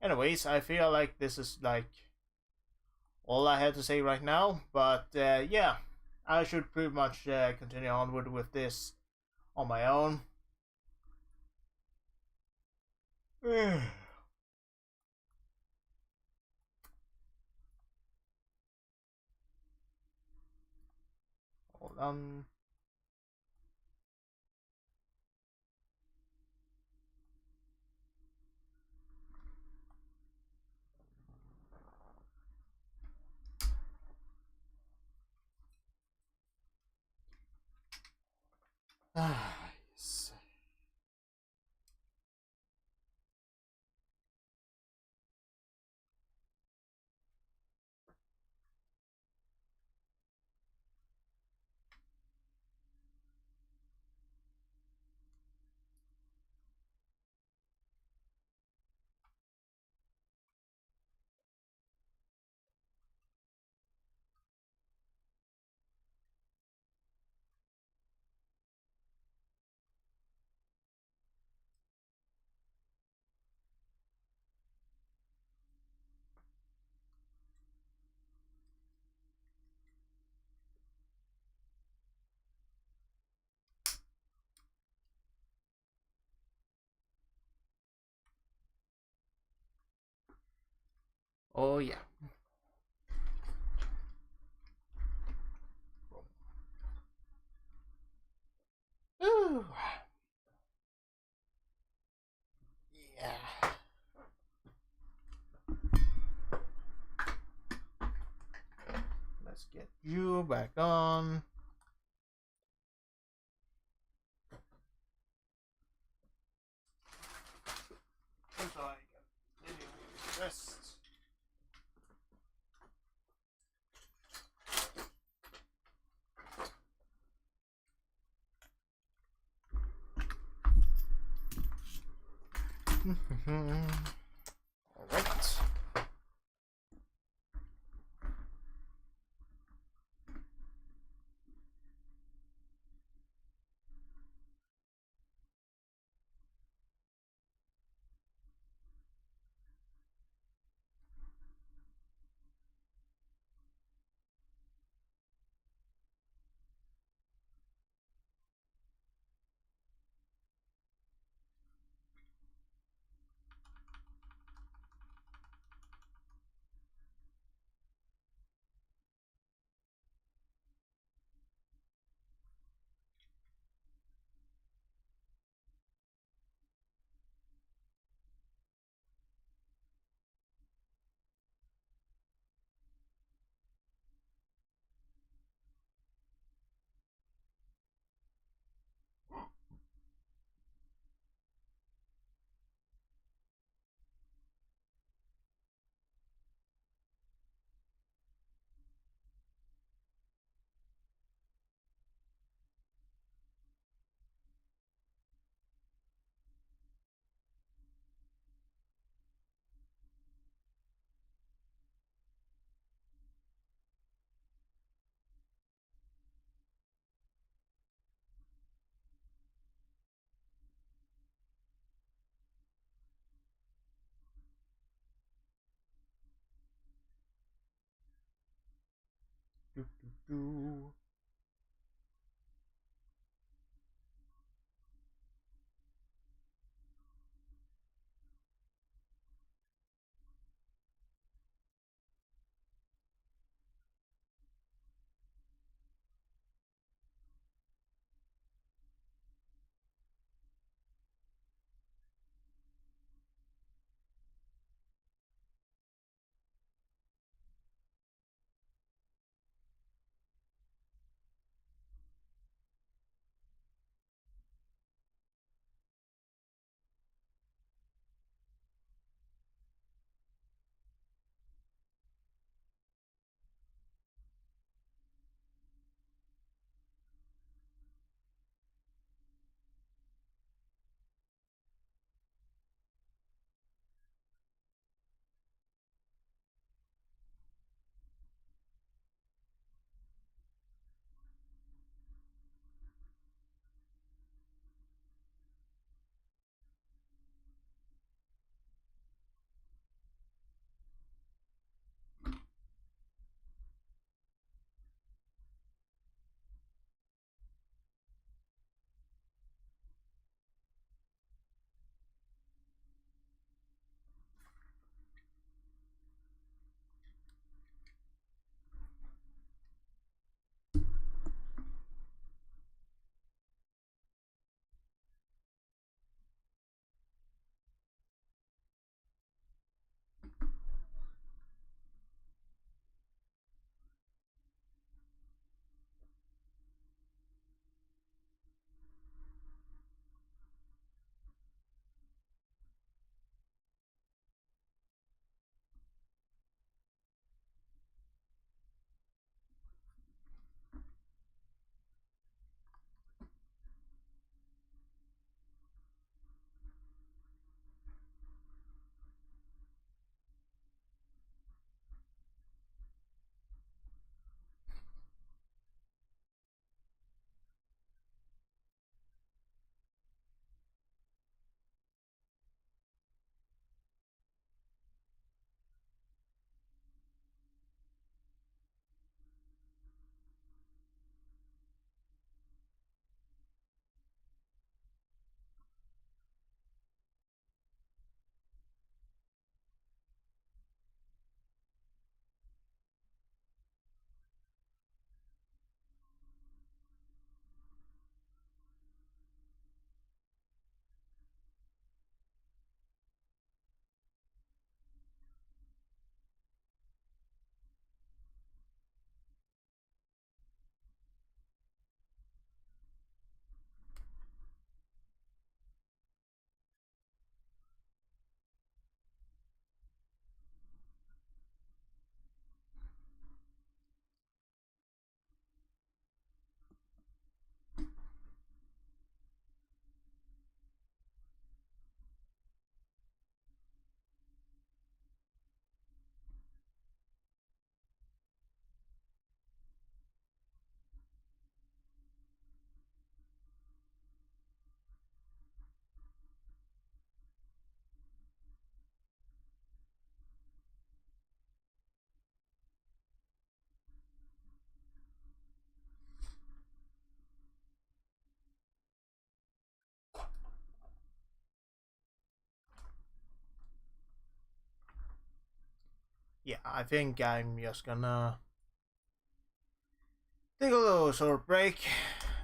Anyways, I feel like this is like all I had to say right now, but yeah, I should pretty much continue onward with this on my own. Hold on. Yes. Oh yeah. Ooh. Yeah. Let's get you back on. Alright. Do, do, do. yeah, I think I'm just gonna take a little short break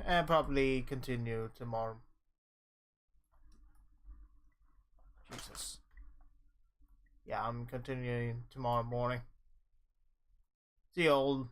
and probably continue tomorrow. Jesus. Yeah, I'm continuing tomorrow morning. See you, old